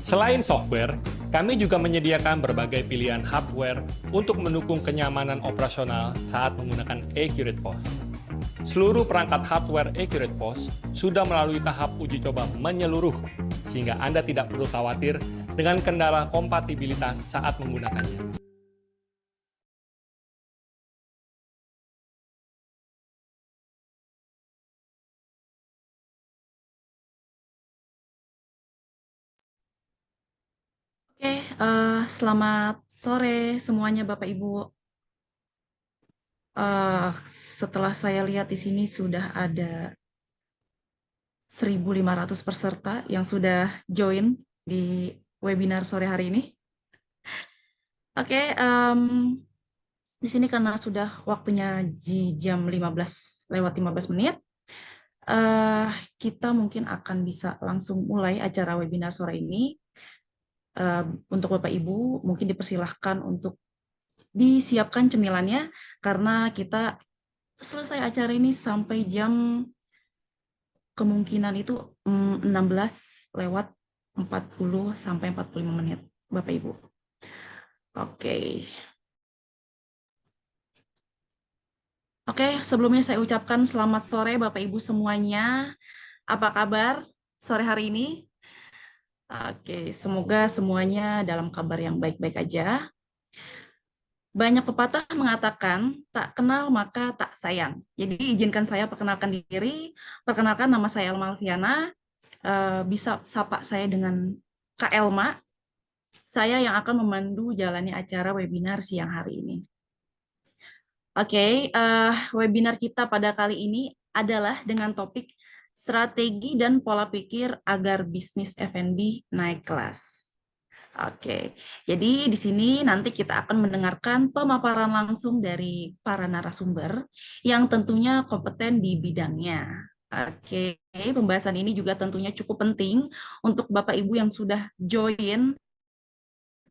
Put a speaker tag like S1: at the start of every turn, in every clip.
S1: Selain software, kami juga menyediakan berbagai pilihan hardware untuk mendukung kenyamanan operasional saat menggunakan Accurate POS. Seluruh perangkat hardware Accurate POS sudah melalui tahap uji coba menyeluruh, sehingga Anda tidak perlu khawatir dengan kendala kompatibilitas saat menggunakannya.
S2: Oke, selamat sore semuanya Bapak Ibu. Setelah saya lihat di sini sudah ada 1.500 peserta yang sudah join di webinar sore hari ini. Oke, di sini karena sudah waktunya di jam 15:15, eh, kita mungkin akan bisa langsung mulai acara webinar sore ini. Untuk Bapak Ibu, mungkin dipersilahkan untuk disiapkan cemilannya karena kita selesai acara ini sampai jam kemungkinan itu 16:40 sampai 45 menit, Bapak Ibu. Oke. Oke, sebelumnya saya ucapkan selamat sore Bapak Ibu semuanya. Apa kabar sore hari ini? Oke, semoga semuanya dalam kabar yang baik-baik aja. Banyak pepatah mengatakan, tak kenal maka tak sayang. Jadi izinkan saya perkenalkan diri. Perkenalkan, nama saya Elma Alfiana. Bisa sapa saya dengan Kak Elma. Saya yang akan memandu jalannya acara webinar siang hari ini. Oke, webinar kita pada kali ini adalah dengan topik strategi dan pola pikir agar bisnis F&B naik kelas. Oke, jadi di sini nanti kita akan mendengarkan pemaparan langsung dari para narasumber yang tentunya kompeten di bidangnya. Oke, pembahasan ini juga tentunya cukup penting untuk Bapak Ibu yang sudah join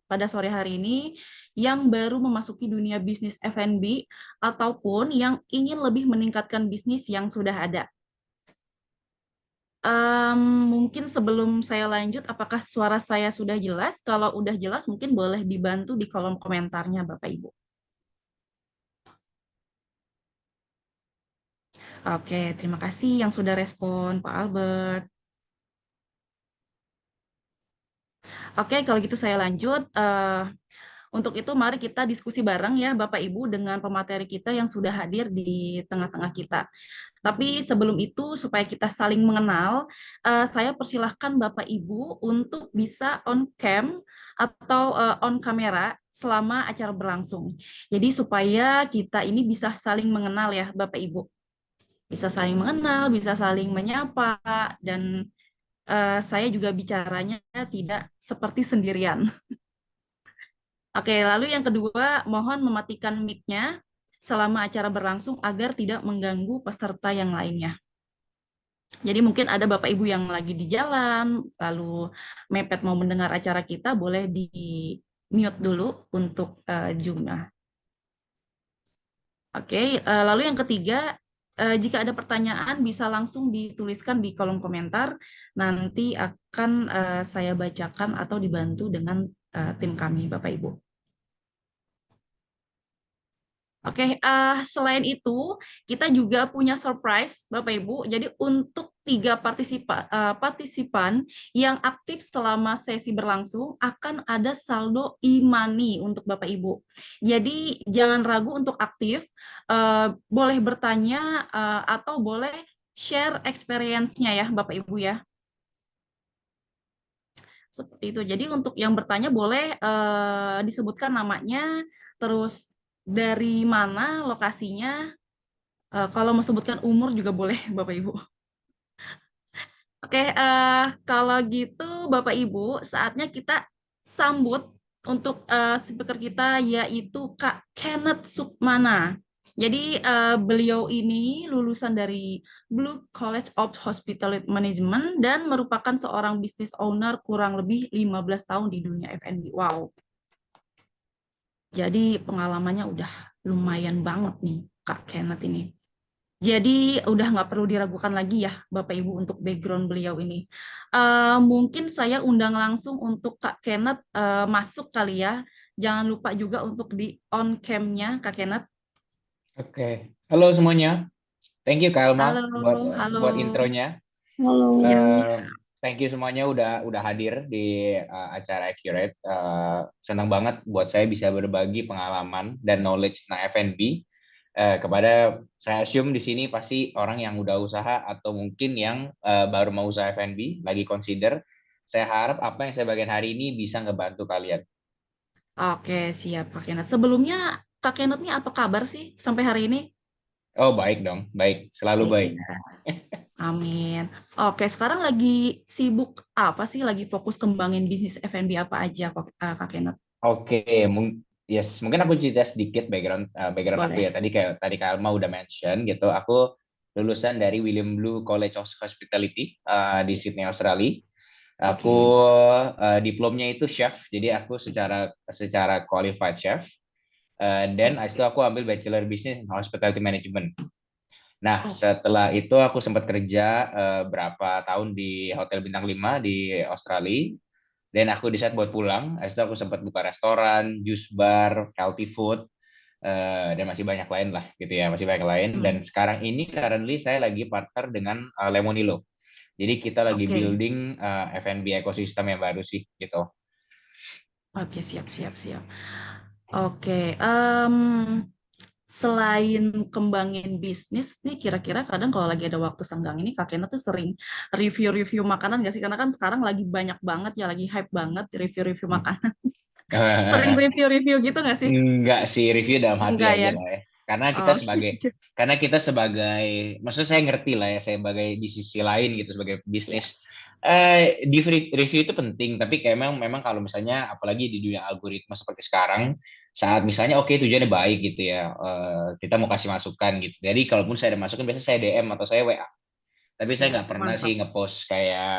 S2: pada sore hari ini, yang baru memasuki dunia bisnis F&B ataupun yang ingin lebih meningkatkan bisnis yang sudah ada. Mungkin sebelum saya lanjut, apakah suara saya sudah jelas? Kalau udah jelas, mungkin boleh dibantu di kolom komentarnya, Bapak Ibu. Oke, terima kasih yang sudah respon, Pak Albert. Oke, kalau gitu saya lanjut. Untuk itu, mari kita diskusi bareng ya, Bapak Ibu, dengan pemateri kita yang sudah hadir di tengah-tengah kita. Tapi sebelum itu, supaya kita saling mengenal, saya persilahkan Bapak Ibu untuk bisa on cam atau on kamera selama acara berlangsung. Jadi supaya kita ini bisa saling mengenal ya Bapak Ibu. Bisa saling mengenal, bisa saling menyapa, dan saya juga bicaranya tidak seperti sendirian. Oke, lalu yang kedua, mohon mematikan mic-nya selama acara berlangsung agar tidak mengganggu peserta yang lainnya. Jadi mungkin ada Bapak Ibu yang lagi di jalan, lalu mepet mau mendengar acara kita, boleh di mute dulu untuk Zoom-nya. Oke, lalu yang ketiga, jika ada pertanyaan bisa langsung dituliskan di kolom komentar, nanti akan saya bacakan atau dibantu dengan tim kami, Bapak Ibu. Oke, selain itu kita juga punya surprise, Bapak Ibu. Jadi untuk tiga partisipan yang aktif selama sesi berlangsung akan ada saldo e-money untuk Bapak Ibu. Jadi jangan ragu untuk aktif, boleh bertanya atau boleh share experience-nya ya, Bapak Ibu ya. Seperti itu. Jadi untuk yang bertanya boleh disebutkan namanya, terus dari mana lokasinya. Kalau mau sebutkan umur juga boleh, Bapak Ibu. Oke, kalau gitu Bapak Ibu, saatnya kita sambut untuk speaker kita yaitu Kak Kenneth Sukmana. Jadi beliau ini lulusan dari Blue College of Hospitality Management dan merupakan seorang business owner kurang lebih 15 tahun di dunia F&B. Wow. Jadi pengalamannya udah lumayan banget nih Kak Kenneth ini. Jadi udah nggak perlu diragukan lagi ya Bapak Ibu untuk background beliau ini. Mungkin saya undang langsung untuk Kak Kenneth masuk kali ya. Jangan lupa juga untuk di on cam-nya Kak Kenneth.
S3: Oke, halo semuanya. Thank you Kak
S2: Halo,
S3: Alma
S2: halo.
S3: buat intronya.
S2: Siap,
S3: Eh,
S2: siap.
S3: Thank you semuanya udah hadir di acara Accurate. Senang banget buat saya bisa berbagi pengalaman dan knowledge tentang F&B kepada saya assume di sini pasti orang yang udah usaha atau mungkin yang baru mau usaha F&B lagi consider. Saya harap apa yang saya bagikan hari ini bisa ngebantu kalian.
S2: Oke, siap Kak Kenneth. Sebelumnya Kak Kenneth ini apa kabar sih sampai hari ini?
S3: Oh baik dong, baik, selalu
S2: Baik
S3: baik.
S2: ya. Amin. Oke, sekarang lagi sibuk apa sih? Lagi fokus kembangin bisnis F&B apa aja Kak Kenneth?
S3: Oke, mungkin aku cerita sedikit background aku
S2: Boleh.
S3: ya. Tadi Kak Alma udah mention gitu. Aku lulusan dari William Blue College of Hospitality di Sydney, Australia. Aku
S2: Oke.
S3: diplomnya itu chef, jadi aku secara secara qualified chef. Dan habis itu
S2: Oke.
S3: aku ambil Bachelor Business and Hospitality Management. Nah,
S2: Oh,
S3: setelah itu aku sempat kerja berapa tahun di Hotel Bintang 5 di Australia. Dan aku decide buat pulang. Habis itu aku sempat buka restoran, juice bar, healthy food, dan masih banyak lain lah gitu ya, masih banyak lain. Dan
S2: hmm.
S3: sekarang ini currently saya lagi partner dengan Lemonilo. Jadi kita lagi
S2: Oke.
S3: building F&B ekosistem yang baru sih gitu.
S2: Oke, siap, siap, siap. Oke. Selain kembangin bisnis nih, kira-kira kadang kalau lagi ada waktu senggang ini, Kak Kena tuh sering review-review makanan nggak sih? Karena kan sekarang lagi banyak banget ya, lagi hype banget review-review makanan. Sering review-review gitu nggak sih?
S3: Enggak sih, review dalam hati
S2: Enggak
S3: aja
S2: ya?
S3: lah ya. Karena kita
S2: Oke.
S3: sebagai maksudnya saya ngerti lah ya, saya sebagai di sisi lain gitu sebagai
S2: Ya,
S3: bisnis. Di review itu penting, tapi kayak memang memang kalau misalnya apalagi di dunia algoritma seperti sekarang, saat misalnya oke tujuannya baik gitu ya, kita mau kasih masukan gitu. Jadi kalaupun saya ada masukan, biasanya saya DM atau saya WA. Tapi saya
S2: siap.
S3: nggak pernah sih
S2: Mantap.
S3: ngepost kayak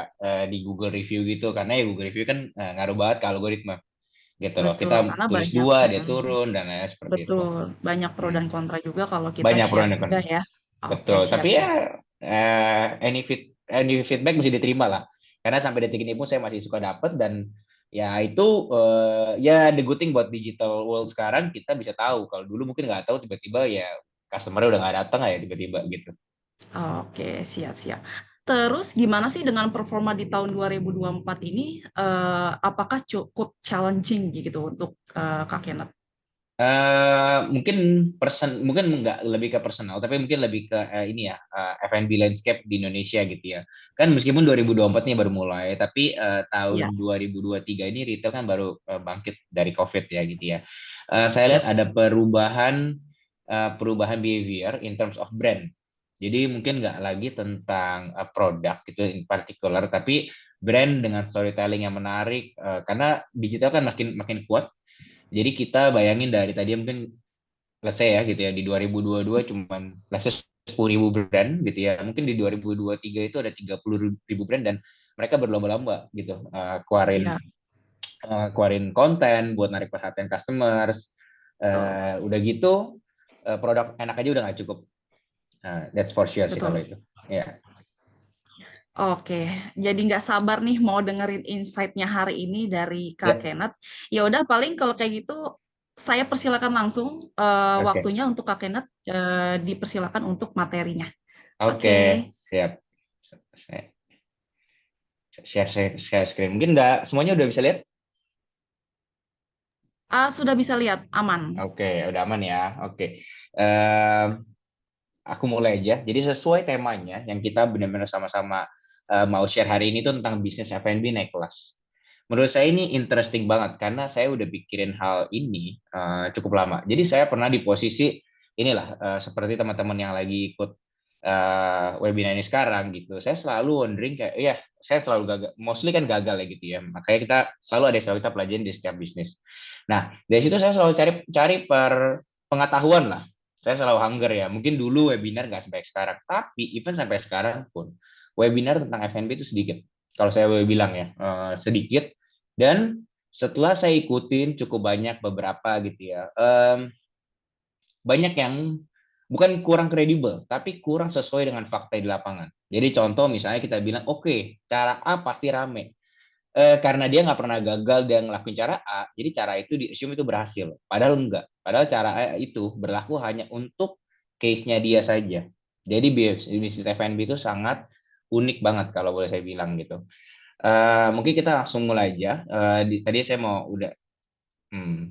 S3: di Google Review gitu, karena ya Google Review kan ngaruh banget ke algoritma gitu loh.
S2: Betul,
S3: Kita
S2: karena
S3: tulis
S2: banyak,
S3: dua, dia turun dan lain seperti itu.
S2: betul, banyak pro
S3: Hmm.
S2: dan kontra juga kalau kita
S3: Banyak pro
S2: share
S3: dan
S2: juga
S3: kontra.
S2: ya. Oke,
S3: Betul, tapi
S2: siap-siap.
S3: ya any feedback mesti diterima lah. Karena sampai detik ini pun saya masih suka dapet dan ya itu ya the good thing buat digital world sekarang kita bisa tahu. Kalau dulu mungkin nggak tahu tiba-tiba ya customer udah nggak datang ya tiba-tiba gitu.
S2: Oke, siap-siap. Terus gimana sih dengan performa di tahun 2024 ini? Apakah cukup challenging gitu untuk Kak Kenneth?
S3: Mungkin mungkin nggak lebih ke personal, tapi mungkin lebih ke ini ya F&B landscape di Indonesia gitu ya. Kan meskipun 2024 nih baru mulai, tapi
S2: Iya,
S3: tahun 2023 ini retail kan baru bangkit dari COVID ya gitu ya. Saya lihat
S2: yap,
S3: ada perubahan behavior in terms of brand. Jadi mungkin nggak lagi tentang produk gitu in particular, tapi brand dengan storytelling yang menarik karena digital kan makin makin kuat. Jadi kita bayangin dari tadi mungkin let's say ya gitu ya di 2022 cuman let's say 10.000 brand gitu ya. Mungkin di 2023 itu ada 30.000 brand dan mereka berlomba-lomba gitu
S2: iya,
S3: keluarin konten buat narik perhatian customers.
S2: betul,
S3: Udah gitu produk enak aja udah nggak cukup. That's for sure sih kalau
S2: betul.
S3: itu. Ya.
S2: Oke, jadi nggak sabar nih mau dengerin insight-nya hari ini dari Kak
S3: Ya,
S2: Kenneth. Ya udah, paling kalau kayak gitu saya persilakan langsung
S3: oke.
S2: waktunya untuk Kak Kenneth dipersilakan untuk materinya. Oke.
S3: Oke, siap. Saya share screen. Mungkin nggak semuanya udah bisa lihat?
S2: Sudah bisa lihat, aman.
S3: Oke, udah aman ya. Oke. Em, aku mulai aja. Jadi sesuai temanya yang kita benar-benar sama-sama mau share hari ini tuh tentang bisnis F&B naik kelas. Menurut saya ini interesting banget karena saya udah pikirin hal ini cukup lama. Jadi saya pernah di posisi inilah seperti teman-teman yang lagi ikut webinar ini sekarang gitu. Saya selalu wondering kayak ya saya selalu gagal, mostly kan gagal ya gitu ya. Makanya kita selalu ada yang selalu kita pelajarin di setiap bisnis. Nah, dari situ saya selalu cari cari pengetahuan lah. Saya selalu hunger ya. Mungkin dulu webinar nggak sampai sekarang, tapi even sampai sekarang pun webinar tentang F&B itu sedikit. Kalau saya boleh bilang ya, sedikit. Dan setelah saya ikutin cukup banyak beberapa gitu ya, banyak yang Bukan kurang kredibel, tapi kurang sesuai dengan fakta di lapangan. Jadi contoh misalnya kita bilang, oke, cara A pasti rame. Karena dia nggak pernah gagal dia ngelakuin cara A, jadi cara itu di-assume itu berhasil. Padahal enggak. Padahal cara A itu berlaku hanya untuk case-nya dia saja. Jadi bisnis F&B itu sangat unik banget kalau boleh saya bilang gitu. Mungkin kita langsung mulai aja. Tadi saya mau udah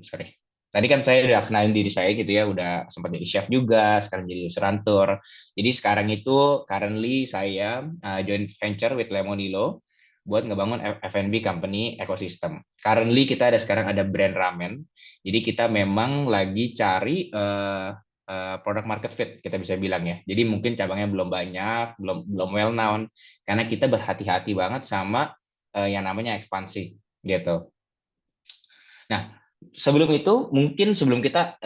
S3: sorry. Tadi kan saya udah kenalin diri saya gitu ya, udah sempat jadi chef juga, sekarang jadi restaurator. Jadi sekarang itu currently saya joint venture with Lemonilo buat ngebangun F&B company ecosystem. Currently kita ada sekarang ada brand ramen. Jadi kita memang lagi cari product market fit kita bisa bilang ya. Jadi mungkin cabangnya belum banyak, belum belum well known karena kita berhati-hati banget sama yang namanya ekspansi gitu. Nah, sebelum itu, mungkin sebelum kita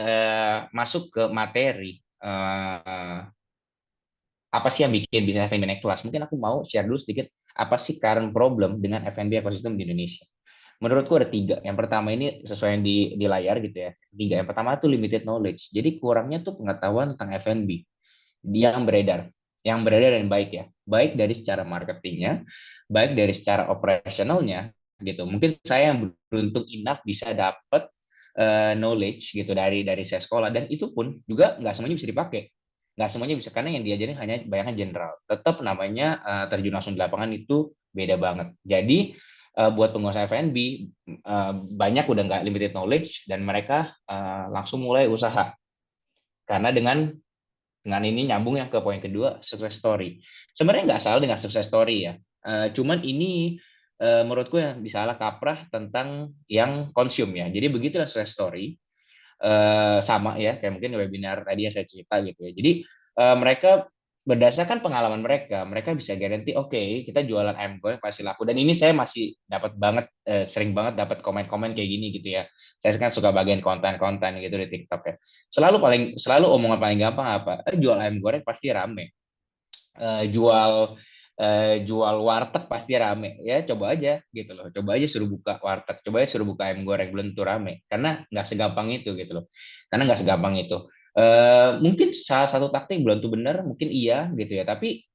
S3: masuk ke materi, apa sih yang bikin bisnis F&B naik kelas? Mungkin aku mau share dulu sedikit, apa sih current problem dengan F&B ekosistem di Indonesia? Menurutku ada tiga. Yang pertama ini sesuai yang di layar gitu ya. Tiga. Yang pertama itu limited knowledge. Jadi kurangnya tuh pengetahuan tentang F&B yang beredar. Yang beredar dan baik ya. Baik dari secara marketingnya, baik dari secara operasionalnya gitu. Mungkin saya yang beruntung enough bisa dapat knowledge gitu dari saya sekolah dan itu pun juga nggak semuanya bisa dipakai, nggak semuanya bisa karena yang diajarin hanya bayangan general. Tetap namanya terjun langsung di lapangan itu beda banget. Jadi buat pengusaha F&B banyak udah nggak limited knowledge dan mereka langsung mulai usaha karena dengan ini nyambung yang ke poin kedua, success story. Sebenarnya nggak salah dengan success story ya. Cuman ini menurutku yang disalah kaprah tentang yang consume ya. Jadi begitulah success story. Sama ya, kayak mungkin webinar tadi yang saya cerita gitu ya. Jadi mereka berdasarkan pengalaman mereka, mereka bisa garanti, oke, kita jualan ayam goreng pasti laku. Dan ini saya masih dapat banget, sering banget dapat komen-komen kayak gini gitu ya. Saya kan suka bagian konten-konten gitu di TikTok ya. Selalu omongan paling gampang apa? Jual ayam goreng pasti rame. Jual jual warteg pasti rame ya, coba aja gitu loh, coba aja suruh buka warteg, coba aja suruh buka ayam goreng, belum tentu rame karena nggak segampang itu gitu loh, karena nggak segampang itu. Mungkin salah satu taktik belum tentu benar, mungkin iya gitu ya, tapi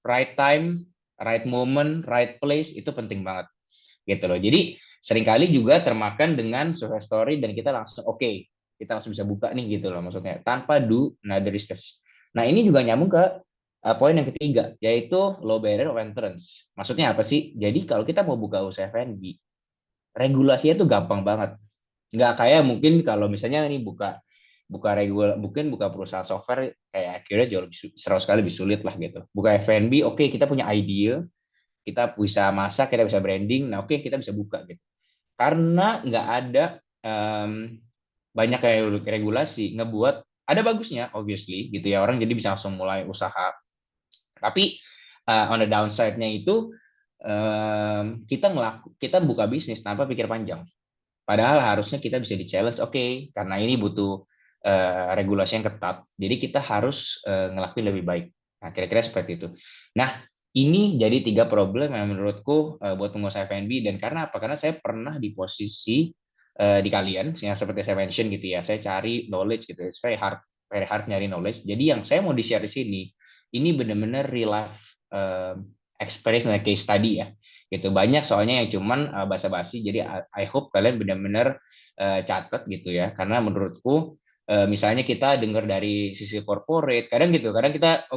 S3: right time, right moment, right place itu penting banget gitu loh. Jadi seringkali juga termakan dengan success story dan kita langsung oke, kita langsung bisa buka nih gitu loh, maksudnya tanpa do another research. Nah ini juga nyambung ke poin yang ketiga, yaitu low barrier of entrance. Maksudnya apa sih? Jadi kalau kita mau buka usaha F&B, regulasinya tuh gampang banget. Nggak kayak mungkin kalau misalnya ini buka buka regular, mungkin buka perusahaan software kayak akhirnya jauh lebih seru sekali, lebih sulit lah gitu. Buka F&B, oke, kita punya ide, kita bisa masak, kita bisa branding, nah oke, kita bisa buka gitu. Karena nggak ada um, banyak regulasi, ngebuat ada bagusnya, obviously gitu ya, orang jadi bisa langsung mulai usaha. Tapi on the downside-nya itu kita buka bisnis tanpa pikir panjang. Padahal harusnya kita bisa di-challenge, oke, karena ini butuh regulasi yang ketat. Jadi kita harus ngelakuin lebih baik. Nah, kira-kira seperti itu. Nah, ini jadi tiga problem yang menurutku buat pengusaha F&B dan karena apa? Karena saya pernah di posisi di kalian, yang seperti saya mention gitu ya. Saya cari knowledge gitu. It's very hard nyari knowledge. Jadi yang saya mau di-share di sini ini benar-benar real life experience dan case study ya gitu. Banyak soalnya yang cuman basa-basi, jadi I hope kalian benar-benar catat gitu ya, karena menurutku misalnya kita dengar dari sisi corporate kadang gitu, kadang kita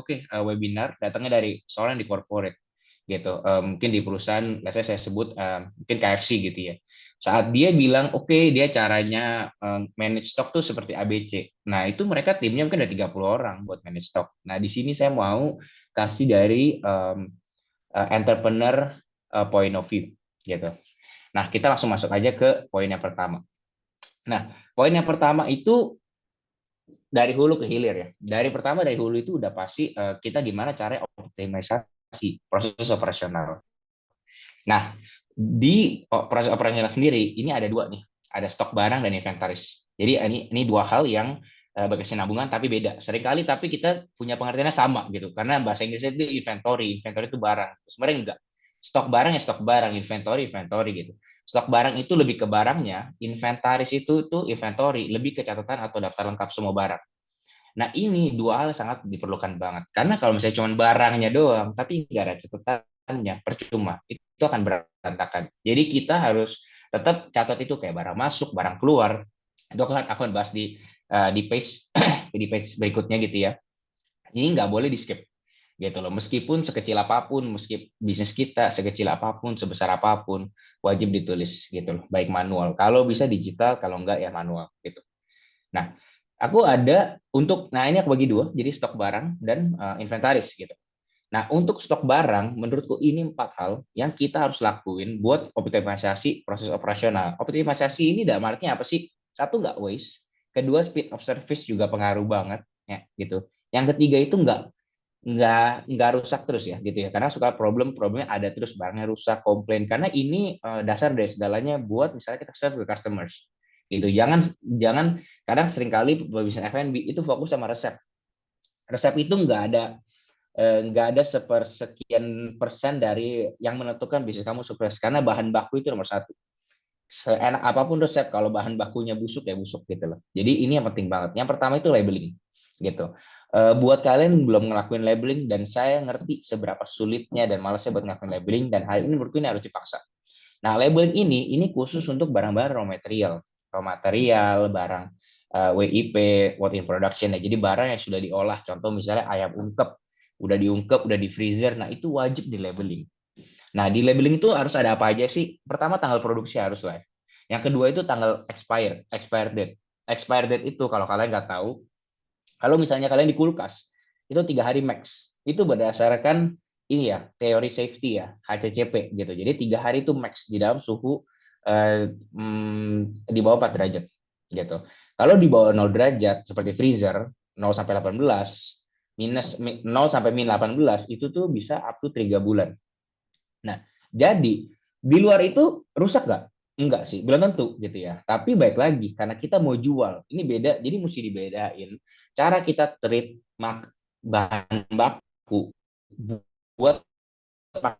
S3: webinar datangnya dari seorang di corporate gitu, mungkin di perusahaan saya sebut mungkin KFC gitu ya, saat dia bilang dia caranya manage stock tuh seperti ABC. Nah, itu mereka timnya mungkin ada 30 orang buat manage stock. Nah, di sini saya mau kasih dari entrepreneur point of view gitu. Nah, kita langsung masuk aja ke poin yang pertama. Nah, poin yang pertama itu dari hulu ke hilir ya. Dari hulu itu udah pasti kita gimana cara optimalisasi proses operasional. Nah, di proses operasional sendiri ini ada dua nih, ada stok barang dan inventaris. Jadi ini dua hal yang berkesinambungan tapi beda. Seringkali tapi kita punya pengertiannya sama gitu. Karena bahasa Inggrisnya itu inventory, inventory itu barang. Sebenarnya enggak. Stok barang ya stok barang, inventory gitu. Stok barang itu lebih ke barangnya, inventaris itu inventory, lebih ke catatan atau daftar lengkap semua barang. Nah, ini dua hal sangat diperlukan banget. Karena kalau misalnya cuma barangnya doang, tapi nggak ada catatannya, percuma. Itu akan berantakan. Jadi kita harus tetap catat itu kayak barang masuk, barang keluar. Itu akan bahas di page di page berikutnya gitu ya. Ini nggak boleh di skip gitu loh. Meskipun sekecil apapun, meski bisnis kita sekecil apapun, sebesar apapun, wajib ditulis gitu loh. Baik manual. Kalau bisa digital, kalau enggak ya manual gitu. Nah, aku ada untuk, nah ini aku bagi dua, jadi stok barang dan inventaris gitu. Nah, untuk stok barang, menurutku ini 4 hal yang kita harus lakuin buat optimalisasi proses operasional. Optimalisasi ini dalam artinya apa sih? Satu, nggak waste. Kedua, speed of service juga pengaruh banget, ya gitu. Yang ketiga itu nggak rusak terus ya gitu ya, karena suka problemnya ada terus, barangnya rusak, komplain, karena ini dasar dari segalanya buat misalnya kita serve ke customers gitu. Jangan jangan kadang seringkali bisnis F&B itu fokus sama resep. Resep itu nggak ada sepersekian persen dari yang menentukan bisnis kamu sukses, karena bahan baku itu nomor satu. Seenak apapun resep, kalau bahan bakunya busuk ya busuk gitu loh. Jadi ini yang penting banget. Yang pertama itu labeling gitu. Buat kalian belum ngelakuin labeling, dan saya ngerti seberapa sulitnya dan malasnya buat ngelakuin labeling, dan hal ini menurutku ini harus dipaksa. Nah, labeling ini khusus untuk barang-barang raw material, barang WIP, work in production ya. Jadi barang yang sudah diolah. Contoh misalnya ayam ungkep, udah di freezer. Nah, itu wajib di labeling. Nah, di labeling itu harus ada apa aja sih? Pertama, tanggal produksi harus live. Yang kedua itu tanggal expire date. Expire date itu kalau kalian nggak tahu, kalau misalnya kalian di kulkas, itu 3 hari max. Itu berdasarkan ini ya, teori safety ya, HCCP gitu. Jadi 3 hari itu max di dalam suhu di bawah 4 derajat gitu. Kalau di bawah 0 derajat seperti freezer 0 sampai 18, minus 0 sampai min 18 itu tuh bisa up to 3 bulan. Nah, jadi di luar itu rusak nggak? Enggak sih, belum tentu gitu ya. Tapi baik lagi, karena kita mau jual, ini beda, jadi mesti dibedain cara kita treat bahan baku buat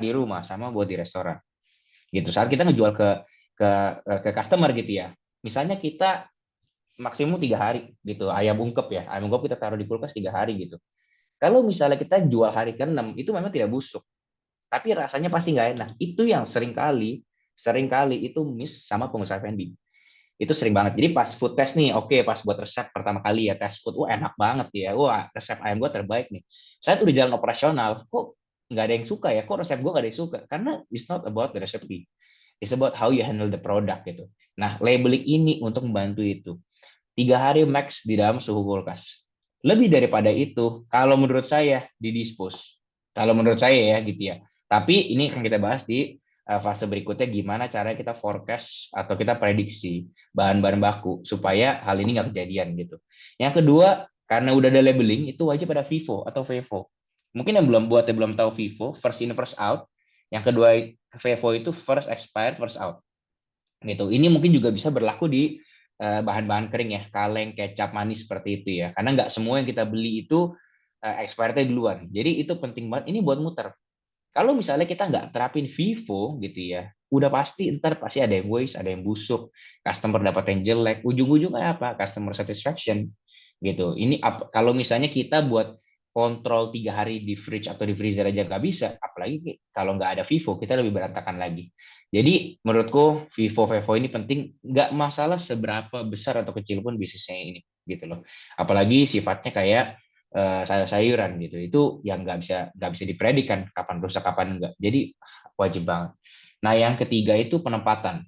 S3: di rumah sama buat di restoran. Gitu. Saat kita ngejual ke ke customer gitu ya. Misalnya kita maksimum 3 hari gitu, ayam ungkep ya, ayam ungkep kita taruh di kulkas 3 hari gitu. Kalau misalnya kita jual hari ke-6, itu memang tidak busuk, tapi rasanya pasti nggak enak. Itu yang sering kali itu miss sama pengusaha F&B. Itu sering banget. Jadi pas food test nih, oke, pas buat resep pertama kali ya tes food, wah enak banget ya, wah resep ayam gue terbaik nih. Saya tuh di jalan operasional, kok nggak ada yang suka ya, kok resep gue nggak ada yang suka, karena it's not about the recipe, it's about how you handle the product gitu. Nah, labeling ini untuk membantu itu. 3 hari max di dalam suhu kulkas. Lebih daripada itu, kalau menurut saya didispose. Kalau menurut saya ya gitu ya. Tapi ini akan kita bahas di fase berikutnya, gimana cara kita forecast atau kita prediksi bahan-bahan baku supaya hal ini nggak kejadian gitu. Yang kedua, karena udah ada labeling, itu wajib ada FIFO atau FIFO. Mungkin yang belum tahu FIFO, first in first out. Yang kedua FIFO itu first expired first out. Gitu. Ini mungkin juga bisa berlaku di bahan-bahan kering ya, kaleng, kecap manis seperti itu ya. Karena nggak semua yang kita beli itu expirednya duluan. Jadi itu penting banget. Ini buat muter. Kalau misalnya kita nggak terapin FIFO gitu ya, udah pasti ntar pasti ada yang waste, ada yang busuk, customer dapat yang jelek, ujung-ujungnya apa? Customer satisfaction gitu. Ini kalau misalnya kita buat kontrol 3 hari di fridge atau di freezer aja nggak bisa, apalagi kalau nggak ada FIFO, kita lebih berantakan lagi. Jadi menurutku FIFO ini penting, nggak masalah seberapa besar atau kecil pun bisnisnya ini gitu loh. Apalagi sifatnya kayak sayur-sayuran gitu, itu yang nggak bisa dipredikan kapan rusak kapan enggak. Jadi wajib banget. Nah, yang ketiga itu penempatan.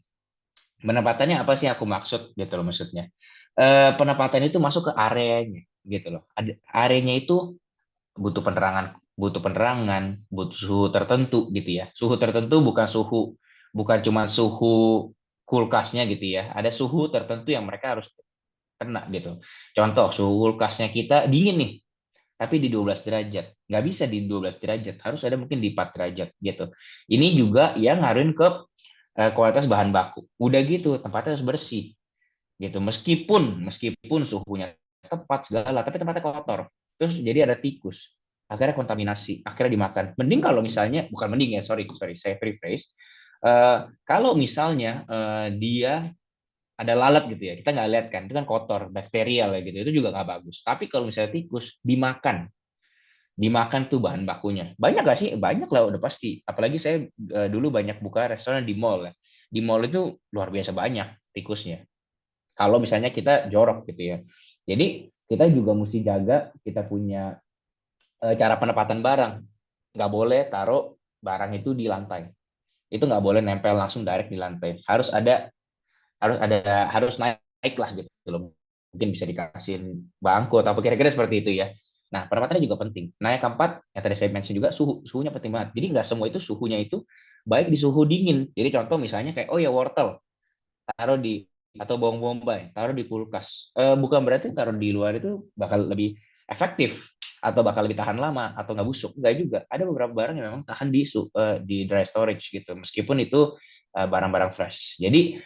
S3: Penempatannya apa sih aku maksud gitu loh, maksudnya penempatan itu masuk ke areanya gitu loh. Areanya itu butuh penerangan, butuh suhu tertentu gitu ya. Suhu tertentu bukan cuma suhu kulkasnya gitu ya. Ada suhu tertentu yang mereka harus kena gitu. Contoh, suhu kulkasnya kita dingin nih, tapi di 12 derajat. Nggak bisa di 12 derajat, harus ada mungkin di 4 derajat gitu. Ini juga yang ngaruhin ke kualitas bahan baku. Udah gitu, tempatnya harus bersih gitu. Meskipun suhunya tepat segala, tapi tempatnya kotor. Terus jadi ada tikus. Akhirnya kontaminasi, akhirnya dimakan. Mending kalau misalnya, bukan mending ya, sorry, saya rephrase. Kalau misalnya dia ada lalat gitu ya, kita nggak lihat kan, itu kan kotor, bakterial ya gitu, itu juga nggak bagus. Tapi kalau misalnya tikus dimakan tuh bahan bakunya. Banyak gak sih? Banyak lah udah pasti. Apalagi saya dulu banyak buka restoran di mall ya. Di mall itu luar biasa banyak tikusnya. Kalau misalnya kita jorok gitu ya. Jadi kita juga mesti jaga kita punya cara penempatan barang. Nggak boleh taruh barang itu di lantai. Itu nggak boleh nempel langsung direct di lantai. Harus naik lah gitu loh. Mungkin bisa dikasih bangku atau apa kira-kira seperti itu ya. Nah, penempatannya juga penting. Nah, yang keempat, yang tadi saya mention juga, suhunya penting banget. Jadi nggak semua itu suhunya itu baik di suhu dingin. Jadi contoh misalnya kayak, oh ya wortel, taruh di, atau bawang bombay, taruh di kulkas. Bukan berarti taruh di luar itu bakal lebih efektif, atau bakal lebih tahan lama, atau nggak busuk. Nggak juga. Ada beberapa barang yang memang tahan di dry storage gitu, meskipun itu barang-barang fresh. Jadi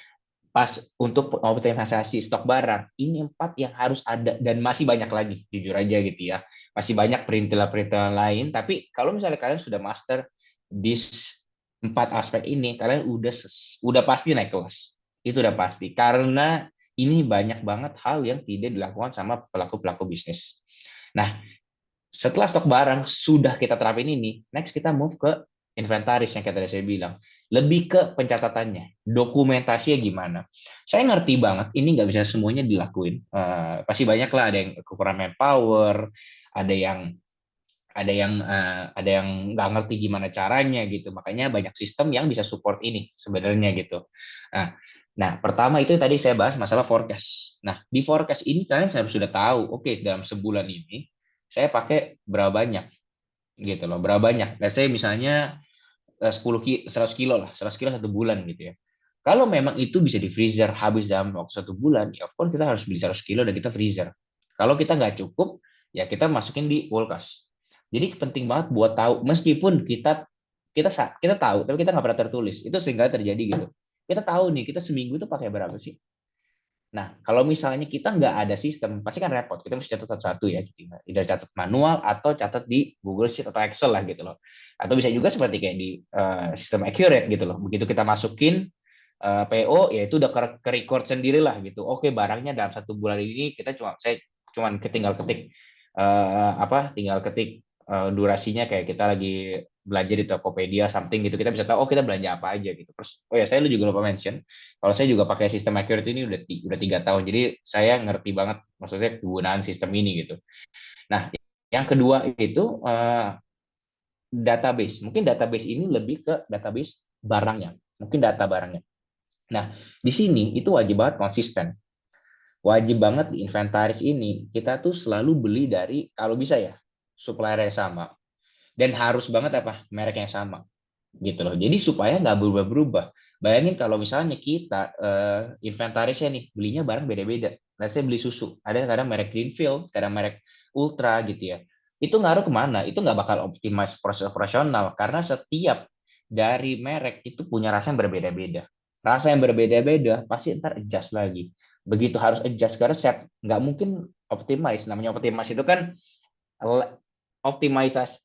S3: pas untuk optimalisasi stok barang, ini 4 yang harus ada dan masih banyak lagi, jujur aja gitu ya. Masih banyak perintilan-perintilan lain, tapi kalau misalnya kalian sudah master di 4 aspek ini, kalian udah pasti naik kelas. Itu udah pasti karena ini banyak banget hal yang tidak dilakukan sama pelaku-pelaku bisnis. Nah, setelah stok barang sudah kita terapin ini, next kita move ke inventaris yang tadi saya bilang. Lebih ke pencatatannya, dokumentasinya gimana. Saya ngerti banget, ini nggak bisa semuanya dilakuin. Pasti banyak lah, ada yang kekurangan manpower, ada yang ada yang nggak ngerti gimana caranya gitu. Makanya banyak sistem yang bisa support ini sebenarnya gitu. Nah, nah, pertama itu tadi saya bahas masalah forecast. Nah, di forecast ini kalian harus sudah tahu, oke, dalam sebulan ini saya pakai berapa banyak gitu loh, berapa banyak. Let's say misalnya 100 kilo lah, 100 kilo 1 bulan gitu ya. Kalau memang itu bisa di freezer habis dalam waktu 1 bulan, ya of course kita harus beli 100 kilo dan kita freezer. Kalau kita nggak cukup, ya kita masukin di kulkas. Jadi penting banget buat tahu, meskipun kita tahu, tapi kita nggak pernah tertulis. Itu sehingga terjadi gitu. Kita tahu nih, kita seminggu itu pakai berapa sih? Nah, kalau misalnya kita nggak ada sistem, pasti kan repot. Kita mesti catat satu-satu ya, gitu. Tidak catat manual atau catat di Google Sheet atau Excel lah gitu loh. Atau bisa juga seperti kayak di sistem Accurate gitu loh. Begitu kita masukin PO, ya itu udah ke record sendiri lah gitu. Oke, barangnya dalam 1 bulan ini saya cuma tinggal ketik durasinya kayak kita lagi belanja di Tokopedia something gitu, kita bisa tahu oh kita belanja apa aja gitu. Terus oh ya saya juga lupa mention kalau saya juga pakai sistem Accurate ini udah 3 tahun, jadi saya ngerti banget maksudnya kegunaan sistem ini gitu. Nah, yang kedua itu database. Mungkin database ini lebih ke database barangnya, mungkin data barangnya. Nah, di sini itu wajib banget konsisten. Wajib banget di inventaris ini kita tuh selalu beli dari, kalau bisa ya, supplier yang sama, dan harus banget apa, merek yang sama gitu loh. Jadi supaya nggak berubah-berubah. Bayangin kalau misalnya kita inventarisnya nih belinya barang beda-beda. Saya beli susu, ada kadang merek Greenfield, kadang merek Ultra gitu ya. Itu ngaruh kemana? Itu nggak bakal optimize proses operasional karena setiap dari merek itu punya rasa yang berbeda-beda. Rasa yang berbeda-beda pasti ntar adjust lagi. Begitu harus adjust ke resep, nggak mungkin optimize. Namanya optimize itu kan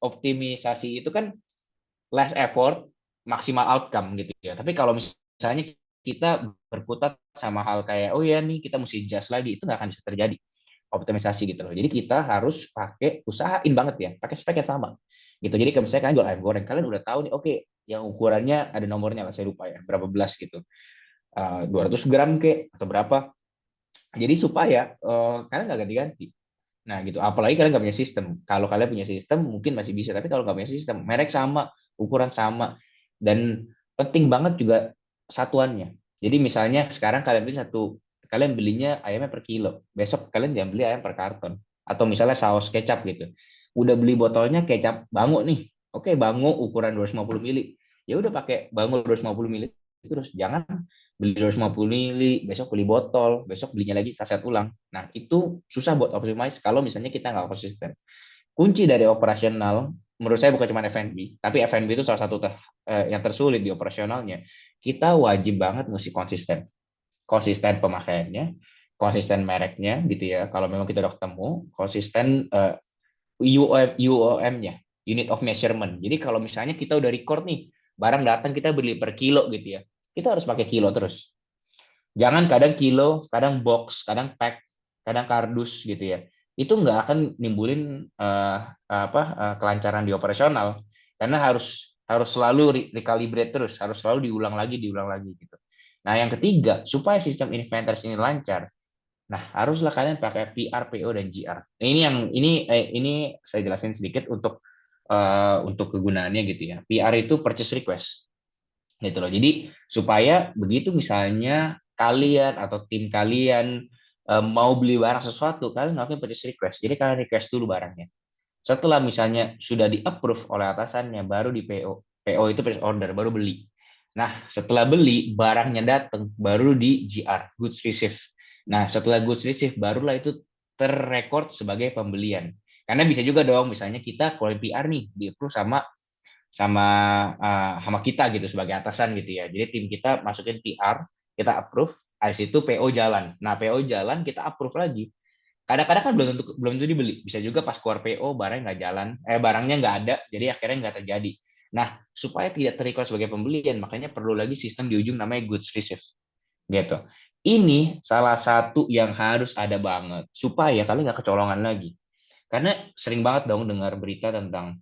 S3: optimisasi itu kan less effort, maksimal outcome gitu ya. Tapi kalau misalnya kita berkutat sama hal kayak, oh ya nih kita mesti adjust lagi, itu nggak akan bisa terjadi optimisasi gitu loh. Jadi kita harus usahain banget ya, pakai spek yang sama. Gitu. Jadi kalau misalnya kalian jual ayam goreng, kalian udah tahu nih, oke, yang ukurannya ada nomornya lah, saya lupa ya, berapa belas gitu. 200 gram ke atau berapa. Jadi supaya kalian nggak ganti-ganti. Nah gitu, apalagi kalian nggak punya sistem. Kalau kalian punya sistem mungkin masih bisa, tapi kalau nggak punya sistem, merek sama, ukuran sama, dan penting banget juga satuannya. Jadi misalnya sekarang kalian belinya ayamnya per kilo, besok kalian jangan beli ayam per karton. Atau misalnya saus kecap gitu, udah beli botolnya kecap Bango nih, oke Bango ukuran 250 mili, ya udah pakai Bango 250 mili terus, jangan beli 250 mili, besok beli botol, besok belinya lagi saset ulang. Nah, itu susah buat optimize kalau misalnya kita nggak konsisten. Kunci dari operasional, menurut saya bukan cuma F&B, tapi F&B itu salah satu yang tersulit di operasionalnya. Kita wajib banget mesti konsisten. Konsisten pemakaiannya, konsisten mereknya gitu ya. Kalau memang kita udah ketemu, konsisten UOM-nya, unit of measurement. Jadi kalau misalnya kita udah record nih, barang datang kita beli per kilo gitu ya, kita harus pakai kilo terus. Jangan kadang kilo, kadang box, kadang pack, kadang kardus gitu ya. Itu nggak akan nimbulin kelancaran di operasional karena harus selalu recalibrate terus, harus selalu diulang lagi gitu. Nah, yang ketiga, supaya sistem inventaris ini lancar, nah haruslah kalian pakai PR, PO dan GR. Nah, ini saya jelasin sedikit untuk kegunaannya gitu ya. PR itu purchase request gitu loh. Jadi supaya begitu misalnya kalian atau tim kalian mau beli barang sesuatu, kalian ngelakuin purchase request. Jadi kalian request dulu barangnya. Setelah misalnya sudah di-approve oleh atasannya, baru di PO. PO itu purchase order, baru beli. Nah, setelah beli, barangnya datang, baru di GR, goods received. Nah, setelah goods received, barulah itu terrecord sebagai pembelian. Karena bisa juga dong, misalnya kita kalau PR nih, di-approve sama sama sama kita gitu sebagai atasan gitu ya. Jadi tim kita masukin PR, kita approve, habis itu PO jalan. Nah, PO jalan kita approve lagi. Kadang-kadang kan belum tentu dibeli. Bisa juga pas keluar PO barangnya nggak jalan, barangnya nggak ada, jadi akhirnya nggak terjadi. Nah, supaya tidak terrecord sebagai pembelian, makanya perlu lagi sistem di ujung namanya goods received. Gitu. Ini salah satu yang harus ada banget supaya kalian nggak kecolongan lagi. Karena sering banget dong dengar berita tentang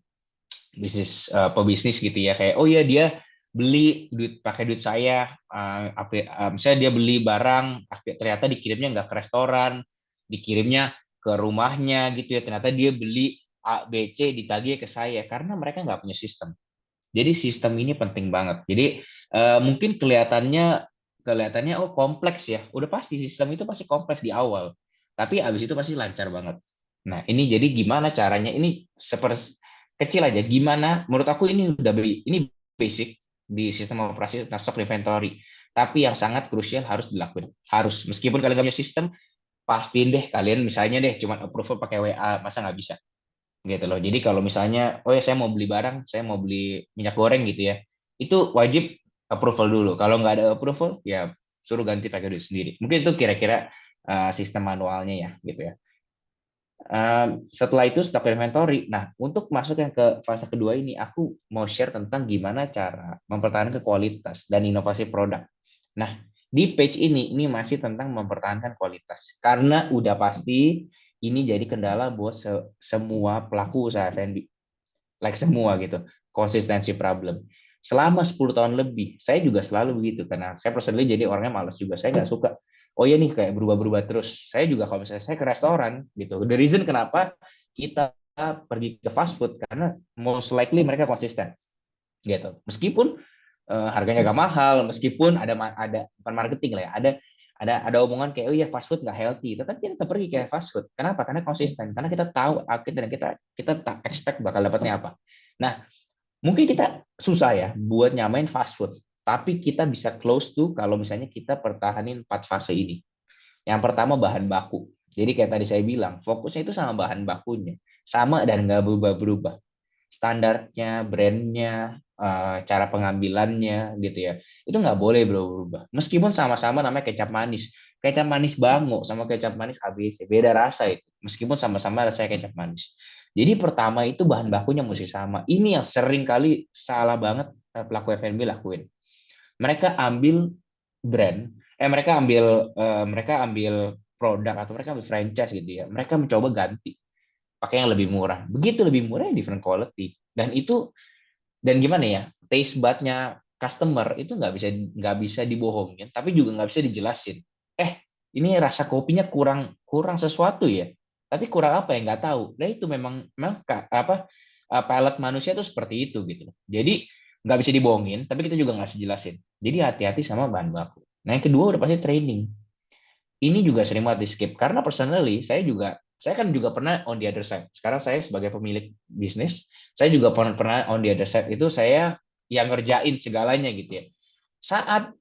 S3: pebisnis gitu ya, kayak oh ya dia beli duit pakai duit saya, misalnya dia beli barang ternyata dikirimnya nggak ke restoran, dikirimnya ke rumahnya gitu ya, ternyata dia beli A B C ditagih ke saya karena mereka nggak punya sistem. Jadi sistem ini penting banget. Jadi mungkin kelihatannya oh kompleks ya, udah pasti sistem itu pasti kompleks di awal, tapi abis itu pasti lancar banget. Nah, ini jadi gimana caranya, ini seperti kecil aja, gimana menurut aku ini basic di sistem operasi tentang stock inventory, tapi yang sangat krusial harus dilakuin, harus, meskipun kalian nggak punya sistem, pastiin deh kalian misalnya deh cuma approval pakai WA, masa nggak bisa gitu loh. Jadi kalau misalnya oh ya saya mau beli barang, saya mau beli minyak goreng gitu ya, itu wajib approval dulu. Kalau nggak ada approval ya suruh ganti pakai duit sendiri. Mungkin itu kira-kira sistem manualnya ya gitu ya. Setelah itu stock inventory. Nah, untuk masuk yang ke fase kedua ini, aku mau share tentang gimana cara mempertahankan kualitas dan inovasi produk. Nah, di page ini masih tentang mempertahankan kualitas. Karena udah pasti ini jadi kendala buat semua pelaku usaha F&B. Like semua gitu. Konsistensi problem. Selama 10 tahun lebih, saya juga selalu begitu. Karena saya personally jadi orangnya malas juga. Saya nggak suka oh ya nih kayak berubah-berubah terus. Saya juga kalau misalnya saya ke restoran gitu. The reason kenapa kita pergi ke fast food karena most likely mereka konsisten gitu. Meskipun harganya agak mahal, meskipun ada bukan marketing lah ya, ada omongan kayak oh ya fast food nggak healthy, tetapi kita tetap pergi kayak fast food. Kenapa? Karena konsisten. Karena kita tahu akhirnya kita tak expect bakal dapatnya apa. Nah, mungkin kita susah ya buat nyamain fast food, tapi kita bisa close tuh kalau misalnya kita pertahanin 4 fase ini. Yang pertama bahan baku. Jadi kayak tadi saya bilang, fokusnya itu sama bahan bakunya. Sama dan nggak berubah-berubah. Standarnya, brandnya, cara pengambilannya gitu ya. Itu nggak boleh berubah. Meskipun sama-sama namanya kecap manis. Kecap manis Bango sama kecap manis ABC. Beda rasa itu. Meskipun sama-sama rasanya kecap manis. Jadi pertama itu bahan bakunya mesti sama. Ini yang sering kali salah banget pelaku F&B lakuin. Mereka ambil brand, mereka ambil produk atau mereka ambil franchise gitu ya. Mereka mencoba ganti pakai yang lebih murah. Begitu lebih murah ya different quality. Dan gimana ya? Taste budnya customer itu nggak bisa dibohongin, tapi juga nggak bisa dijelasin. Ini rasa kopinya kurang kurang sesuatu ya. Tapi kurang apa ya nggak tahu. Nah itu memang palate manusia itu seperti itu gitu. Jadi nggak bisa dibohongin, tapi kita juga nggak bisa jelasin. Jadi hati-hati sama bahan baku. Nah yang kedua udah pasti training. Ini juga sering banget di skip karena personally saya kan juga pernah on the other side. Sekarang saya sebagai pemilik bisnis, saya juga pernah on the other side itu saya yang ngerjain segalanya gitu ya. Saat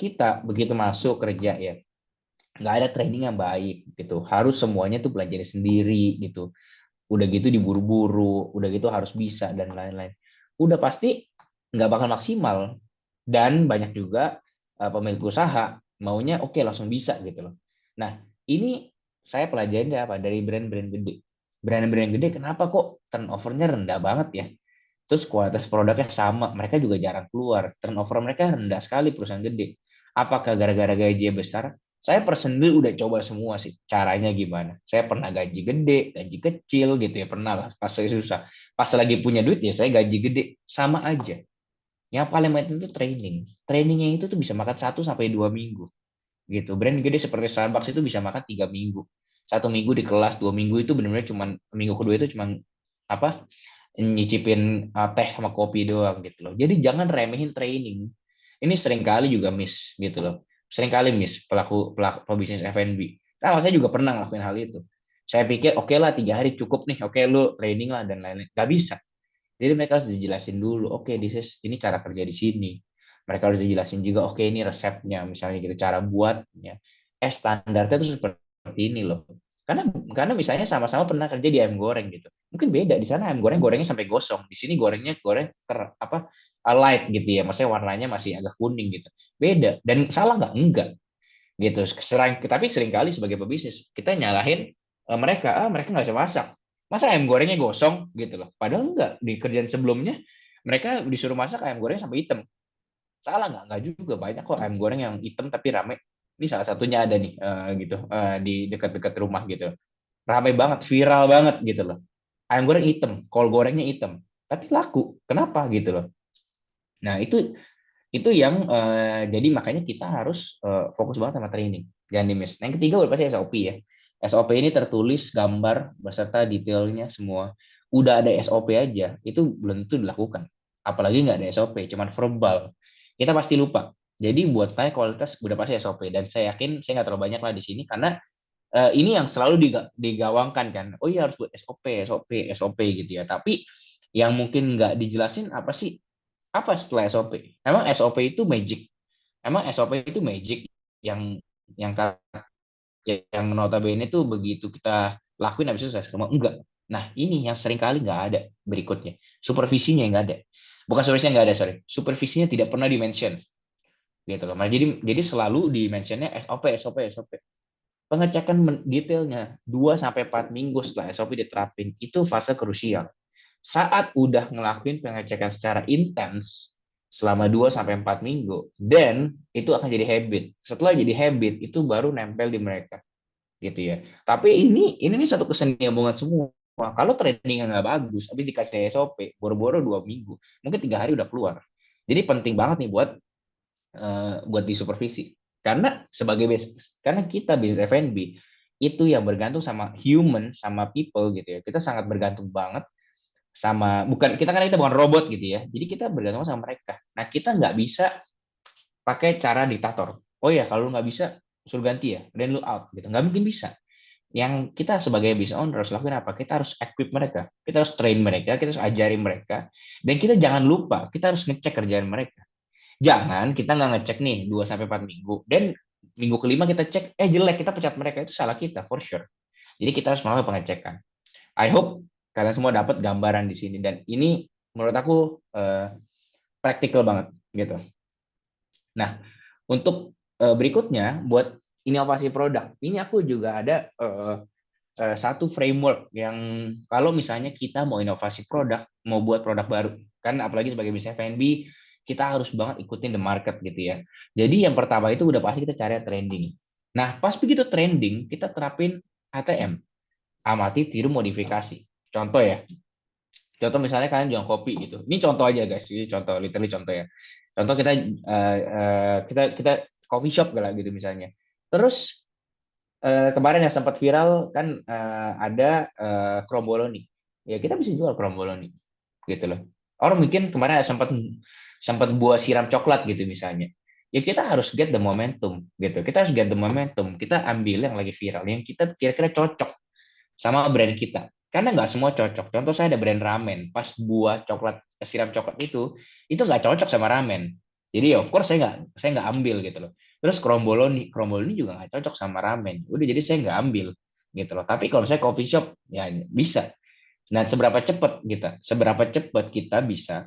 S3: kita begitu masuk kerja ya, nggak ada training yang baik gitu. Harus semuanya tuh belajar sendiri gitu. Udah gitu diburu-buru, udah gitu harus bisa dan lain-lain. Udah pasti nggak bakal maksimal. Dan banyak juga pemilik usaha maunya oke langsung bisa gitu loh. Nah, ini saya pelajarin dari brand-brand gede. Brand-brand gede kenapa kok turnover-nya rendah banget ya? Terus kualitas produknya sama, mereka juga jarang keluar. Turnover mereka rendah sekali perusahaan gede. Apakah gara-gara gaji besar? Saya personally udah coba semua sih caranya gimana. Saya pernah gaji gede, gaji kecil gitu ya, pernah lah pas saya susah. Pas lagi punya duit ya saya gaji gede, sama aja. Yang paling penting itu training. Trainingnya itu tuh bisa makan 1 sampai 2 minggu gitu. Brand gede seperti Starbucks itu bisa makan 3 minggu. 1 minggu di kelas, 2 minggu itu benar-benar cuman minggu kedua itu cuman apa nyicipin teh sama kopi doang gitu loh. Jadi jangan remehin training. Ini seringkali juga miss gitu loh. Seringkali miss pelaku pebisnis F&B. Sama saya juga pernah ngelakuin hal itu. Saya pikir oke lah 3 hari cukup nih. Oke lu training lah dan lain-lain. Gak bisa. Jadi mereka harus dijelasin dulu. Oke, ini cara kerja di sini. Mereka harus dijelasin juga. Oke, ini resepnya. Misalnya gitu cara buatnya. Standarnya itu seperti ini loh. Karena misalnya sama-sama pernah kerja di ayam goreng gitu. Mungkin beda di sana ayam goreng gorengnya sampai gosong. Di sini gorengnya goreng light gitu ya. Maksudnya warnanya masih agak kuning gitu. Beda. Dan salah nggak? Enggak gitu. Tapi seringkali sebagai pebisnis kita nyalahin mereka nggak bisa masak. Masa ayam gorengnya gosong gitu loh. Padahal enggak, di kerjaan sebelumnya mereka disuruh masak ayam goreng sampai hitam. Salah nggak? Nggak juga, banyak kok ayam goreng yang hitam tapi rame. Ini salah satunya ada nih gitu di dekat-dekat rumah gitu. Rame banget, viral banget gitu loh. Ayam goreng hitam, kol gorengnya hitam. Tapi laku. Kenapa gitu loh. Nah, itu yang jadi makanya kita harus fokus banget sama training, jangan di-miss. Nah, yang ketiga udah pasti SOP ya. SOP ini tertulis gambar beserta detailnya semua. Udah ada SOP aja itu belum tentu dilakukan, apalagi nggak ada SOP cuman verbal, kita pasti lupa. Jadi buat saya kualitas udah pasti SOP, dan saya yakin saya nggak terlalu banyak lah di sini karena ini yang selalu digawangkan kan, oh iya harus buat SOP SOP SOP gitu ya, tapi yang mungkin nggak dijelasin apa sih, apa setelah SOP? Emang SOP itu magic? Emang SOP itu magic yang yang yang notabene itu begitu kita lakuin habis itu saya semua enggak. Nah, ini yang sering kali nggak ada berikutnya. Supervisinya yang nggak ada. Bukan supervisinya nggak ada, sorry. Supervisinya tidak pernah dimention. Gitu loh. Nah, jadi selalu dimentionnya SOP, SOP, SOP. Pengecekan detailnya 2 sampai 4 minggu setelah SOP diterapin. Itu fase krusial. Saat udah ngelakuin pengecekan secara intens selama 2 sampai 4 minggu, dan itu akan jadi habit. Setelah jadi habit, itu baru nempel di mereka, gitu ya. Tapi ini nih satu kesenian semua. Kalau trainingnya nggak bagus, habis dikasih SOP, boro-boro 2 minggu, mungkin 3 hari udah keluar. Jadi penting banget nih buat disupervisi. Karena kita bisnis F&B itu yang bergantung sama human, sama people gitu ya. Kita sangat bergantung banget sama, kita bukan robot gitu ya, jadi kita bergantung sama mereka. Nah, kita nggak bisa pakai cara diktator. Oh ya, kalau lu nggak bisa suruh ganti ya, then lu out gitu, nggak mungkin bisa. Yang kita sebagai business owner harus lakuin apa? Kita harus equip mereka, kita harus train mereka, kita harus ajarin mereka, dan kita jangan lupa kita harus ngecek kerjaan mereka. Jangan kita nggak ngecek nih 2 sampai 4 minggu, dan minggu kelima kita cek jelek, kita pecat mereka, itu salah kita for sure. Jadi kita harus melakukan pengecekan. I hope kalian semua dapat gambaran di sini, dan ini menurut aku praktikal banget gitu. Nah, untuk berikutnya buat inovasi produk, ini aku juga ada satu framework yang kalau misalnya kita mau inovasi produk, mau buat produk baru, kan apalagi sebagai bisnis F&B kita harus banget ikutin the market gitu ya. Jadi yang pertama itu udah pasti kita cari trending. Nah, pas begitu trending, kita terapin ATM, amati tiru modifikasi. Contoh ya, contoh misalnya kalian jual kopi gitu. Ini contoh aja guys, ini contoh, literally contoh ya. Contoh kita coffee shop lah gitu misalnya. Terus kemarin yang sempat viral kan ada kromboloni. Ya kita bisa jual kromboloni gitu loh. Orang mungkin kemarin sempat sempat buah siram coklat gitu misalnya. Ya kita harus get the momentum gitu. Kita harus get the momentum. Kita ambil yang lagi viral, yang kita kira-kira cocok sama brand kita. Karena nggak semua cocok. Contoh saya ada brand ramen, pas buah coklat siram coklat itu nggak cocok sama ramen. Jadi of course saya nggak ambil gitu loh. Terus kromboloni juga nggak cocok sama ramen. Udah jadi saya nggak ambil gitu loh. Tapi kalau saya coffee shop ya bisa. Nah, seberapa cepat kita bisa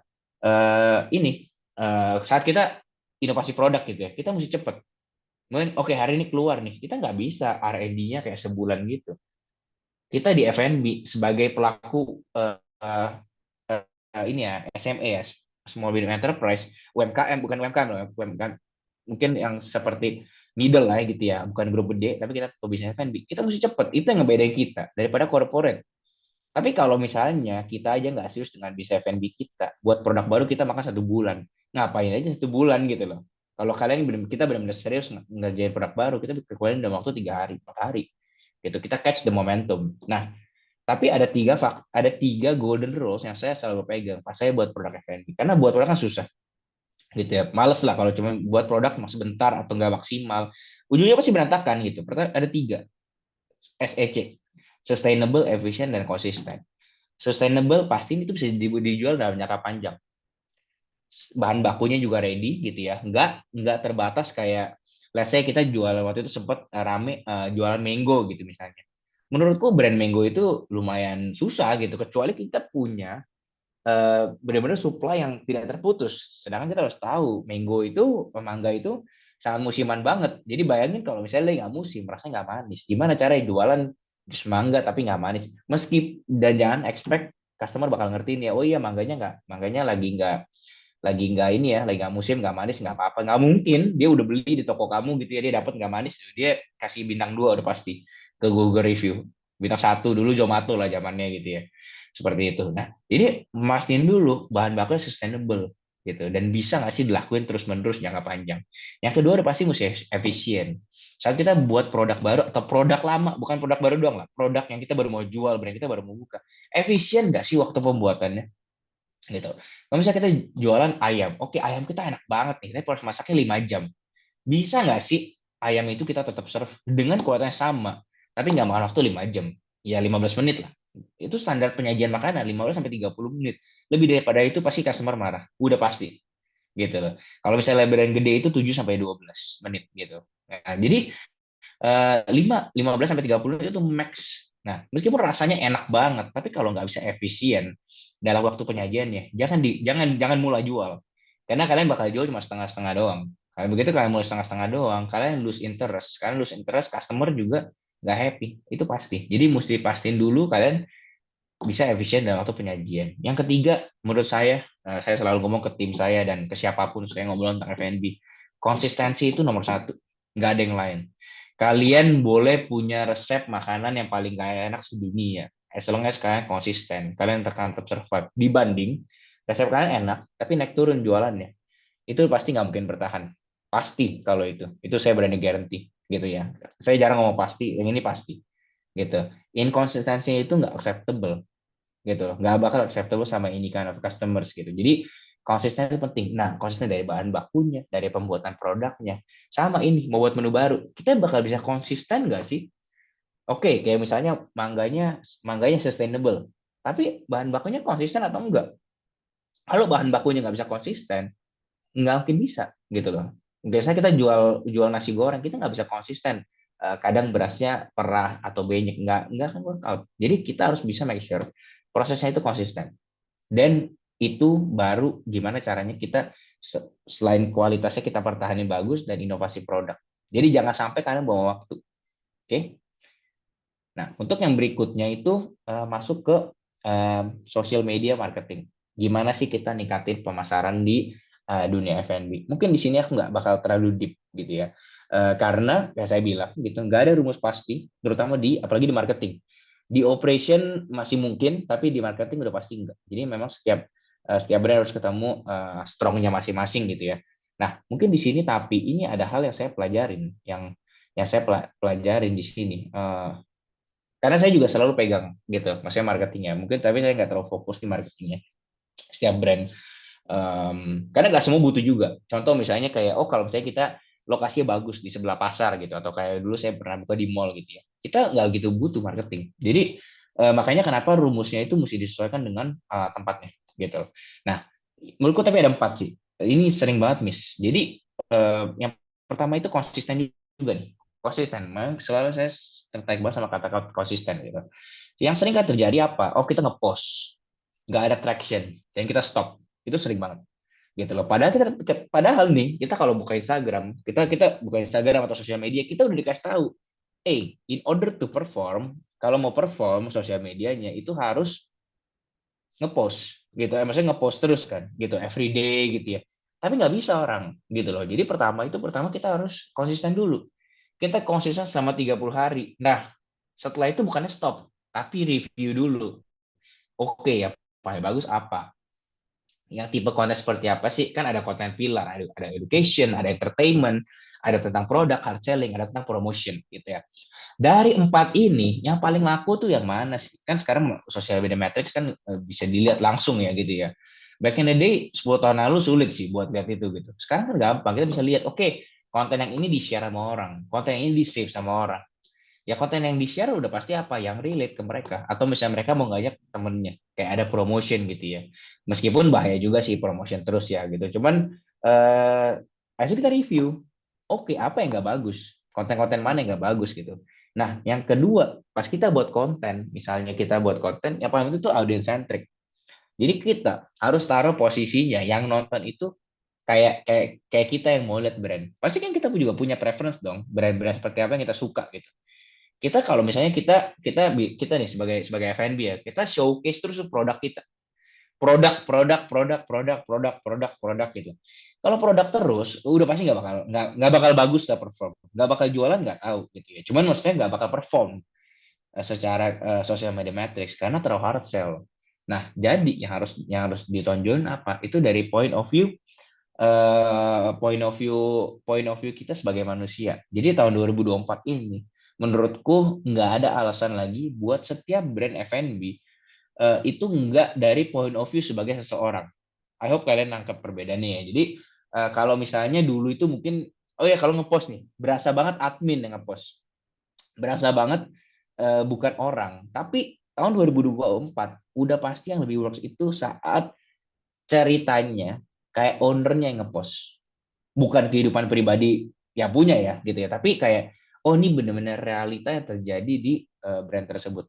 S3: saat kita inovasi produk gitu ya, kita mesti cepat. Mungkin oke, hari ini keluar nih, kita nggak bisa R&D-nya kayak sebulan gitu. Kita di F&B sebagai pelaku ini ya SME ya, small medium enterprise, UMKM, bukan UMKM loh, UMKM mungkin yang seperti middle lah gitu ya, bukan grup gede, tapi kita pebisnis F&B, kita mesti cepet. Itu yang ngebedain kita daripada corporate. Tapi kalau misalnya kita aja nggak serius dengan bisnis F&B kita, buat produk baru kita makan 1 bulan. Ngapain aja 1 bulan gitu loh. Kalau kalian kita benar-benar serius ngerjain produk baru, kita keluarin dalam waktu 3 hari, 4 hari. Gitu, kita catch the momentum. Nah, tapi ada tiga golden rules yang saya selalu pegang pas saya buat produk F&B. Karena buat produk kan susah, gitu ya. Males lah kalau cuma buat produk sebentar atau nggak maksimal. Ujungnya pasti berantakan gitu. Pertama ada 3 SEC, sustainable, efficient, dan konsisten. Sustainable pasti itu bisa dijual dalam jangka panjang. Bahan bakunya juga ready gitu ya, nggak terbatas kayak let's say kita jual waktu itu sempat rame jualan mango gitu misalnya. Menurutku brand mango itu lumayan susah gitu, kecuali kita punya benar-benar supply yang tidak terputus. Sedangkan kita harus tahu mango itu, mangga itu sangat musiman banget. Jadi bayangin kalau misalnya lagi nggak musim, rasanya nggak manis. Gimana cara jualan jus mangga tapi nggak manis? Dan jangan expect customer bakal ngertiin ya, oh iya mangganya lagi nggak ini ya, lagi nggak musim, nggak manis, nggak apa-apa. Nggak mungkin dia udah beli di toko kamu gitu ya, dia dapat nggak manis, dia kasih bintang 2 udah pasti ke Google review. Bintang 1 dulu Zomato lah zamannya gitu ya. Seperti itu. Nah, jadi mastiin dulu bahan bakunya sustainable gitu dan bisa nggak sih dilakuin terus-menerus jangka panjang. Yang kedua udah pasti mesti efisien. Saat kita buat produk baru atau produk lama, bukan produk baru doang lah, produk yang kita baru mau jual, brand kita baru mau buka, efisien nggak sih waktu pembuatannya? Gitu. Kalau misalnya kita jualan ayam, oke ayam kita enak banget nih, tapi proses masaknya 5 jam. Bisa nggak sih ayam itu kita tetap serve dengan kualitasnya sama, tapi nggak makan waktu 5 jam? Ya 15 menit lah. Itu standar penyajian makanan, 15 sampai 30 menit. Lebih daripada itu pasti customer marah. Udah pasti. Gitu loh. Kalau misalnya brand gede itu 7 sampai 12 menit gitu. Nah, jadi 15 sampai 30 menit itu max. Nah, meskipun rasanya enak banget, tapi kalau nggak bisa efisien dalam waktu penyajiannya, jangan mulai jual. Karena kalian bakal jual cuma setengah-setengah doang. Kalau begitu kalian mulai setengah-setengah doang, kalian lose interest. Kalian lose interest, customer juga nggak happy. Itu pasti. Jadi mesti pastiin dulu kalian bisa efisien dalam waktu penyajian. Yang ketiga, menurut saya selalu ngomong ke tim saya dan ke siapapun saya ngobrol tentang F&B, konsistensi itu nomor 1. Nggak ada yang lain. Kalian boleh punya resep makanan yang paling kaya enak sedunia. As long as kalian konsisten, kalian akan tetap survive. Dibanding resep kalian enak, tapi naik turun jualannya. Itu pasti nggak mungkin bertahan. Pasti kalau itu. Itu saya berani guarantee. Gitu ya. Saya jarang ngomong pasti, yang ini pasti. Gitu. Inkonsistensinya itu nggak acceptable. Gitu loh. Nggak bakal acceptable sama ini kind of customers gitu. Jadi konsisten itu penting. Nah, konsisten dari bahan bakunya, dari pembuatan produknya. Sama ini, mau buat menu baru. Kita bakal bisa konsisten nggak sih? Oke, kayak misalnya mangganya sustainable. Tapi bahan bakunya konsisten atau enggak? Kalau bahan bakunya nggak bisa konsisten, nggak mungkin bisa gitu loh. Biasanya kita jual jual nasi goreng, kita nggak bisa konsisten. Kadang berasnya perah atau benyek, nggak akan workout. Jadi kita harus bisa make sure prosesnya itu konsisten. Dan itu baru gimana caranya kita selain kualitasnya kita pertahanin bagus dan inovasi produk. Jadi jangan sampai kalian bawa waktu. Oke? Nah, untuk yang berikutnya itu masuk ke social media marketing. Gimana sih kita ningkatin pemasaran di dunia F&B? Mungkin di sini aku nggak bakal terlalu deep gitu ya. Karena ya saya bilang gitu, nggak ada rumus pasti, terutama apalagi di marketing. Di operation masih mungkin, tapi di marketing udah pasti enggak. Jadi memang setiap brand harus ketemu strongnya masing-masing gitu ya. Nah, mungkin di sini tapi ini ada hal yang saya pelajarin, yang saya pelajarin di sini. Karena saya juga selalu pegang gitu, maksudnya marketingnya. Mungkin tapi saya nggak terlalu fokus di marketingnya. Setiap brand. Karena nggak semua butuh juga. Contoh misalnya kayak, oh kalau misalnya kita lokasinya bagus di sebelah pasar gitu, atau kayak dulu saya pernah buka di mall gitu ya. Kita nggak gitu butuh marketing. Jadi makanya kenapa rumusnya itu mesti disesuaikan dengan tempatnya gitu. Nah, menurutku tapi ada 4 sih. Ini sering banget miss. Jadi yang pertama itu konsisten juga nih. Konsisten. Memang selalu saya tertarik banget sama kata-kata konsisten gitu. Yang sering kan terjadi apa? Oh kita ngepost, nggak ada traction, dan kita stop. Itu sering banget gitu loh. Padahal nih kita kalau buka Instagram, kita buka Instagram atau sosial media, kita udah dikasih tahu, in order to perform, kalau mau perform sosial medianya itu harus ngepost gitu. Maksudnya ngepost terus kan, gitu every day gitu ya. Tapi nggak bisa orang gitu loh. Jadi pertama kita harus konsisten dulu. Kita konsisten selama 30 hari. Nah, setelah itu bukannya stop, tapi review dulu. Oke ya, paling bagus apa? Yang tipe konten seperti apa sih? Kan ada konten pilar, ada education, ada entertainment, ada tentang produk, hard selling, ada tentang promotion gitu ya. Dari 4 ini, yang paling laku tuh yang mana sih? Kan sekarang social media metrics kan bisa dilihat langsung ya gitu ya. Back in the day, 10 tahun lalu sulit sih buat lihat itu gitu. Sekarang kan gampang, kita bisa lihat, oke, konten yang ini di-share sama orang, konten yang ini di-save sama orang. Ya konten yang di-share udah pasti apa? Yang relate ke mereka. Atau misalnya mereka mau ngajak temennya. Kayak ada promotion gitu ya. Meskipun bahaya juga sih promotion terus ya gitu. Cuman, akhirnya kita review. Oke, apa yang nggak bagus? Konten-konten mana yang nggak bagus gitu. Nah, yang kedua, pas kita buat konten, misalnya kita buat konten, yang paling itu tuh audience centric. Jadi kita harus taruh posisinya yang nonton itu kayak kita yang mau lihat brand. Pasti kan kita juga punya preference dong, brand-brand seperti apa yang kita suka gitu. Kita kalau misalnya kita nih sebagai F&B ya, kita showcase terus produk kita. Produk gitu. Kalau produk terus, udah pasti nggak bakal bagus, nggak perform, nggak bakal jualan, nggak tahu gitu ya. Cuman maksudnya nggak bakal perform secara social media metrics karena terlalu hard sell. Nah, jadi yang harus ditonjolin apa? Itu dari point of view kita sebagai manusia. Jadi tahun 2024 ini, menurutku nggak ada alasan lagi buat setiap brand F&B itu nggak dari point of view sebagai seseorang. I hope kalian nangkep perbedaannya ya. Jadi kalau misalnya dulu itu mungkin, oh ya kalau ngepost nih, berasa banget admin yang ngepost. Berasa banget bukan orang. Tapi tahun 2024 udah pasti yang lebih works itu saat ceritanya kayak ownernya yang ngepost. Bukan kehidupan pribadi yang punya ya gitu ya. Tapi kayak, oh ini benar-benar realita yang terjadi di brand tersebut.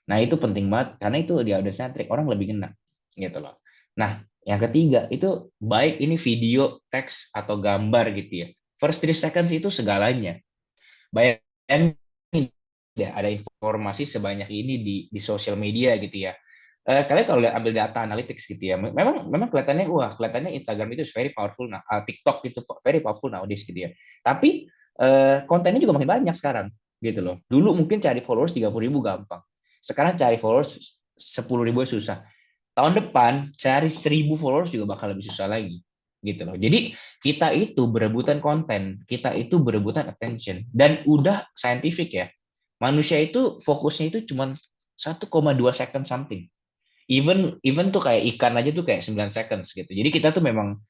S3: Nah, itu penting banget karena itu di audience centric orang lebih kena gitu loh. Nah, yang ketiga itu baik ini video, teks atau gambar gitu ya. First 3 seconds itu segalanya. Bayangin ya ada informasi sebanyak ini di sosial media gitu ya. Kalian kalau ambil data analytics gitu ya, memang kelihatannya Instagram itu is very powerful nah, TikTok itu very powerful nowadays gitu ya. Tapi kontennya juga makin banyak sekarang gitu loh. Dulu mungkin cari followers 30.000 gampang. Sekarang cari followers 10.000 susah. Tahun depan cari 1.000 followers juga bakal lebih susah lagi gitu loh. Jadi kita itu berebutan konten, kita itu berebutan attention dan udah scientific ya. Manusia itu fokusnya itu cuma 1,2 second something. Even tuh kayak ikan aja tuh kayak 9 seconds gitu. Jadi kita tuh memang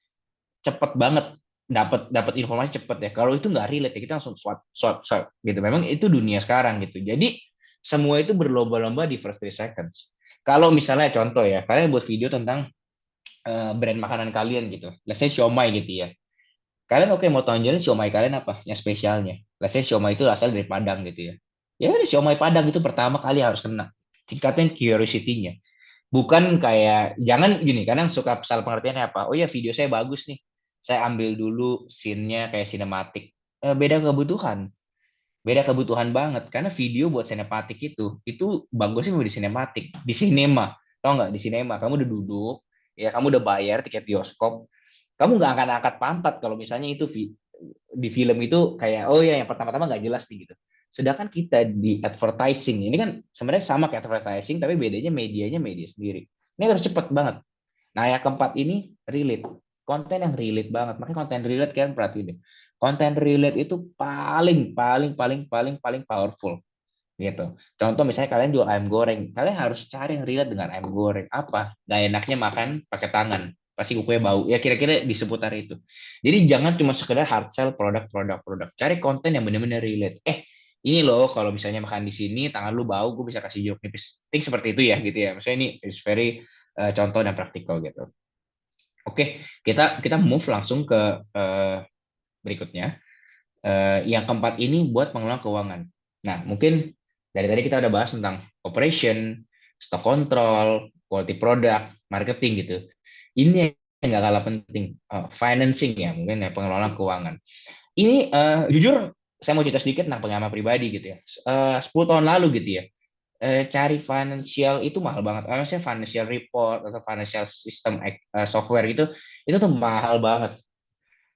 S3: cepet banget dapat informasi cepet ya. Kalau itu nggak relate ya kita langsung swipe gitu. Memang itu dunia sekarang gitu. Jadi semua itu berlomba-lomba di first 3 seconds. Kalau misalnya contoh ya, kalian buat video tentang brand makanan kalian gitu. Let's say siomay gitu ya. Kalian oke mau tonjolin siomay kalian apa? Yang spesialnya. Let's say siomay itu asal dari Padang gitu ya. Ya udah siomay Padang itu pertama kali harus kena. Tingkatnya curiosity-nya. Bukan kayak jangan gini, kadang suka salah pengertiannya apa? Oh ya video saya bagus nih. Saya ambil dulu scene-nya kayak sinematik. Beda kebutuhan. Beda kebutuhan banget karena video buat sinematik itu bagusnya mau di sinematik, di sinema. Tau nggak di sinema kamu udah duduk, ya kamu udah bayar tiket bioskop, kamu nggak akan angkat pantat kalau misalnya itu di film itu kayak oh ya yang pertama-tama nggak jelas nih gitu. Sedangkan kita di advertising ini kan sebenarnya sama kayak advertising tapi bedanya medianya media sendiri. Ini harus cepet banget. Nah yang keempat ini relate, konten yang relate banget. Makanya konten relate kalian perhatiin deh. Konten relate itu paling paling paling paling paling powerful gitu. Contoh misalnya kalian jual ayam goreng, kalian harus cari yang relate dengan ayam goreng. Apa? Gak enaknya makan pakai tangan, pasti kukunya bau. Ya kira-kira di seputar itu. Jadi jangan cuma sekedar hard sell produk. Cari konten yang benar-benar relate. Ini loh kalau misalnya makan di sini tangan lu bau, gue bisa kasih jeruk nipis. Think seperti itu ya gitu ya. Maksudnya ini is very contoh dan praktikal gitu. Oke, kita move langsung ke berikutnya. Yang keempat ini buat pengelolaan keuangan. Nah, mungkin dari tadi kita udah bahas tentang operation, stock control, quality product, marketing gitu. Ini yang nggak kalah penting, financing ya, mungkin ya pengelolaan keuangan. Ini jujur saya mau cerita sedikit tentang pengalaman pribadi gitu ya. 10 tahun lalu gitu ya, cari financial itu mahal banget. Maksudnya financial report atau financial system software gitu, itu tuh mahal banget.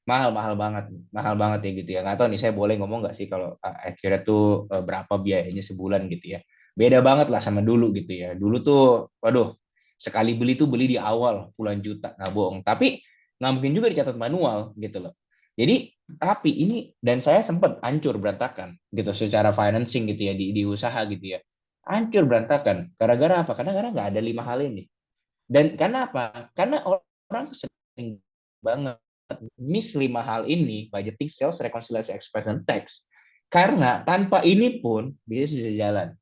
S3: mahal banget ya gitu ya. Nggak tahu nih saya boleh ngomong nggak sih kalau Accurate tuh berapa biayanya sebulan gitu ya. Beda banget lah sama dulu gitu ya. Dulu tuh, waduh, sekali beli tuh beli di awal puluhan juta, nggak bohong. Tapi nggak mungkin juga dicatat manual gitu loh. Jadi tapi ini dan saya sempat hancur berantakan gitu secara financing gitu ya di usaha gitu ya. Hancur berantakan. Gara-gara apa? Karena nggak ada 5 hal ini. Dan karena apa? Karena orang sering banget miss 5 hal ini, budgeting, sales, rekonsiliasi, expense, dan tax. Karena tanpa ini pun bisnis bisa jalan.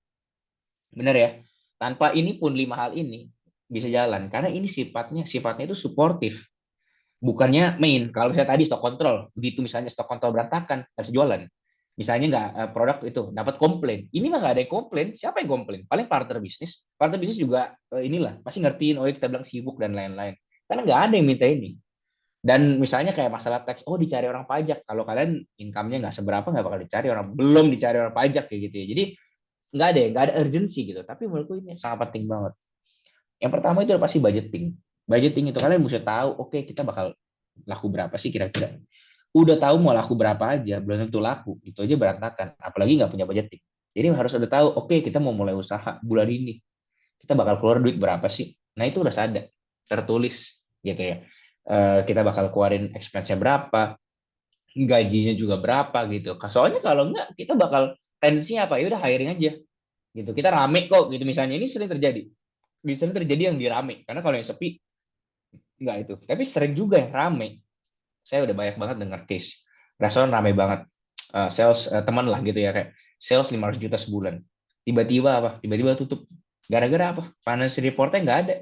S3: Benar ya? Tanpa ini pun 5 hal ini bisa jalan. Karena ini sifatnya itu suportif. Bukannya main. Kalau misalnya tadi stok kontrol, begitu misalnya stok kontrol berantakan, harus jualan. Misalnya nggak produk itu dapat komplain. Ini mah nggak ada yang komplain. Siapa yang komplain? Paling partner bisnis. Partner bisnis juga inilah pasti ngertiin. Oh kita bilang sibuk dan lain-lain. Karena nggak ada yang minta ini. Dan misalnya kayak masalah teks, oh dicari orang pajak. Kalau kalian income-nya nggak seberapa, nggak bakal dicari orang, belum dicari orang pajak kayak gitu ya. Jadi nggak ada urgensi gitu. Tapi menurutku ini sangat penting banget. Yang pertama itu pasti budgeting. Budgeting itu kalian mesti tahu, oke kita bakal laku berapa sih kira-kira. Udah tahu mau laku berapa aja, belum tentu laku. Itu aja berantakan. Apalagi nggak punya budgeting. Jadi harus udah tahu, oke kita mau mulai usaha bulan ini. Kita bakal keluar duit berapa sih? Nah itu udah ada, tertulis gitu ya. Kita bakal keluarin expense-nya berapa, gajinya juga berapa gitu. Soalnya kalau enggak kita bakal tensinya apa? Ya udah hiring aja gitu. Kita rame kok gitu misalnya. Ini sering terjadi. Bisa terjadi yang dirame. Karena kalau yang sepi enggak itu. Tapi sering juga yang rame. Saya udah banyak banget denger case. Restoran rame banget. Sales teman lah gitu ya kayak sales 500 juta sebulan. Tiba-tiba apa? Tiba-tiba tutup. Gara-gara apa? Financial reportnya nggak ada.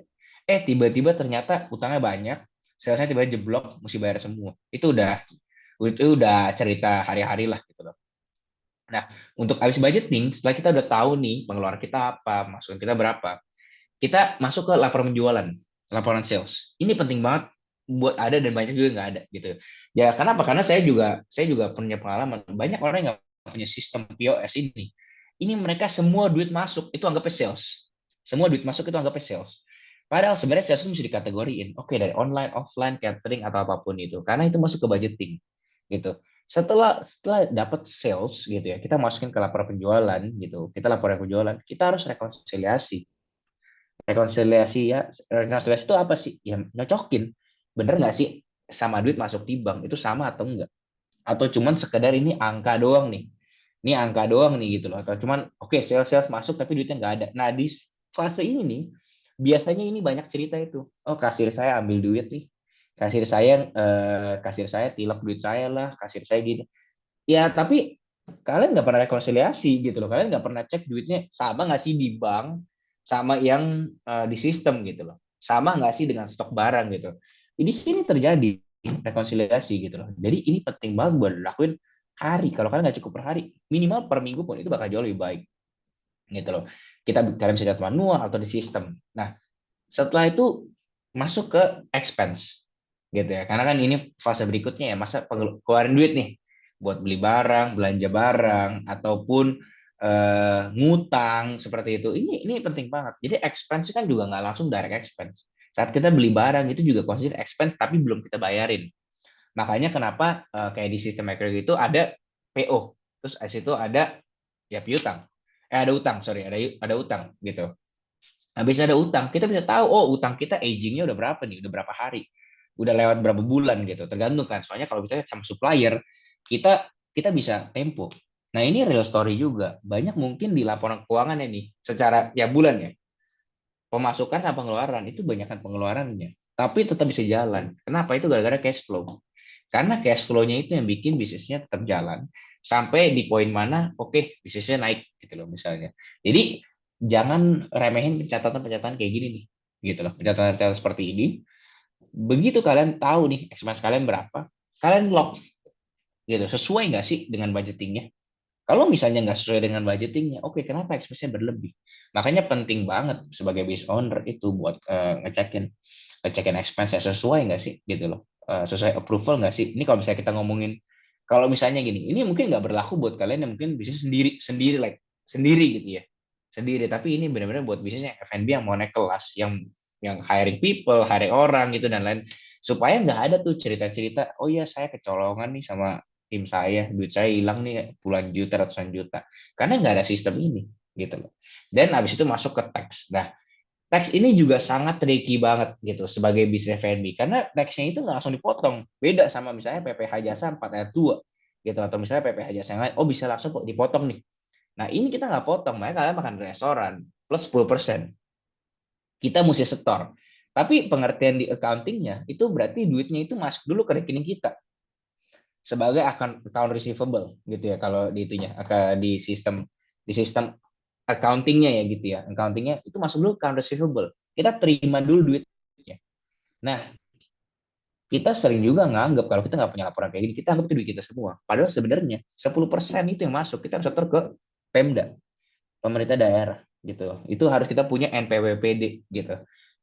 S3: Tiba-tiba ternyata utangnya banyak. Salesnya tiba-tiba jeblok, mesti bayar semua. Itu udah cerita hari-hari lah gitu loh. Nah, untuk habis budgeting, setelah kita udah tahu nih pengeluaran kita apa, masukan kita berapa, kita masuk ke laporan penjualan, laporan sales. Ini penting banget buat ada dan banyak juga nggak ada gitu. Ya kenapa? Karena saya juga punya pengalaman. Banyak orang yang nggak punya sistem POS ini. Ini mereka semua duit masuk itu anggapnya sales. Semua duit masuk itu anggapnya sales. Padahal sebenarnya sales itu mesti dikategoriin. Oke, dari online, offline, catering atau apapun itu. Karena itu masuk ke budgeting gitu. Setelah dapat sales gitu ya, kita masukin ke laporan penjualan gitu. Kita laporan penjualan, kita harus rekonsiliasi. Rekonsiliasi itu apa sih? Ya nyocokin. Bener nggak sih sama duit masuk di bank itu sama atau enggak? Atau cuman sekedar ini angka doang nih. Ini angka doang nih gitu loh. Atau cuman oke, sales masuk tapi duitnya nggak ada. Nah di fase ini nih biasanya ini banyak cerita itu. Oh kasir saya ambil duit nih. Kasir saya tilap duit saya lah. Kasir saya gini. Ya tapi kalian nggak pernah rekonsiliasi gitu loh. Kalian nggak pernah cek duitnya sama nggak sih di bank sama yang di sistem gitu loh. Sama nggak sih dengan stok barang gitu. Jadi sini terjadi rekonsiliasi gitu loh. Jadi ini penting banget buat dilakuin hari. Kalau kalian nggak cukup per hari, minimal per minggu pun itu bakal jauh lebih baik gitu loh. Kalian bisa lihat manual atau di sistem. Nah setelah itu masuk ke expense gitu ya. Karena kan ini fase berikutnya ya, masa keluarin duit nih buat beli barang, belanja barang ataupun ngutang seperti itu. Ini penting banget. Jadi expense kan juga nggak langsung direct expense. Saat kita beli barang itu juga consider expense tapi belum kita bayarin. Makanya kenapa kayak di sistem Macro itu ada PO, terus di situ ada ya piutang. Ada utang, sorry, ada utang gitu. Habis ada utang, kita bisa tahu, oh utang kita agingnya udah berapa nih, udah berapa hari, udah lewat berapa bulan gitu, tergantung kan. Soalnya kalau kita sama supplier, kita bisa tempo. Nah ini real story juga, banyak mungkin di laporan keuangan ini, secara ya bulan ya, pemasukan sama pengeluaran itu banyakkan pengeluarannya, tapi tetap bisa jalan. Kenapa? Itu gara-gara cash flow. Karena cash flow-nya itu yang bikin bisnisnya tetap jalan sampai di poin mana oke, bisnisnya naik gitu loh misalnya. Jadi jangan remehin pencatatan-pencatatan kayak gini nih gitu loh. Pencatatan seperti ini. Begitu kalian tahu nih expense kalian berapa, kalian lock gitu. Sesuai nggak sih dengan budgetingnya? Kalau misalnya nggak sesuai dengan budgetingnya, oke, kenapa expense-nya berlebih? Makanya penting banget sebagai business owner itu buat ngecekin expense sesuai nggak sih gitu loh. Sesuai approval nggak sih? Ini kalau misalnya kita ngomongin, kalau misalnya gini, ini mungkin nggak berlaku buat kalian yang mungkin bisnis sendiri gitu ya, sendiri. Tapi ini benar-benar buat bisnis yang F&B yang mau naik kelas, yang hiring people, hiring orang gitu dan lain. supaya nggak ada tuh cerita-cerita, oh ya saya kecolongan nih sama tim saya, duit saya hilang nih puluhan juta, ratusan juta, karena nggak ada sistem ini gitu loh. Dan habis itu masuk ke tax. Nah, tax ini juga sangat tricky banget gitu sebagai bisnis F&B, karena taxnya itu nggak langsung dipotong, beda sama misalnya PPh jasa 4 ayat 2 gitu, atau misalnya PPh jasa yang lain, oh bisa langsung kok dipotong nih. Nah ini kita nggak potong, makanya kalian makan di restoran plus 10%. Kita mesti setor. Tapi pengertian di accountingnya itu berarti duitnya itu masuk dulu ke rekening kita sebagai account receivable gitu ya, kalau di itunya di sistem accountingnya ya gitu ya. Accountingnya itu masuk dulu account receivable. Kita terima dulu duitnya. Nah, kita sering juga nganggap kalau kita nggak punya laporan kayak gini, kita anggap itu duit kita semua. Padahal sebenarnya 10% itu yang masuk, kita harus setor ke Pemda, pemerintah daerah gitu. Itu harus kita punya NPWPD gitu.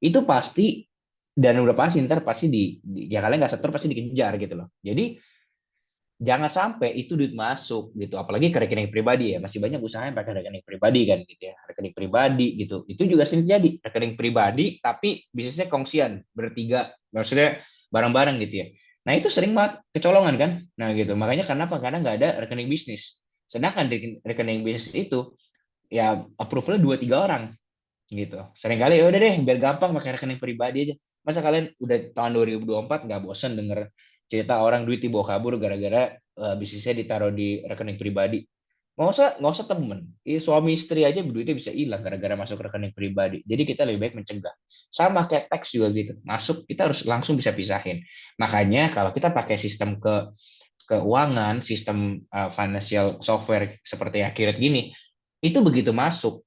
S3: Itu pasti, dan udah pasti ntar pasti ya kalian nggak setor pasti dikejar gitu loh. Jadi jangan sampai itu duit masuk gitu, apalagi ke rekening pribadi ya. Masih banyak usaha yang pakai rekening pribadi kan gitu ya, rekening pribadi gitu. Itu juga sering jadi rekening pribadi tapi bisnisnya kongsian bertiga, maksudnya bareng-bareng gitu ya. Nah itu sering banget kecolongan kan. Nah gitu, makanya kenapa, karena nggak ada rekening bisnis. Sedangkan rekening bisnis itu ya approval-nya 2-3 orang gitu. Seringkali ya udah deh biar gampang pakai rekening pribadi aja. Masa kalian udah tahun 2024 nggak bosan denger cerita orang duit dibawa kabur gara-gara bisnisnya ditaruh di rekening pribadi? Nggak usah temen. Suami istri aja duitnya bisa hilang gara-gara masuk rekening pribadi. Jadi kita lebih baik mencegah. Sama kayak teks juga gitu. Masuk kita harus langsung bisa pisahin. Makanya kalau kita pakai sistem keuangan, sistem financial software seperti Accurate gini, itu begitu masuk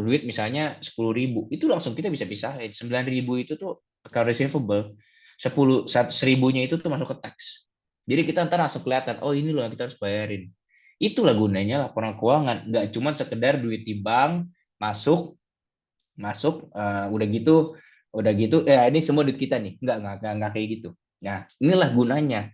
S3: duit misalnya 10.000, itu langsung kita bisa pisahin. 9.000 itu tuh account receivable, 1.000-nya itu tuh masuk ke tax. Jadi kita ntar langsung kelihatan, oh ini loh yang kita harus bayarin. Itulah gunanya laporan keuangan, nggak cuma sekedar duit di bank masuk masuk udah gitu ya ini semua duit kita nih, nggak kayak gitu. Nah inilah gunanya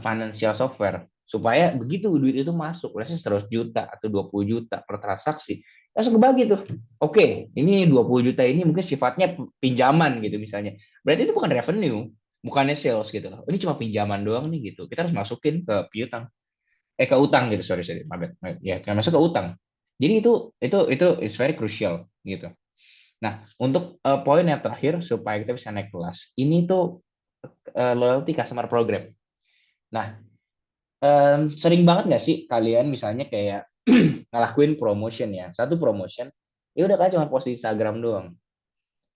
S3: financial software, supaya begitu duit itu masuk, biasanya 100 juta atau 20 juta per transaksi, langsung kebagi tuh. Oke, ini 20 juta ini mungkin sifatnya pinjaman gitu misalnya, berarti itu bukan revenue, bukannya sales gitu loh, ini cuma pinjaman doang nih gitu, kita harus masukin ke piutang, ke utang gitu, sorry my bad. Ya kan masuk ke utang. Jadi itu is very crucial gitu. Nah, untuk poin yang terakhir supaya kita bisa naik kelas, ini tuh loyalty customer program. Nah, sering banget nggak sih kalian misalnya kayak ngelakuin promotion ya, satu promotion, ya udah kalian cuma post di Instagram doang.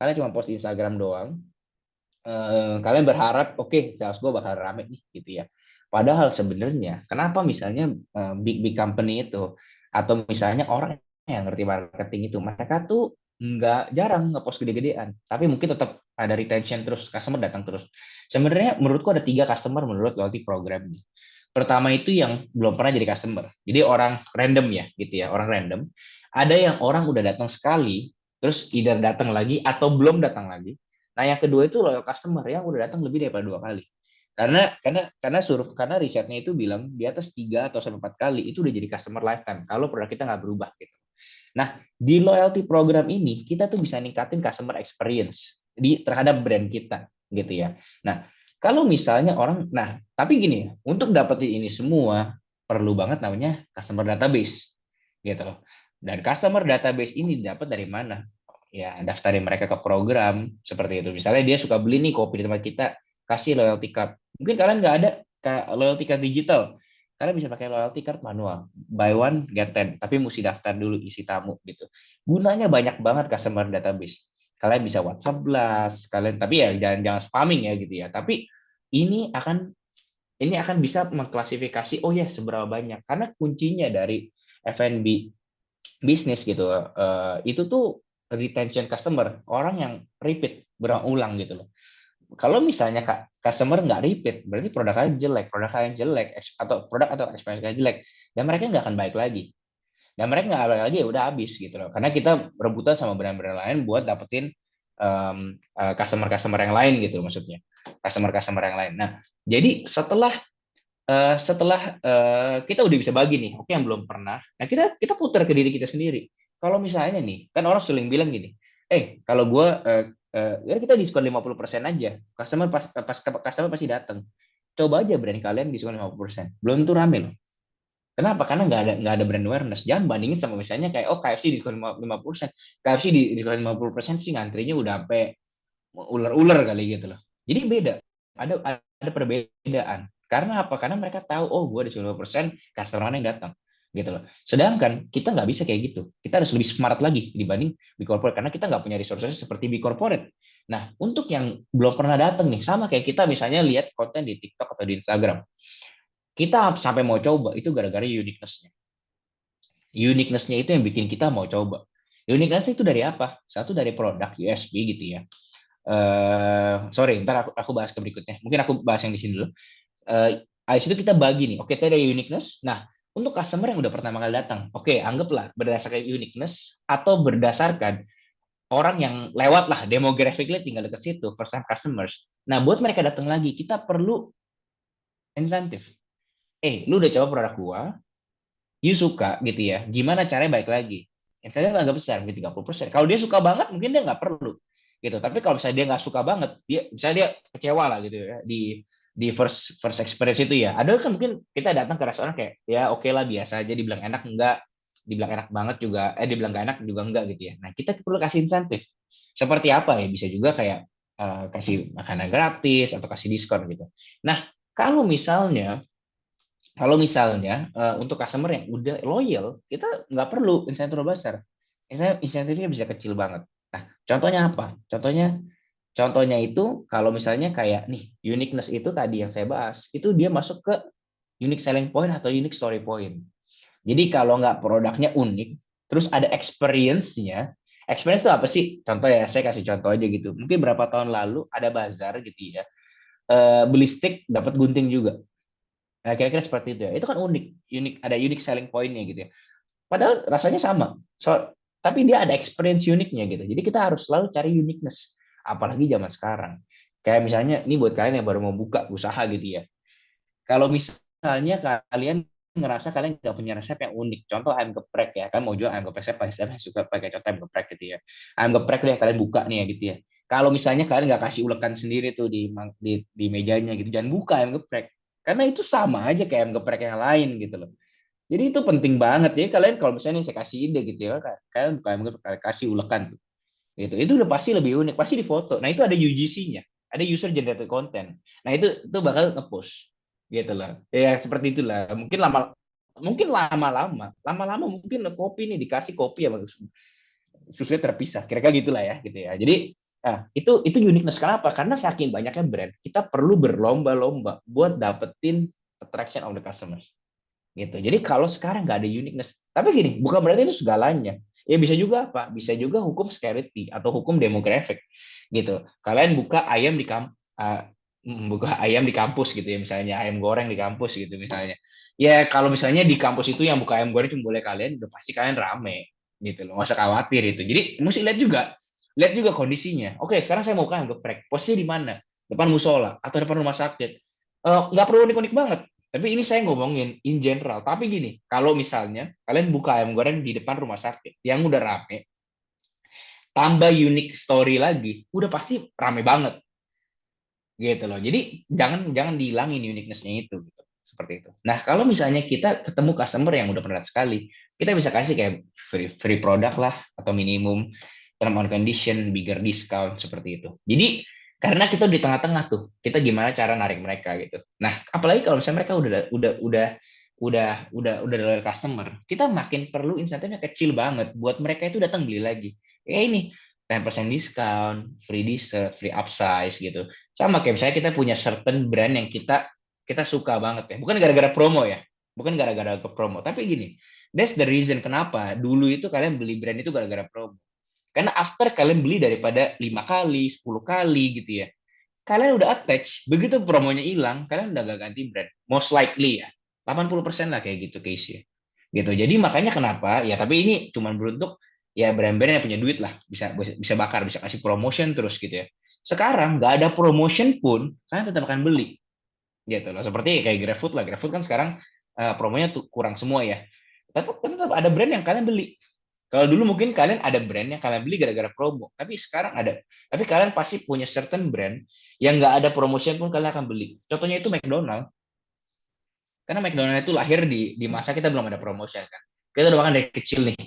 S3: Kalian cuma post di Instagram doang. Kalian berharap, oke, sales gue bakal rame nih gitu ya. Padahal sebenarnya, kenapa misalnya big company itu, atau misalnya orang yang ngerti marketing itu, mereka tuh nggak jarang ngepost gede-gedean, tapi mungkin tetap ada retention terus, customer datang terus. Sebenarnya menurutku ada 3 customer menurut loyalty program nih. Pertama itu yang belum pernah jadi customer, jadi orang random ya, gitu ya, orang random. Ada yang orang udah datang sekali, terus either datang lagi atau belum datang lagi. Nah, yang kedua itu loyal customer yang udah datang lebih daripada 2 kali. Karena risetnya itu bilang di atas 3 atau sampai 4 kali itu udah jadi customer lifetime kalau produk kita nggak berubah gitu. Nah, di loyalty program ini kita tuh bisa ningkatin customer experience terhadap brand kita gitu ya. Nah, kalau misalnya tapi gini, untuk dapetin ini semua perlu banget namanya customer database gitu loh. Dan customer database ini dapat dari mana? Ya, daftarin mereka ke program seperti itu. Misalnya dia suka beli nih kopi di tempat kita, kasih loyalty card. Mungkin kalian nggak ada loyalty card digital, kalian bisa pakai loyalty card manual, buy one get 10, tapi mesti daftar dulu isi tamu gitu. Gunanya banyak banget customer database. Kalian bisa WhatsApp blast, tapi ya jangan spamming ya gitu ya. Tapi ini akan bisa mengklasifikasi, oh ya seberapa banyak, karena kuncinya dari F&B bisnis gitu itu tuh retention customer, orang yang repeat berulang gitu loh. Kalau misalnya customer nggak repeat, berarti produk kalian jelek atau produk atau experience kalian jelek, dan mereka nggak akan baik lagi. Dan mereka nggak balik lagi, ya udah habis gitu loh. Karena kita rebutan sama brand-brand lain buat dapetin customer-customer yang lain gitu maksudnya. Customer-customer yang lain. Nah, jadi setelah kita udah bisa bagi nih, oke yang belum pernah. Nah, kita putar ke diri kita sendiri. Kalau misalnya nih, kan orang sering bilang gini, kalau gue Ya kita diskon 50% aja. Customer pasti datang. Coba aja brand kalian diskon 50%. Belum tentu rame loh. Kenapa? Karena nggak ada brand awareness. Jangan bandingin sama misalnya kayak KFC diskon 50%. KFC di diskon 50% sih ngantrinya udah sampai ular-ular kali gitu loh. Jadi beda. Ada perbedaan. Karena apa? Karena mereka tahu, oh gue diskon 50%, customer mana yang datang gitu loh. Sedangkan kita nggak bisa kayak gitu. Kita harus lebih smart lagi dibanding big corporate karena kita nggak punya resources seperti big corporate. Nah, untuk yang belum pernah datang nih, sama kayak kita misalnya lihat konten di TikTok atau di Instagram, kita sampai mau coba itu gara-gara uniqueness-nya. Uniqueness-nya itu yang bikin kita mau coba. Uniqueness itu dari apa? Satu dari produk USP gitu ya. Sorry, ntar aku bahas ke berikutnya. Mungkin aku bahas yang di sini dulu. Habis itu kita bagi nih. Oke, tadi ada uniqueness. Nah, untuk customer yang udah pertama kali datang, oke, anggaplah berdasarkan uniqueness atau berdasarkan orang yang lewat lah demographically tinggal dekat situ, first time customers. Nah, buat mereka datang lagi, kita perlu insentif. Lu udah coba produk gua, you suka gitu ya. Gimana caranya baik lagi? Insentif agak besar, mungkin 30%. Kalau dia suka banget, mungkin dia nggak perlu gitu. Tapi kalau misalnya dia nggak suka banget, misalnya dia kecewa lah gitu ya di first experience itu ya. Ada kan mungkin kita datang ke restoran kayak ya oke lah biasa aja, dibilang enak enggak, dibilang enak banget juga, dibilang nggak enak juga enggak gitu ya. Nah kita perlu kasih insentif. Seperti apa ya? Bisa juga kayak kasih makanan gratis atau kasih diskon gitu. Nah kalau misalnya untuk customer yang udah loyal, kita nggak perlu insentif besar. Insentifnya bisa kecil banget. Nah, contohnya apa? Contohnya itu kalau misalnya kayak nih, uniqueness itu tadi yang saya bahas, itu dia masuk ke unique selling point atau unique story point. Jadi kalau nggak produknya unik, terus ada experience-nya. Experience itu apa sih? Contoh ya, saya kasih contoh aja gitu. Mungkin berapa tahun lalu ada bazar gitu ya. Beli stick dapat gunting juga. Nah, kira-kira seperti itu ya. Itu kan unik, ada unique selling point-nya gitu ya. Padahal rasanya sama. Tapi dia ada experience uniknya gitu. Jadi kita harus selalu cari uniqueness. Apalagi zaman sekarang. Kayak misalnya, ini buat kalian yang baru mau buka usaha gitu ya. Kalau misalnya kalian ngerasa kalian nggak punya resep yang unik. Contoh ayam geprek ya. Kan mau jual ayam geprek, saya suka pakai contoh ayam geprek gitu ya. Ayam geprek deh kalian buka nih ya gitu ya. Kalau misalnya kalian nggak kasih ulekan sendiri tuh di mejanya gitu, jangan buka ayam geprek. Karena itu sama aja kayak ayam geprek yang lain gitu loh. Jadi itu penting banget ya kalian kalau misalnya saya kasih ide gitu ya, kalian bukan kasih ulekan gitu. Itu udah pasti lebih unik, pasti di foto. Nah, itu ada UGC-nya, ada user generated content. Nah, itu bakal nge-push gitu loh. Ya seperti itulah. Mungkin lama-lama mungkin kopi nih dikasih kopi ya susunya terpisah. Kira-kira gitulah ya gitu ya. Jadi itu uniqueness. Kenapa? Karena saking banyaknya brand, kita perlu berlomba-lomba buat dapetin attraction of the customers gitu. Jadi kalau sekarang nggak ada uniqueness, tapi gini, bukan berarti itu segalanya. Ya bisa juga apa? Bisa juga hukum scarcity atau hukum demographic gitu. Kalian buka ayam di kampus gitu ya, misalnya ayam goreng di kampus gitu misalnya. Ya kalau misalnya di kampus itu yang buka ayam goreng cuma boleh kalian, udah pasti kalian rame gitu loh. Nggak usah khawatir itu. Jadi mesti lihat juga kondisinya. Oke, sekarang saya mau ayam geprek. Posisi di mana? Depan musola atau depan rumah sakit. Nggak perlu unik-unik banget. Tapi ini saya ngomongin in general. Tapi gini, kalau misalnya kalian buka ayam goreng di depan rumah sakit yang udah rame, tambah unique story lagi, udah pasti rame banget gitu loh. Jadi jangan dihilangin uniqueness-nya itu gitu. Seperti itu. Nah, kalau misalnya kita ketemu customer yang udah pernah sekali, kita bisa kasih kayak free product lah atau minimum term and condition, bigger discount seperti itu. Jadi karena kita di tengah-tengah tuh, kita gimana cara narik mereka gitu. Nah, apalagi kalau misalnya mereka udah loyal customer, kita makin perlu insentifnya kecil banget buat mereka itu datang beli lagi. Ini 10% discount, free dessert, free upsize gitu. Sama kayak misalnya kita punya certain brand yang kita suka banget ya. Bukan gara-gara promo ya. Bukan gara-gara ke promo, tapi gini. That's the reason kenapa dulu itu kalian beli brand itu gara-gara promo. Karena after kalian beli daripada 5 kali, 10 kali gitu ya. Kalian udah attach, begitu promonya hilang, kalian udah gak ganti brand. Most likely ya. 80% lah kayak gitu case-nya. Gitu. Jadi makanya kenapa? Ya tapi ini cuma beruntuk ya brand-brand yang punya duit lah, bisa bakar, bisa kasih promotion terus gitu ya. Sekarang nggak ada promotion pun, kalian tetap akan beli. Gitu loh. Seperti kayak GrabFood kan sekarang promonya tuh kurang semua ya. Tapi tetap ada brand yang kalian beli. Kalau dulu mungkin kalian ada brand yang kalian beli gara-gara promo, tapi sekarang ada. Tapi kalian pasti punya certain brand yang nggak ada promotion pun kalian akan beli. Contohnya itu McDonald. Karena McDonald itu lahir di masa kita belum ada promotion kan. Kita udah makan dari kecil nih.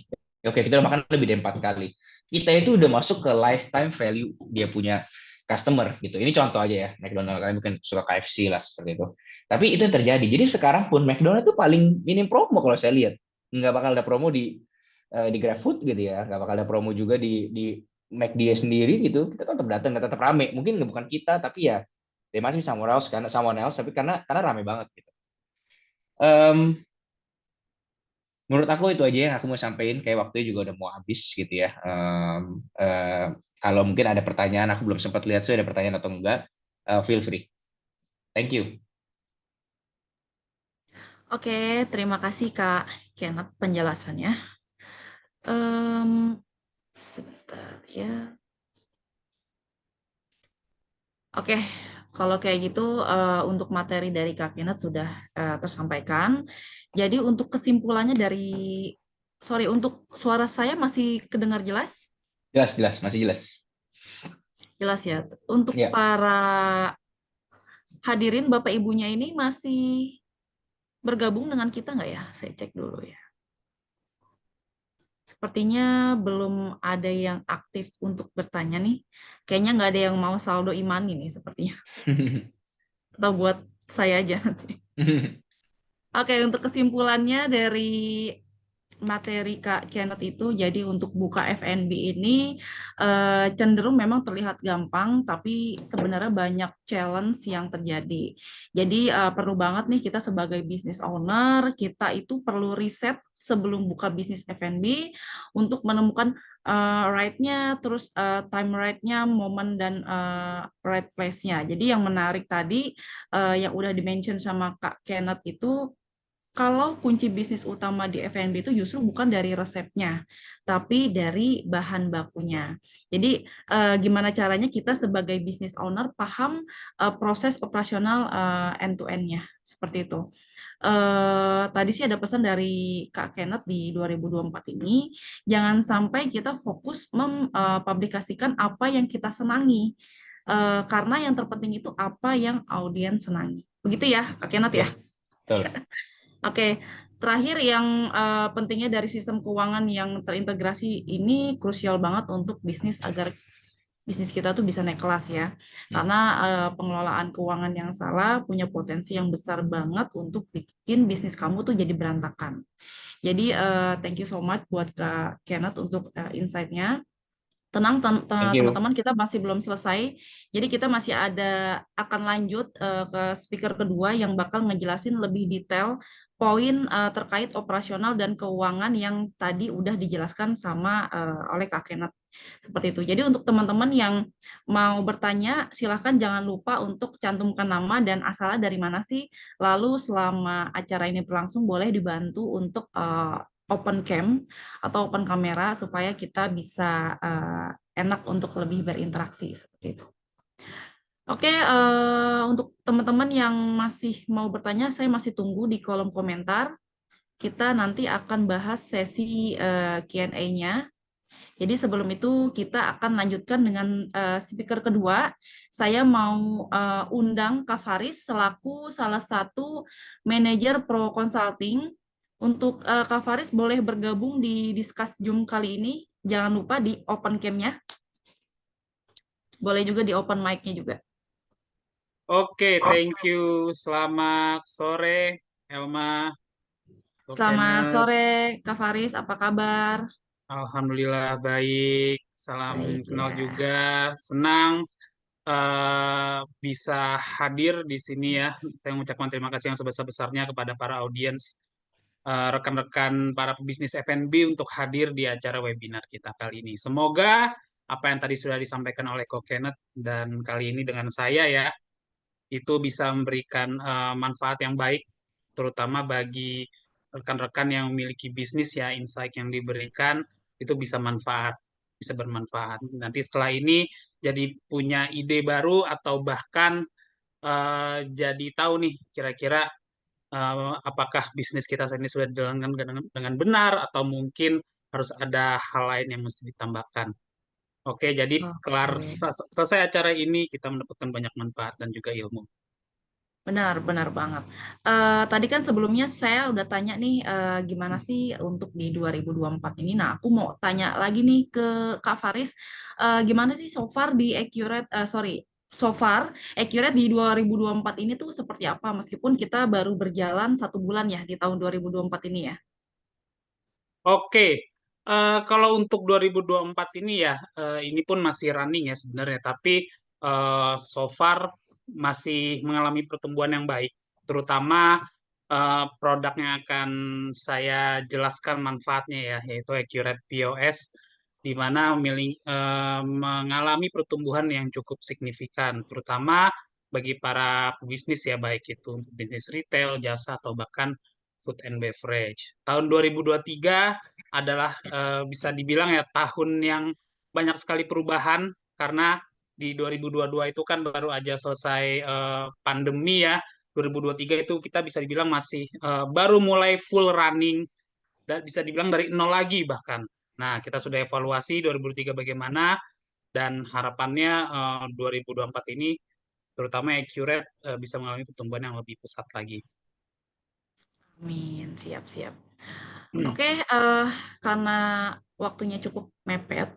S3: Oke, kita udah makan lebih dari 4 kali. Kita itu udah masuk ke lifetime value dia punya customer gitu. Ini contoh aja ya, McDonald kalian mungkin suka KFC lah seperti itu. Tapi itu yang terjadi. Jadi sekarang pun McDonald itu paling minim promo kalau saya lihat. Nggak bakal ada promo di GrabFood gitu ya, nggak bakal ada promo juga di McD sendiri gitu. Kita tetap datang dan tetap rame. Mungkin nggak bukan kita, tapi ya dia masih someone else, tapi karena rame banget gitu. Em, Menurut aku itu aja yang aku mau sampaikan. Kayak waktunya juga udah mau habis gitu ya. Kalau mungkin ada pertanyaan, aku belum sempat lihat sih ada pertanyaan atau enggak. Feel free. Thank you.
S2: Oke, terima kasih Kak Kenneth penjelasannya. Em, Sebentar ya. Oke, kalau kayak gitu untuk materi dari Kak Kenneth sudah tersampaikan. Jadi untuk kesimpulannya untuk suara saya masih kedengar jelas?
S3: Jelas, jelas, masih jelas.
S2: Jelas ya. Untuk
S3: Ya.
S2: para hadirin Bapak Ibunya ini masih bergabung dengan kita nggak ya? Saya cek dulu ya. Sepertinya belum ada yang aktif untuk bertanya nih. Kayaknya nggak ada yang mau saldo imani nih sepertinya. Atau buat saya aja nanti. Oke, untuk kesimpulannya dari materi Kak Kenneth itu, jadi untuk buka F&B ini cenderung memang terlihat gampang, tapi sebenarnya banyak challenge yang terjadi. Jadi perlu banget nih kita sebagai business owner, kita itu perlu riset sebelum buka bisnis F&B untuk menemukan right-nya, terus time right-nya, momen dan right place-nya. Jadi yang menarik tadi yang udah dimention sama Kak Kenneth itu, kalau kunci bisnis utama di F&B itu justru bukan dari resepnya, tapi dari bahan bakunya. Jadi gimana caranya kita sebagai business owner paham proses operasional end-to-end-nya, seperti itu. Tadi sih ada pesan dari Kak Kenneth di 2024 ini, jangan sampai kita fokus mempublikasikan apa yang kita senangi, karena yang terpenting itu apa yang audiens senangi. Begitu ya, Kak Kenneth ya?
S3: Yes, betul.
S2: Oke, terakhir yang pentingnya dari sistem keuangan yang terintegrasi ini krusial banget untuk bisnis agar bisnis kita tuh bisa naik kelas ya. Karena pengelolaan keuangan yang salah punya potensi yang besar banget untuk bikin bisnis kamu tuh jadi berantakan. Jadi thank you so much buat Kak Kenneth untuk insight-nya. Tenang
S3: Thank you.
S2: teman-teman, kita masih belum selesai. Jadi kita masih akan lanjut ke speaker kedua yang bakal ngejelasin lebih detail poin terkait operasional dan keuangan yang tadi udah dijelaskan sama oleh Kak Kenneth. Seperti itu. Jadi untuk teman-teman yang mau bertanya, silahkan jangan lupa untuk cantumkan nama dan asalnya dari mana sih. Lalu selama acara ini berlangsung boleh dibantu untuk open cam atau open kamera supaya kita bisa enak untuk lebih berinteraksi seperti itu. Oke, untuk teman-teman yang masih mau bertanya, saya masih tunggu di kolom komentar. Kita nanti akan bahas sesi Q&A-nya. Jadi sebelum itu kita akan lanjutkan dengan speaker kedua. Saya mau undang Kak Faris selaku salah satu manajer Pro Consulting. Untuk Kak Faris boleh bergabung di Discuss Zoom kali ini. Jangan lupa di open cam-nya. Boleh juga di open mic-nya juga.
S4: Oke, thank you. Selamat sore, Elma.
S2: Selamat sore, Kak Faris. Apa kabar?
S4: Alhamdulillah baik. Salam
S2: Baik
S4: kenal
S2: ya.
S4: juga. Senang bisa hadir di sini ya. Saya mengucapkan terima kasih yang sebesar-besarnya kepada para audiens, rekan-rekan para pebisnis F&B untuk hadir di acara webinar kita kali ini. Semoga apa yang tadi sudah disampaikan oleh Ko Kenneth dan kali ini dengan saya ya, itu bisa memberikan manfaat yang baik, terutama bagi rekan-rekan yang memiliki bisnis ya, insight yang diberikan itu bisa bermanfaat. Nanti setelah ini jadi punya ide baru atau bahkan jadi tahu nih kira-kira apakah bisnis kita saat ini sudah dijalankan dengan benar atau mungkin harus ada hal lain yang mesti ditambahkan. Oke, jadi kelar
S2: Oke.
S4: selesai acara ini kita mendapatkan banyak manfaat dan juga ilmu.
S2: Benar, benar banget. Tadi kan sebelumnya saya udah tanya nih, gimana sih untuk di 2024 ini. Nah, aku mau tanya lagi nih ke Kak Faris, gimana sih so far di Accurate, so far Accurate di 2024 ini tuh seperti apa? Meskipun kita baru berjalan 1 bulan ya di tahun 2024 ini ya.
S4: Oke, kalau untuk 2024 ini ya, ini pun masih running ya sebenarnya, tapi so far masih mengalami pertumbuhan yang baik, terutama produk yang akan saya jelaskan manfaatnya ya, yaitu Accurate POS, di mana mengalami pertumbuhan yang cukup signifikan, terutama bagi para pebisnis ya, baik itu untuk bisnis retail, jasa, atau bahkan food and beverage. Tahun 2023 adalah bisa dibilang ya tahun yang banyak sekali perubahan karena di 2022 itu kan baru aja selesai pandemi ya. 2023 itu kita bisa dibilang masih baru mulai full running dan bisa dibilang dari nol lagi bahkan. Nah, kita sudah evaluasi 2023 bagaimana dan harapannya 2024 ini terutama Accurate bisa mengalami pertumbuhan yang lebih pesat lagi.
S2: Amin, siap-siap. Oke, karena waktunya cukup mepet,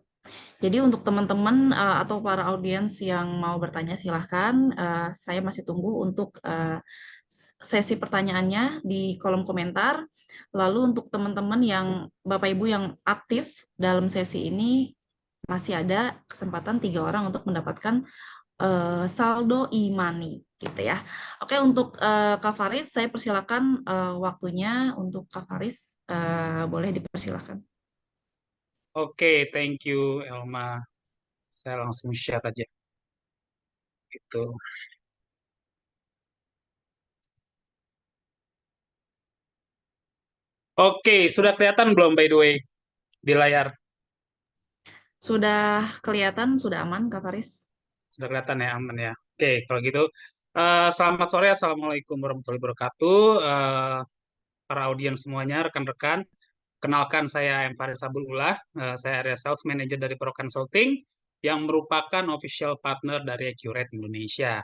S2: jadi untuk teman-teman atau para audiens yang mau bertanya silahkan, saya masih tunggu untuk sesi pertanyaannya di kolom komentar. Lalu untuk teman-teman yang Bapak Ibu yang aktif dalam sesi ini, masih ada kesempatan 3 orang untuk mendapatkan saldo e-money gitu ya. Oke, untuk Kak Faris, saya persilakan waktunya untuk Kak Faris, boleh dipersilakan.
S4: Oke, thank you Elma. Saya langsung share aja gitu. Oke, sudah kelihatan belum by the way di layar?
S2: Sudah kelihatan, sudah aman Kak Faris?
S4: Sudah kelihatan ya, aman ya. Oke, kalau gitu selamat sore, Assalamualaikum warahmatullahi wabarakatuh. Para audiens semuanya, rekan-rekan. Kenalkan saya M. Faris Abdullah, saya area sales manager dari Pro Consulting yang merupakan official partner dari Accurate Indonesia.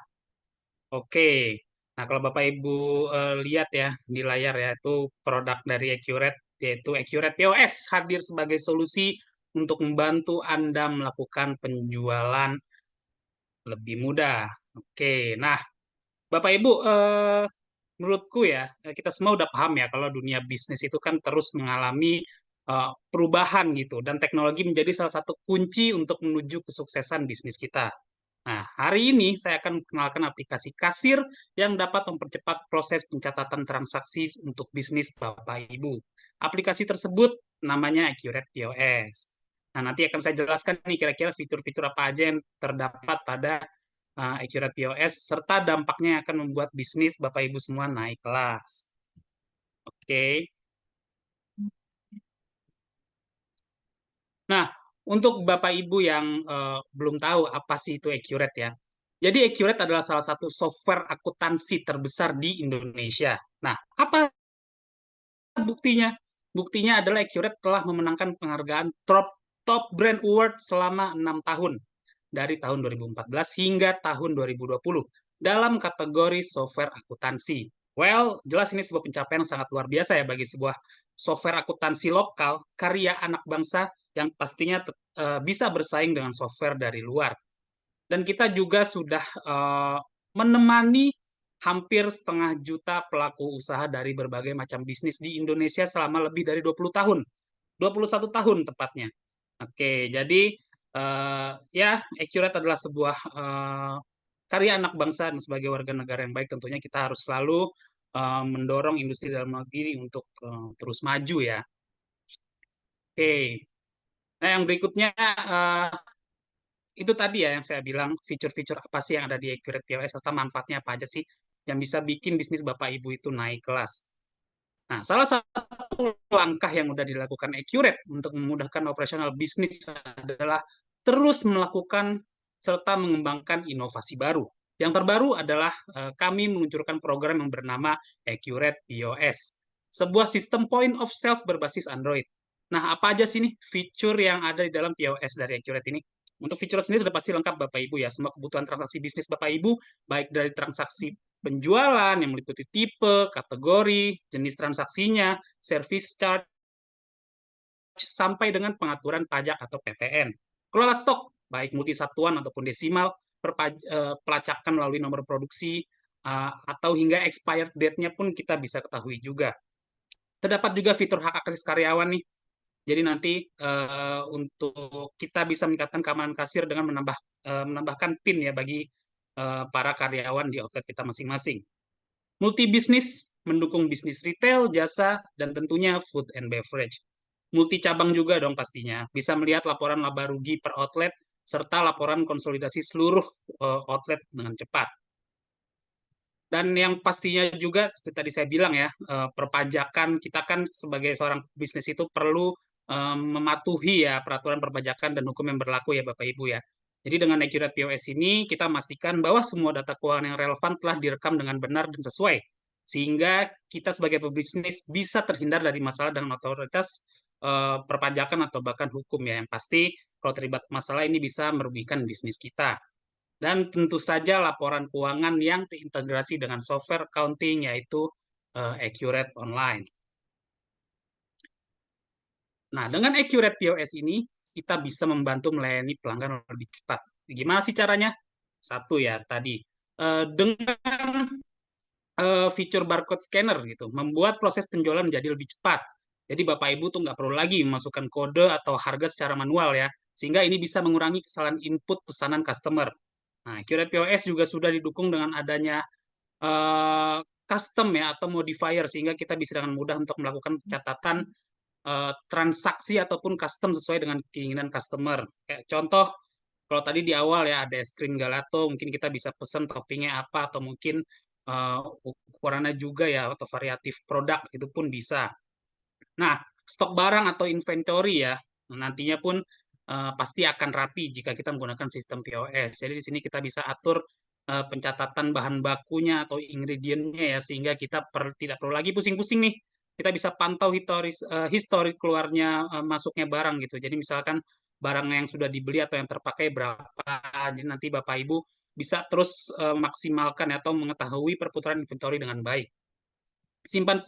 S4: Oke, nah kalau Bapak Ibu lihat ya di layar ya, itu produk dari Accurate, yaitu Accurate POS, hadir sebagai solusi untuk membantu Anda melakukan penjualan lebih mudah. Oke, nah Bapak Ibu, menurutku ya, kita semua udah paham ya kalau dunia bisnis itu kan terus mengalami perubahan gitu, dan teknologi menjadi salah satu kunci untuk menuju kesuksesan bisnis kita. Nah, hari ini saya akan mengenalkan aplikasi kasir yang dapat mempercepat proses pencatatan transaksi untuk bisnis Bapak Ibu. Aplikasi tersebut namanya Accurate POS. Nah, nanti akan saya jelaskan nih kira-kira fitur-fitur apa aja yang terdapat pada Accurate POS serta dampaknya yang akan membuat bisnis Bapak Ibu semua naik kelas. Oke. Nah, untuk Bapak Ibu yang belum tahu apa sih itu Accurate ya. Jadi Accurate adalah salah satu software akuntansi terbesar di Indonesia. Nah, apa buktinya? Buktinya adalah Accurate telah memenangkan penghargaan Top Brand Award selama 6 tahun. Dari tahun 2014 hingga tahun 2020 dalam kategori software akuntansi. Well, jelas ini sebuah pencapaian yang sangat luar biasa ya bagi sebuah software akuntansi lokal, karya anak bangsa yang pastinya bisa bersaing dengan software dari luar. Dan kita juga sudah menemani hampir 1,5 juta pelaku usaha dari berbagai macam bisnis di Indonesia selama lebih dari 20 tahun. 21 tahun tepatnya. Oke, jadi ya Accurate adalah sebuah karya anak bangsa dan sebagai warga negara yang baik tentunya kita harus selalu mendorong industri dalam negeri untuk terus maju ya. Oke. Nah, yang berikutnya itu tadi ya yang saya bilang fitur-fitur apa sih yang ada di Accurate POS serta manfaatnya apa aja sih yang bisa bikin bisnis Bapak Ibu itu naik kelas. Nah, salah satu langkah yang sudah dilakukan Accurate untuk memudahkan operasional bisnis adalah terus melakukan serta mengembangkan inovasi baru. Yang terbaru adalah kami meluncurkan program yang bernama Accurate POS, sebuah sistem point of sales berbasis Android. Nah, apa aja sih nih fitur yang ada di dalam POS dari Accurate ini? Untuk fitur sendiri sudah pasti lengkap Bapak Ibu ya. Semua kebutuhan transaksi bisnis Bapak Ibu, baik dari transaksi penjualan yang meliputi tipe, kategori, jenis transaksinya, service charge, sampai dengan pengaturan pajak atau PTN. Kelola stok, baik multisatuan ataupun desimal, pelacakan melalui nomor produksi, atau hingga expired date-nya pun kita bisa ketahui juga. Terdapat juga fitur hak akses karyawan nih. Jadi nanti untuk kita bisa meningkatkan keamanan kasir dengan menambahkan PIN ya bagi para karyawan di outlet kita masing-masing. Multi bisnis mendukung bisnis retail, jasa, dan tentunya food and beverage. Multi cabang juga dong pastinya. Bisa melihat laporan laba rugi per outlet serta laporan konsolidasi seluruh outlet dengan cepat. Dan yang pastinya juga seperti tadi saya bilang ya, perpajakan kita kan sebagai seorang bisnis itu perlu mematuhi ya peraturan perpajakan dan hukum yang berlaku ya Bapak Ibu ya. Jadi dengan Accurate POS ini kita memastikan bahwa semua data keuangan yang relevan telah direkam dengan benar dan sesuai, sehingga kita sebagai pebisnis bisa terhindar dari masalah dengan otoritas perpajakan atau bahkan hukum ya. Yang pasti kalau terlibat masalah ini bisa merugikan bisnis kita. Dan tentu saja laporan keuangan yang terintegrasi dengan software accounting yaitu Accurate Online. Nah, dengan Accurate POS ini kita bisa membantu melayani pelanggan lebih cepat. Gimana sih caranya? Satu ya tadi dengan fitur barcode scanner gitu, membuat proses penjualan menjadi lebih cepat. Jadi Bapak Ibu tuh nggak perlu lagi memasukkan kode atau harga secara manual ya, sehingga ini bisa mengurangi kesalahan input pesanan customer. Nah, Accurate POS juga sudah didukung dengan adanya custom ya atau modifier sehingga kita bisa dengan mudah untuk melakukan pencatatan transaksi ataupun custom sesuai dengan keinginan customer. Kayak contoh, kalau tadi di awal ya ada es krim gelato, mungkin kita bisa pesan toppingnya apa atau mungkin ukurannya juga ya atau variatif produk itu pun bisa. Nah, stok barang atau inventory ya nantinya pun pasti akan rapi jika kita menggunakan sistem POS. Jadi di sini kita bisa atur pencatatan bahan bakunya atau ingredientnya ya sehingga kita tidak perlu lagi pusing-pusing nih. Kita bisa pantau historik keluarnya masuknya barang gitu. Jadi misalkan barang yang sudah dibeli atau yang terpakai berapa. Jadi nanti Bapak Ibu bisa terus maksimalkan atau mengetahui perputaran inventory dengan baik. Simpan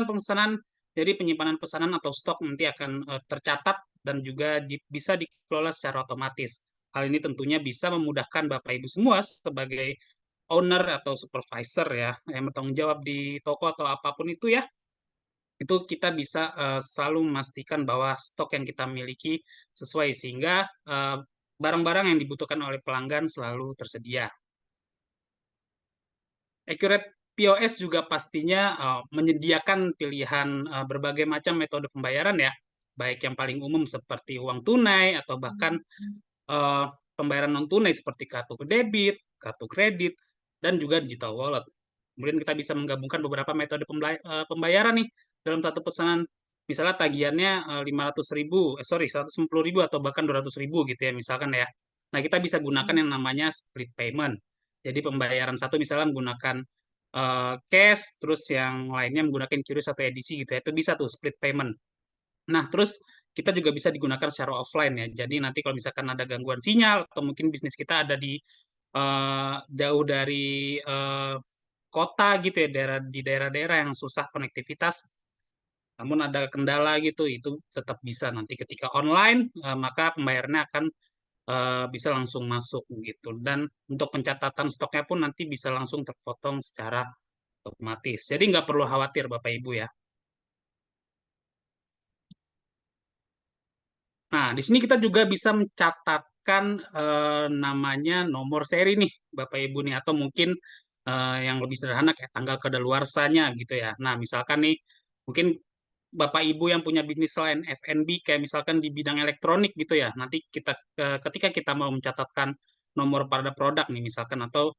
S4: pemesanan, jadi penyimpanan pesanan atau stok nanti akan tercatat dan juga bisa dikelola secara otomatis. Hal ini tentunya bisa memudahkan Bapak Ibu semua sebagai owner atau supervisor ya, yang bertanggung jawab di toko atau apapun itu ya, itu kita bisa selalu memastikan bahwa stok yang kita miliki sesuai sehingga barang-barang yang dibutuhkan oleh pelanggan selalu tersedia. Accurate POS juga pastinya menyediakan pilihan berbagai macam metode pembayaran ya, baik yang paling umum seperti uang tunai atau bahkan pembayaran non tunai seperti kartu debit, kartu kredit, dan juga digital wallet. Kemudian kita bisa menggabungkan beberapa metode pembayaran nih dalam satu pesanan. Misalnya tagihannya 150.000 atau bahkan 200.000 gitu ya misalkan ya. Nah, kita bisa gunakan yang namanya split payment. Jadi pembayaran satu misalnya menggunakan cash, terus yang lainnya menggunakan QRIS atau edisi gitu ya. Itu bisa tuh split payment. Nah, terus kita juga bisa digunakan secara offline ya. Jadi nanti kalau misalkan ada gangguan sinyal atau mungkin bisnis kita ada di jauh dari kota gitu ya, di daerah-daerah yang susah konektivitas, namun ada kendala gitu, itu tetap bisa nanti ketika online, maka pembayarannya akan bisa langsung masuk gitu. Dan untuk pencatatan stoknya pun nanti bisa langsung terpotong secara otomatis. Jadi nggak perlu khawatir Bapak Ibu ya. Nah, di sini kita juga bisa mencatatkan namanya nomor seri nih Bapak Ibu nih, atau mungkin yang lebih sederhana kayak tanggal kadaluarsanya gitu ya. Nah, misalkan nih, mungkin Bapak Ibu yang punya bisnis lain F&B kayak misalkan di bidang elektronik gitu ya. Nanti ketika kita mau mencatatkan nomor pada produk nih misalkan atau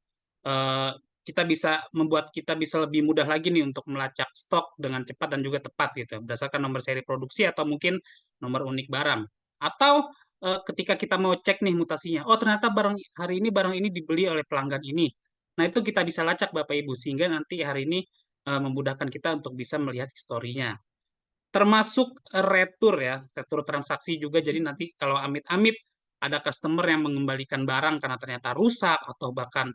S4: eh, kita bisa lebih mudah lagi nih untuk melacak stok dengan cepat dan juga tepat gitu berdasarkan nomor seri produksi atau mungkin nomor unik barang. Atau ketika kita mau cek nih mutasinya, oh ternyata hari ini barang ini dibeli oleh pelanggan ini. Nah, itu kita bisa lacak Bapak Ibu sehingga nanti hari ini memudahkan kita untuk bisa melihat historinya. termasuk retur ya, retur transaksi juga. Jadi nanti kalau amit-amit ada customer yang mengembalikan barang karena ternyata rusak atau bahkan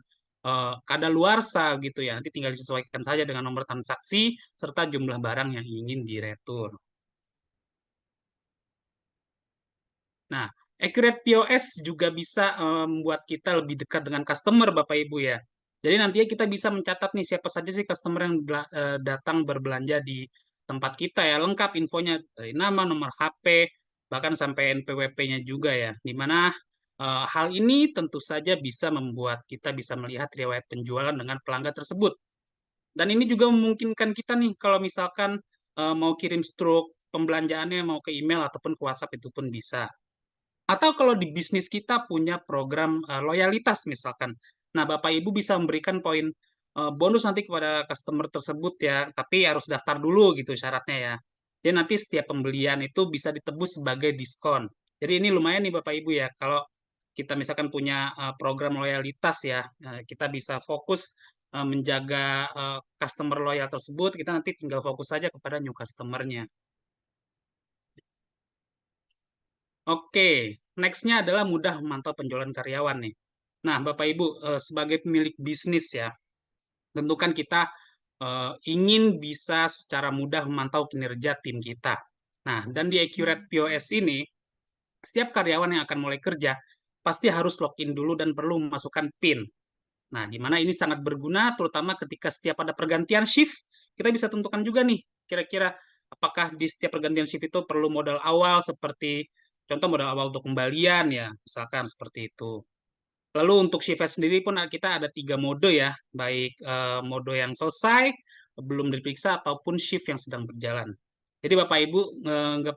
S4: kadaluarsa gitu ya, nanti tinggal disesuaikan saja dengan nomor transaksi serta jumlah barang yang ingin diretur. Nah, Accurate POS juga bisa membuat kita lebih dekat dengan customer, Bapak Ibu ya. Jadi nantinya kita bisa mencatat nih siapa saja sih customer yang datang berbelanja di tempat kita ya, lengkap infonya dari nama, nomor HP, bahkan sampai NPWP-nya juga ya. Di mana hal ini tentu saja bisa membuat kita bisa melihat riwayat penjualan dengan pelanggan tersebut. Dan ini juga memungkinkan kita nih kalau misalkan mau kirim struk pembelanjaannya mau ke email ataupun ke WhatsApp itu pun bisa. Atau kalau di bisnis kita punya program loyalitas misalkan. Nah, Bapak Ibu bisa memberikan poin bonus nanti kepada customer tersebut ya, tapi harus daftar dulu gitu syaratnya ya. Jadi nanti setiap pembelian itu bisa ditebus sebagai diskon. Jadi ini lumayan nih Bapak Ibu ya, kalau kita misalkan punya program loyalitas ya, kita bisa fokus menjaga customer loyal tersebut, kita nanti tinggal fokus saja kepada new customer-nya. Oke, next-nya adalah mudah memantau penjualan karyawan nih. Nah, Bapak Ibu, sebagai pemilik bisnis ya, tentu kan kita ingin bisa secara mudah memantau kinerja tim kita. Nah, dan di Accurate POS ini, setiap karyawan yang akan mulai kerja, pasti harus login dulu dan perlu memasukkan PIN. Nah, di mana ini sangat berguna, terutama ketika setiap ada pergantian shift, kita bisa tentukan juga nih, kira-kira apakah di setiap pergantian shift itu perlu modal awal seperti contoh modal awal untuk kembalian ya, misalkan seperti itu. Lalu untuk shiftnya sendiri pun kita ada 3 mode ya, baik mode yang selesai, belum diperiksa, ataupun shift yang sedang berjalan. Jadi Bapak Ibu nggak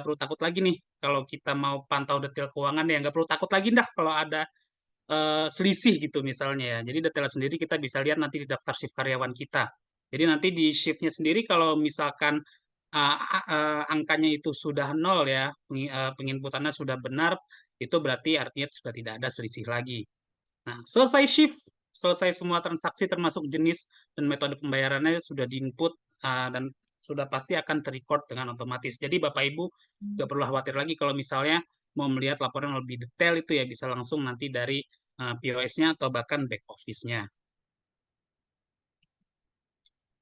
S4: perlu takut lagi nih kalau kita mau pantau detail keuangan ya, nggak perlu takut lagi dah kalau ada selisih gitu misalnya ya. Jadi detail sendiri kita bisa lihat nanti di daftar shift karyawan kita. Jadi nanti di shiftnya sendiri kalau misalkan angkanya itu sudah nol ya, penginputannya sudah benar, itu berarti artinya sudah tidak ada selisih lagi. Nah, selesai shift, selesai semua transaksi termasuk jenis dan metode pembayarannya sudah diinput dan sudah pasti akan terrecord dengan otomatis. Jadi Bapak Ibu nggak perlu khawatir lagi kalau misalnya mau melihat laporan lebih detail itu ya bisa langsung nanti dari POS-nya atau bahkan back office-nya.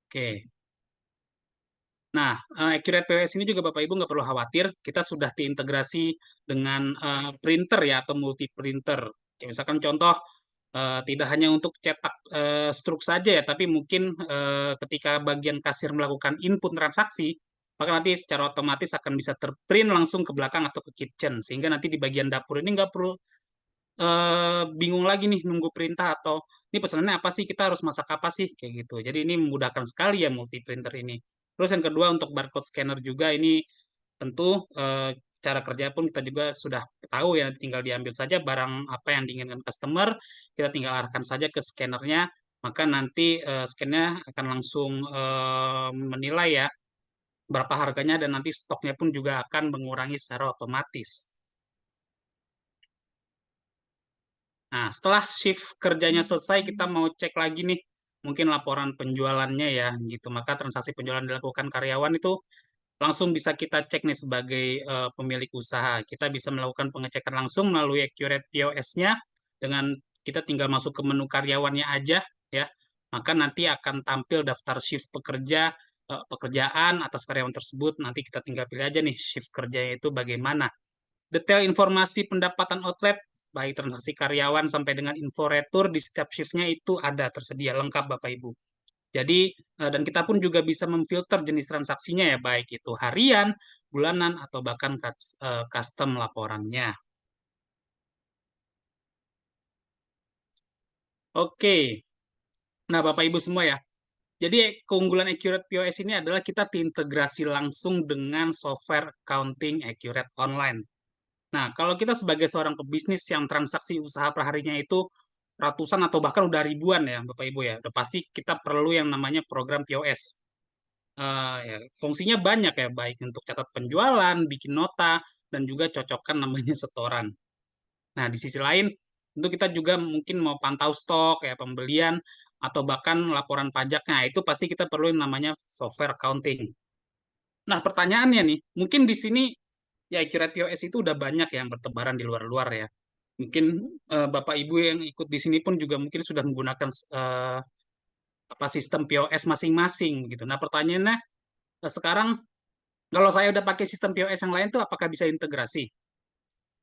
S4: Oke. Nah, Accurate POS ini juga Bapak Ibu nggak perlu khawatir, kita sudah diintegrasi dengan printer ya atau multi printer. Kayak misalkan contoh, tidak hanya untuk cetak struk saja ya, tapi mungkin ketika bagian kasir melakukan input transaksi, maka nanti secara otomatis akan bisa terprint langsung ke belakang atau ke kitchen, sehingga nanti di bagian dapur ini nggak perlu bingung lagi nih nunggu perintah atau ini pesanannya apa sih, kita harus masak apa sih, kayak gitu. Jadi ini memudahkan sekali ya multi printer ini. Terus yang kedua untuk barcode scanner juga ini tentu cara kerja pun kita juga sudah tahu ya, tinggal diambil saja barang apa yang diinginkan customer, kita tinggal arahkan saja ke scannernya, maka nanti scannya akan langsung menilai ya berapa harganya dan nanti stoknya pun juga akan mengurangi secara otomatis. Nah, setelah shift kerjanya selesai, kita mau cek lagi nih, mungkin laporan penjualannya ya, gitu. Maka transaksi penjualan dilakukan karyawan itu langsung bisa kita cek nih sebagai pemilik usaha. Kita bisa melakukan pengecekan langsung melalui Accurate POS-nya dengan kita tinggal masuk ke menu karyawannya aja ya. Maka nanti akan tampil daftar shift pekerjaan atas karyawan tersebut. Nanti kita tinggal pilih aja nih shift kerjanya itu bagaimana. Detail informasi pendapatan outlet, baik transaksi karyawan sampai dengan info retur di setiap shift-nya itu ada tersedia lengkap Bapak Ibu. Jadi, dan kita pun juga bisa memfilter jenis transaksinya ya, baik itu harian, bulanan, atau bahkan custom laporannya. Oke, nah Bapak Ibu semua ya, jadi keunggulan Accurate POS ini adalah kita terintegrasi langsung dengan software accounting Accurate Online. Nah, kalau kita sebagai seorang pebisnis yang transaksi usaha perharinya itu ratusan atau bahkan udah ribuan ya, Bapak Ibu ya, udah pasti kita perlu yang namanya program POS. Ya, fungsinya banyak ya, baik untuk catat penjualan, bikin nota, dan juga cocokkan namanya setoran. Nah, di sisi lain, tentu kita juga mungkin mau pantau stok, ya pembelian, atau bahkan laporan pajaknya. Itu pasti kita perlu yang namanya software accounting. Nah, pertanyaannya nih, mungkin di sini ya Accurate POS itu udah banyak yang bertebaran di luar-luar ya. Mungkin Bapak Ibu yang ikut di sini pun juga mungkin sudah menggunakan apa sistem POS masing-masing gitu. Nah, pertanyaannya sekarang kalau saya udah pakai sistem POS yang lain tuh apakah bisa integrasi?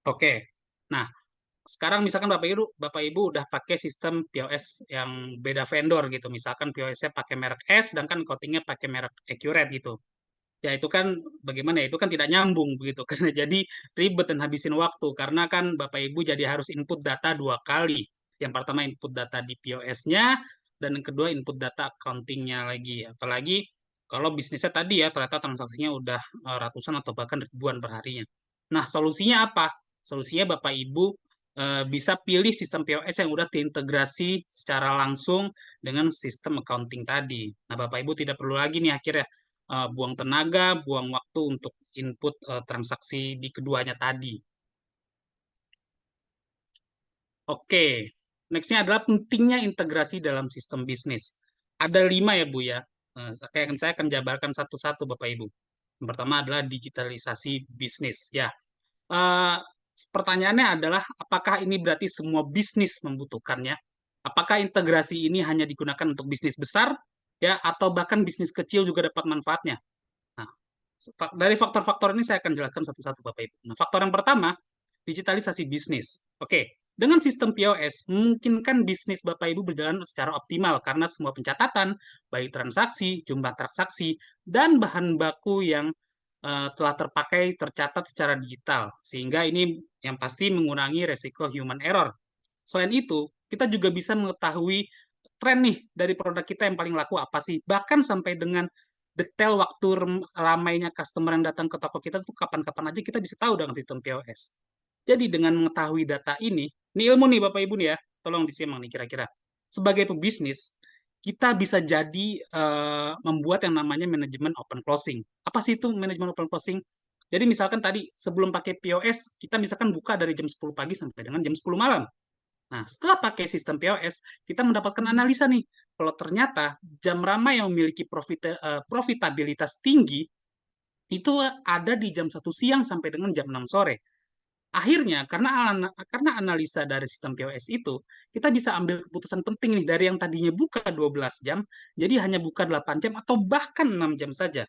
S4: Oke. Nah, sekarang misalkan Bapak Ibu udah pakai sistem POS yang beda vendor gitu. Misalkan POS-nya pakai merek S, sedangkan coatingnya pakai merek Accurate gitu. Ya itu kan bagaimana ya, itu kan tidak nyambung begitu. Karena jadi ribet dan habisin waktu. Karena kan Bapak Ibu jadi harus input data 2 kali. Yang pertama input data di POS-nya, dan yang kedua input data accounting-nya lagi. Apalagi kalau bisnisnya tadi ya, ternyata transaksinya udah ratusan atau bahkan ribuan per harinya. Nah, solusinya apa? Solusinya Bapak Ibu bisa pilih sistem POS yang udah terintegrasi secara langsung dengan sistem accounting tadi. Nah, Bapak Ibu tidak perlu lagi nih akhirnya buang tenaga, buang waktu untuk input transaksi di keduanya tadi. Oke, nextnya adalah pentingnya integrasi dalam sistem bisnis. Ada 5 ya Bu ya. Saya akan jabarkan satu-satu Bapak Ibu. Yang pertama adalah digitalisasi bisnis. Ya, eh, pertanyaannya adalah apakah ini berarti semua bisnis membutuhkannya? Apakah integrasi ini hanya digunakan untuk bisnis besar ya atau bahkan bisnis kecil juga dapat manfaatnya? Nah, dari faktor-faktor ini saya akan jelaskan satu-satu Bapak Ibu. Nah, faktor yang pertama, digitalisasi bisnis. Oke, dengan sistem POS, memungkinkan bisnis Bapak Ibu berjalan secara optimal karena semua pencatatan, baik transaksi, jumlah transaksi, dan bahan baku yang telah terpakai tercatat secara digital. Sehingga ini yang pasti mengurangi resiko human error. Selain itu, kita juga bisa mengetahui tren nih dari produk kita yang paling laku apa sih. Bahkan sampai dengan detail waktu ramainya customer yang datang ke toko kita tuh kapan-kapan aja kita bisa tahu dengan sistem POS. Jadi dengan mengetahui data ini ilmu nih Bapak Ibu nih ya, tolong disimak nih kira-kira. Sebagai pebisnis, kita bisa jadi membuat yang namanya manajemen open closing. Apa sih itu manajemen open closing? Jadi misalkan tadi sebelum pakai POS, kita misalkan buka dari jam 10 pagi sampai dengan jam 10 malam. Nah, setelah pakai sistem POS, kita mendapatkan analisa nih. Kalau ternyata jam ramai yang memiliki profitabilitas tinggi, itu ada di jam 1 siang sampai dengan jam 6 sore. Akhirnya, karena analisa dari sistem POS itu, kita bisa ambil keputusan penting nih, dari yang tadinya buka 12 jam, jadi hanya buka 8 jam atau bahkan 6 jam saja.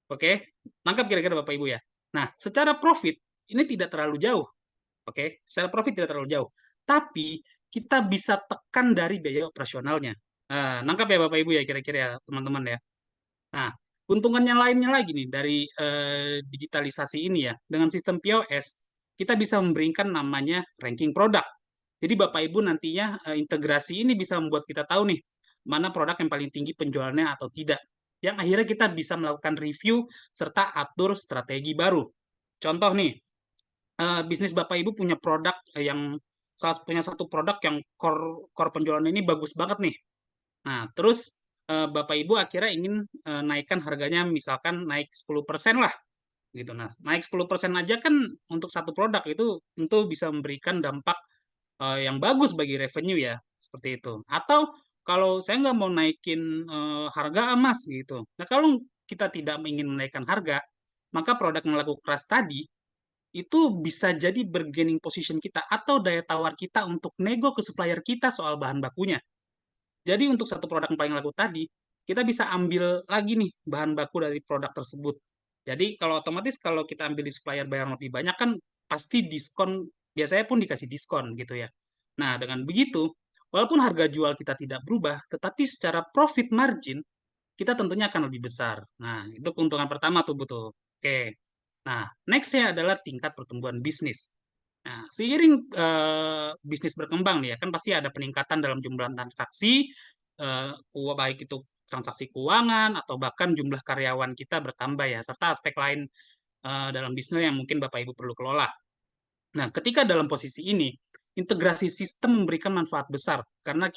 S4: Oke? Nangkap kira-kira Bapak Ibu ya? Nah, secara profit, ini tidak terlalu jauh. Oke? Secara profit tidak terlalu jauh. Tapi, kita bisa tekan dari biaya operasionalnya. Nah, nangkap ya Bapak Ibu ya kira-kira ya, teman-teman ya. Nah, keuntungan yang lainnya lagi nih dari digitalisasi ini ya, dengan sistem POS, kita bisa memberikan namanya ranking produk. Jadi Bapak Ibu nantinya integrasi ini bisa membuat kita tahu nih, mana produk yang paling tinggi penjualannya atau tidak. Yang akhirnya kita bisa melakukan review serta atur strategi baru. Contoh nih, bisnis Bapak Ibu punya produk yang punya satu produk yang core penjualan ini bagus banget nih. Nah, terus Bapak Ibu akhirnya ingin naikkan harganya misalkan naik 10% lah gitu. Nah, naik 10% aja kan untuk satu produk itu tentu bisa memberikan dampak yang bagus bagi revenue ya, seperti itu. Atau kalau saya nggak mau naikin harga emas gitu. Nah, kalau kita tidak ingin menaikkan harga, maka produk yang laku keras tadi itu bisa jadi bargaining position kita atau daya tawar kita untuk nego ke supplier kita soal bahan bakunya. Jadi untuk satu produk yang paling laku tadi, kita bisa ambil lagi nih bahan baku dari produk tersebut. Jadi kalau otomatis kalau kita ambil di supplier bayar lebih banyak kan pasti diskon, biasanya pun dikasih diskon gitu ya. Nah, dengan begitu, walaupun harga jual kita tidak berubah, tetapi secara profit margin kita tentunya akan lebih besar. Nah, itu keuntungan pertama tuh betul. Oke. Nah, next-nya adalah tingkat pertumbuhan bisnis. Nah, seiring bisnis berkembang nih ya, kan pasti ada peningkatan dalam jumlah transaksi, baik itu transaksi keuangan atau bahkan jumlah karyawan kita bertambah ya, serta aspek lain dalam bisnis yang mungkin Bapak Ibu perlu kelola. Nah, ketika dalam posisi ini, integrasi sistem memberikan manfaat besar karena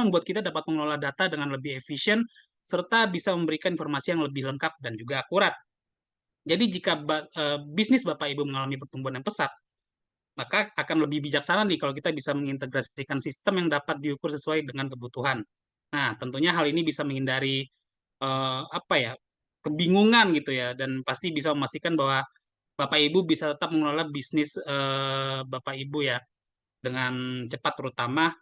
S4: membuat kita dapat mengelola data dengan lebih efisien serta bisa memberikan informasi yang lebih lengkap dan juga akurat. Jadi jika bisnis Bapak Ibu mengalami pertumbuhan yang pesat, maka akan lebih bijaksana nih kalau kita bisa mengintegrasikan sistem yang dapat diukur sesuai dengan kebutuhan. Nah, tentunya hal ini bisa menghindari apa ya, kebingungan gitu ya, dan pasti bisa memastikan bahwa Bapak Ibu bisa tetap mengelola bisnis Bapak Ibu ya dengan cepat, terutama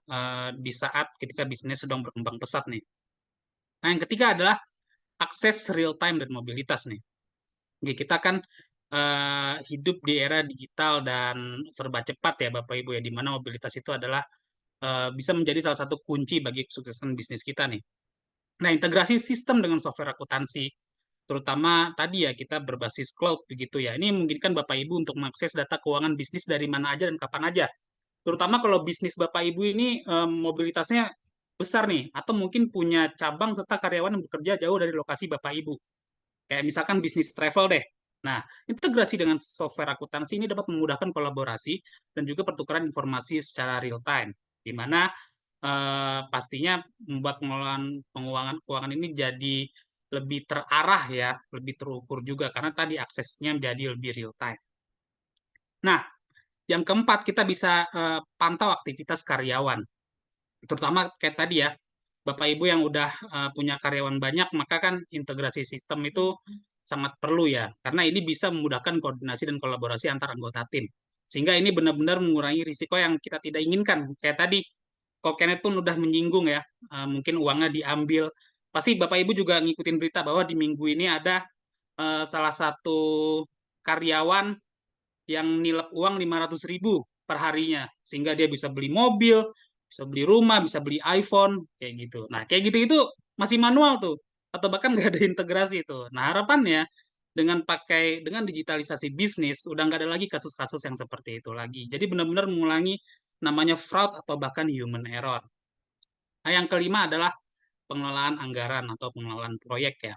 S4: di saat ketika bisnis sedang berkembang pesat nih. Nah, yang ketiga adalah akses real time dan mobilitas nih. Oke, kita kan hidup di era digital dan serba cepat ya Bapak Ibu ya, di mana mobilitas itu adalah bisa menjadi salah satu kunci bagi kesuksesan bisnis kita nih. Nah, integrasi sistem dengan software akuntansi, terutama tadi ya kita berbasis cloud begitu ya. Ini memungkinkan Bapak Ibu untuk mengakses data keuangan bisnis dari mana aja dan kapan aja. Terutama kalau bisnis Bapak Ibu ini mobilitasnya besar nih, atau mungkin punya cabang serta karyawan yang bekerja jauh dari lokasi Bapak Ibu. Kayak misalkan bisnis travel deh. Nah, integrasi dengan software akuntansi ini dapat memudahkan kolaborasi dan juga pertukaran informasi secara real time, di mana pastinya membuat pengelolaan keuangan ini jadi lebih terarah ya, lebih terukur juga karena tadi aksesnya menjadi lebih real time. Nah, yang keempat kita bisa pantau aktivitas karyawan, terutama kayak tadi ya, Bapak Ibu yang udah punya karyawan banyak, maka kan integrasi sistem itu sangat perlu ya, karena ini bisa memudahkan koordinasi dan kolaborasi antar anggota tim. Sehingga ini benar-benar mengurangi risiko yang kita tidak inginkan. Kayak tadi, kok Kenneth pun udah menyinggung ya, mungkin uangnya diambil. Pasti Bapak Ibu juga ngikutin berita bahwa di minggu ini ada salah satu karyawan yang nilep uang 500.000 per harinya, sehingga dia bisa beli mobil, bisa beli rumah, bisa beli iPhone, kayak gitu. Nah, kayak gitu itu masih manual tuh, atau bahkan nggak ada integrasi itu. Nah, harapannya dengan digitalisasi bisnis, udah nggak ada lagi kasus-kasus yang seperti itu lagi. Jadi benar-benar mengulangi namanya fraud atau bahkan human error. Nah, yang kelima adalah pengelolaan anggaran atau pengelolaan proyek ya.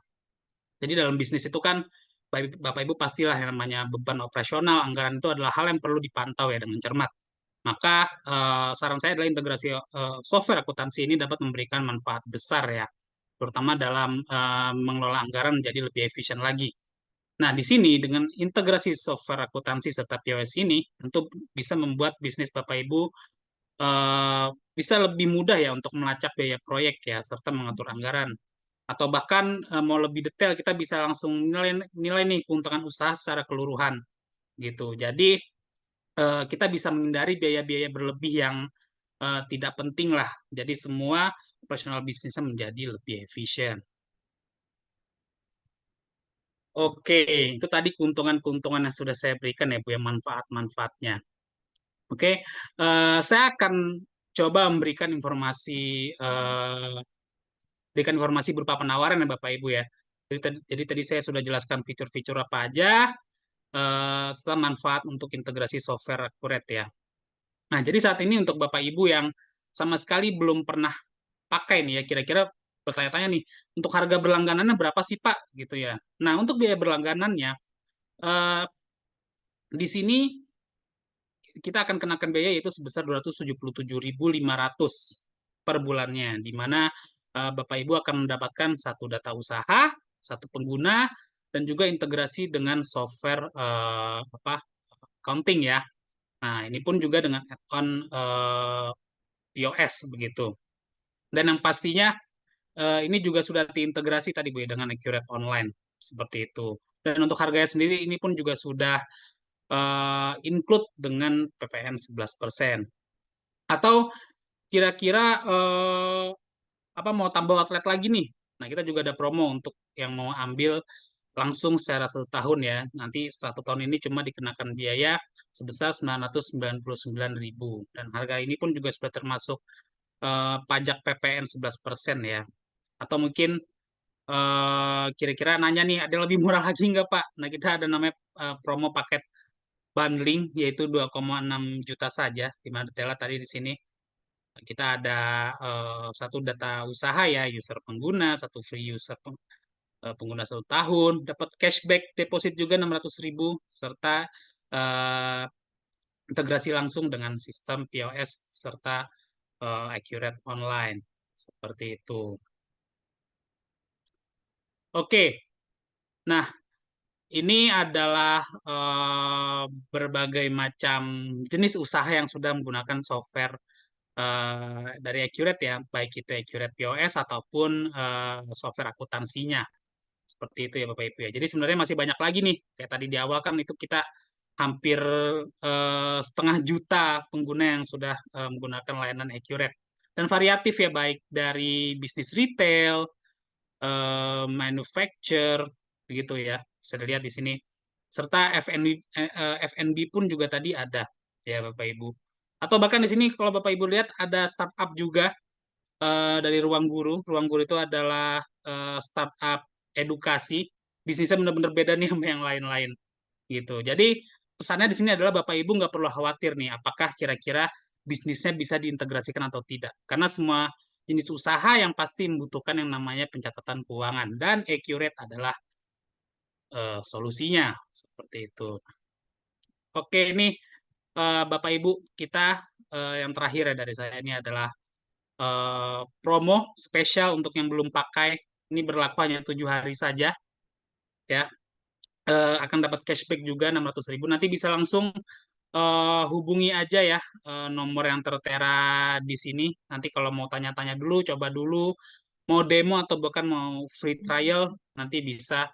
S4: Jadi dalam bisnis itu kan Bapak Ibu pastilah yang namanya beban operasional, anggaran itu adalah hal yang perlu dipantau ya dengan cermat. Maka saran saya adalah integrasi software akuntansi ini dapat memberikan manfaat besar ya, terutama dalam mengelola anggaran menjadi lebih efisien lagi. Nah, di sini dengan integrasi software akuntansi serta POS ini tentu bisa membuat bisnis Bapak Ibu eh, bisa lebih mudah ya untuk melacak biaya proyek ya, serta mengatur anggaran. Atau bahkan mau lebih detail, kita bisa langsung nilai nih keuntungan usaha secara keseluruhan gitu. Jadi kita bisa menghindari biaya-biaya berlebih yang tidak penting lah. Jadi semua operasional bisnisnya menjadi lebih efisien. Oke, itu tadi keuntungan-keuntungan yang sudah saya berikan ya Bu ya, manfaat-manfaatnya. Oke, saya akan coba berikan informasi berupa penawaran ya Bapak Ibu ya. Jadi tadi saya sudah jelaskan fitur-fitur apa aja, serta manfaat untuk integrasi software akurat ya. Nah, jadi saat ini untuk Bapak Ibu yang sama sekali belum pernah pakai nih ya, kira-kira bertanya-tanya nih, untuk harga berlangganannya berapa sih Pak? Gitu ya. Nah, untuk biaya berlangganannya, eh, di sini kita akan kenakan biaya yaitu sebesar 277.500 per bulannya, di mana Bapak Ibu akan mendapatkan satu data usaha, satu pengguna, dan juga integrasi dengan software accounting ya. Nah, ini pun juga dengan add-on POS begitu. Dan yang pastinya ini juga sudah diintegrasi tadi Bu ya dengan Accurate Online seperti itu. Dan untuk harganya sendiri ini pun juga sudah include dengan PPN 11%. Atau kira-kira apa mau tambah outlet lagi nih? Nah, kita juga ada promo untuk yang mau ambil langsung secara 1 tahun ya. Nanti 1 tahun ini cuma dikenakan biaya sebesar 999.000. Dan harga ini pun juga sudah termasuk pajak PPN 11% ya. Atau mungkin kira-kira nanya nih, ada lebih murah lagi nggak Pak? Nah, kita ada namanya promo paket bundling, yaitu 2,6 juta saja, di mana detailnya tadi di sini. Kita ada satu data usaha ya, user pengguna, satu free user pengguna 1 tahun, dapat cashback deposit juga 600.000, serta eh, integrasi langsung dengan sistem POS serta Accurate Online. Seperti itu. Oke, nah ini adalah berbagai macam jenis usaha yang sudah menggunakan software dari Accurate ya, baik itu Accurate POS ataupun software akuntansinya. Seperti itu ya Bapak Ibu ya. Jadi sebenarnya masih banyak lagi nih. Kayak tadi di awal kan itu kita hampir 500.000 pengguna yang sudah menggunakan layanan Accurate. Dan variatif ya, baik dari bisnis retail, manufacture, begitu ya. Bisa dilihat di sini. Serta F&B pun juga tadi ada ya Bapak Ibu. Atau bahkan di sini kalau Bapak Ibu lihat ada startup juga dari Ruang Guru. Ruang Guru itu adalah startup edukasi. Bisnisnya benar-benar beda nih sama yang lain-lain gitu. Jadi pesannya di sini adalah Bapak Ibu nggak perlu khawatir nih, apakah kira-kira bisnisnya bisa diintegrasikan atau tidak. Karena semua jenis usaha yang pasti membutuhkan yang namanya pencatatan keuangan dan Accurate adalah solusinya seperti itu. Oke, ini Bapak Ibu kita yang terakhir ya dari saya ini adalah promo spesial untuk yang belum pakai. Ini berlaku hanya 7 hari saja ya. Akan dapat cashback juga 600.000. Nanti bisa langsung hubungi aja ya nomor yang tertera di sini. Nanti kalau mau tanya-tanya dulu, coba dulu, mau demo atau bahkan mau free trial, nanti bisa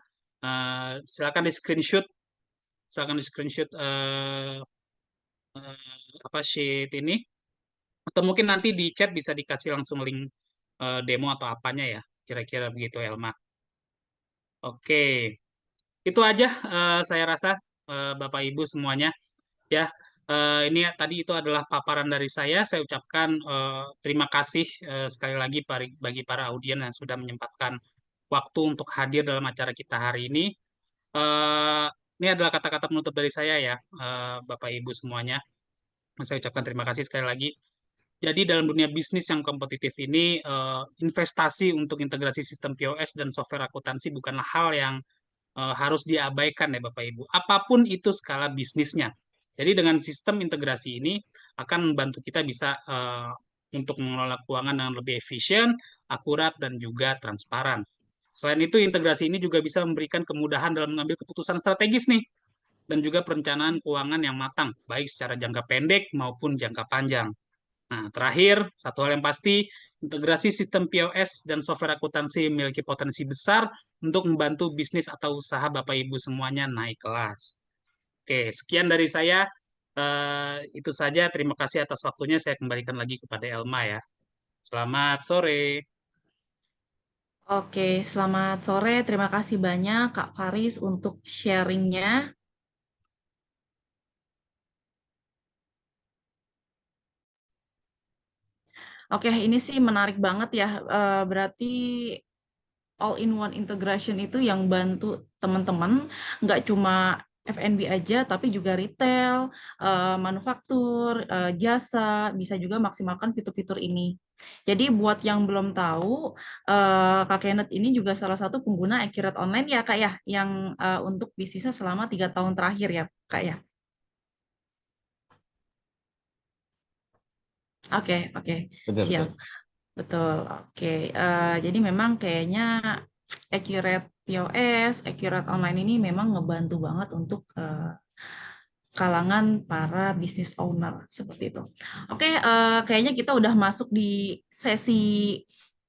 S4: silakan di screenshot, apa sheet ini, atau mungkin nanti di chat bisa dikasih langsung link demo atau apanya ya, kira-kira begitu Elma. Oke, itu aja saya rasa Bapak Ibu semuanya. Ya, ini tadi itu adalah paparan dari saya. Saya ucapkan terima kasih sekali lagi bagi para audien yang sudah menyempatkan waktu untuk hadir dalam acara kita hari ini. Eh, ini adalah kata-kata penutup dari saya ya, Bapak Ibu semuanya. Saya ucapkan terima kasih sekali lagi. Jadi dalam dunia bisnis yang kompetitif ini, investasi untuk integrasi sistem POS dan software akuntansi bukanlah hal yang harus diabaikan ya Bapak Ibu. Apapun itu skala bisnisnya. Jadi dengan sistem integrasi ini akan membantu kita bisa untuk mengelola keuangan dengan lebih efisien, akurat, dan juga transparan. Selain itu, integrasi ini juga bisa memberikan kemudahan dalam mengambil keputusan strategis nih, dan juga perencanaan keuangan yang matang, baik secara jangka pendek maupun jangka panjang. Nah, terakhir, satu hal yang pasti, integrasi sistem POS dan software akuntansi memiliki potensi besar untuk membantu bisnis atau usaha Bapak Ibu semuanya naik kelas. Oke, sekian dari saya. Itu saja. Terima kasih atas waktunya. Saya kembalikan lagi kepada Elma ya. Selamat sore.
S2: Oke, selamat sore. Terima kasih banyak Kak Faris untuk sharingnya. Oke, ini sih menarik banget ya. Berarti all-in-one integration itu yang bantu teman-teman, nggak cuma F&B aja, tapi juga retail, manufaktur, jasa, bisa juga maksimalkan fitur-fitur ini. Jadi buat yang belum tahu, Kak Kenneth ini juga salah satu pengguna Accurate Online ya Kak ya, yang untuk bisnisnya selama 3 tahun terakhir ya Kak ya. Oke, oke,
S3: Betul,
S2: siap.
S3: betul.
S2: Betul, oke. Jadi memang kayaknya Accurate POS, Accurate Online ini memang ngebantu banget untuk kalangan para business owner seperti itu. Oke, kayaknya kita udah masuk di sesi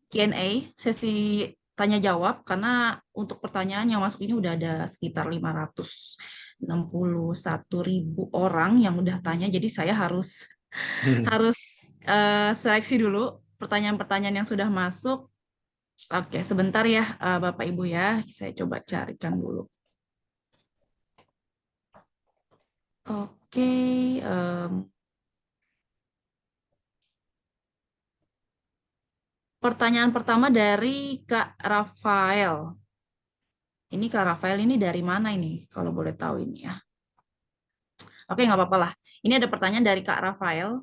S2: Q&A, sesi tanya jawab karena untuk pertanyaan yang masuk ini udah ada sekitar 561.000 orang yang udah tanya, jadi saya harus harus seleksi dulu pertanyaan-pertanyaan yang sudah masuk. Oke, sebentar ya Bapak Ibu ya, saya coba carikan dulu. Oke, pertanyaan pertama dari Kak Rafael. Ini Kak Rafael ini dari mana ini, kalau boleh tahu ini ya. Oke, nggak apa-apa lah. Ini ada pertanyaan dari Kak Rafael.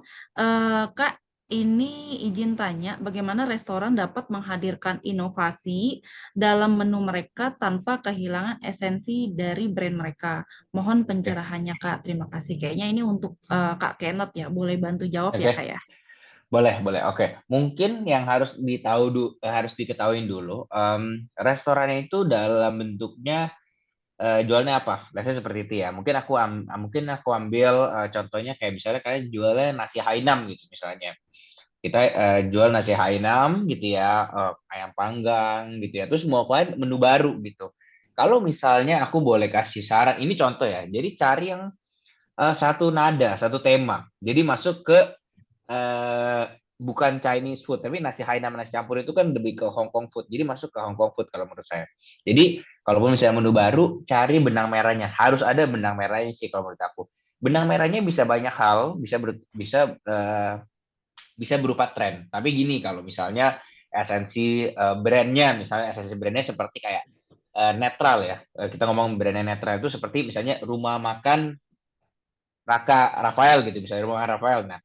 S2: Kak, ini izin tanya, bagaimana restoran dapat menghadirkan inovasi dalam menu mereka tanpa kehilangan esensi dari brand mereka? Mohon pencerahannya, Kak. Terima kasih. Kayaknya ini untuk Kak Kenneth ya. Boleh bantu jawab ya,
S3: Oke.
S2: Kak ya?
S3: Boleh, boleh. Oke. Mungkin yang harus harus diketahui dulu, restorannya itu dalam bentuknya jualnya apa? Biasanya seperti itu ya. Mungkin aku ambil contohnya kayak misalnya kalian jualnya nasi Hainam gitu misalnya. Kita jual nasi Hainam gitu ya, ayam panggang gitu ya. Terus mau klien menu baru gitu. Kalau misalnya aku boleh kasih saran, ini contoh ya. Jadi cari yang satu nada, satu tema. Jadi masuk ke eh, bukan Chinese food, tapi nasi Hainan nasi campur itu kan lebih ke Hong Kong food. Jadi masuk ke Hong Kong food kalau menurut saya. Jadi kalaupun misalnya menu baru, cari benang merahnya. Harus ada benang merahnya sih kalau menurut aku. Benang merahnya bisa banyak hal, bisa berupa tren. Tapi gini, kalau misalnya misalnya esensi brandnya seperti kayak netral ya. Kita ngomong brandnya netral itu seperti misalnya rumah makan Rafael gitu, misalnya rumah makan Rafael. Nah,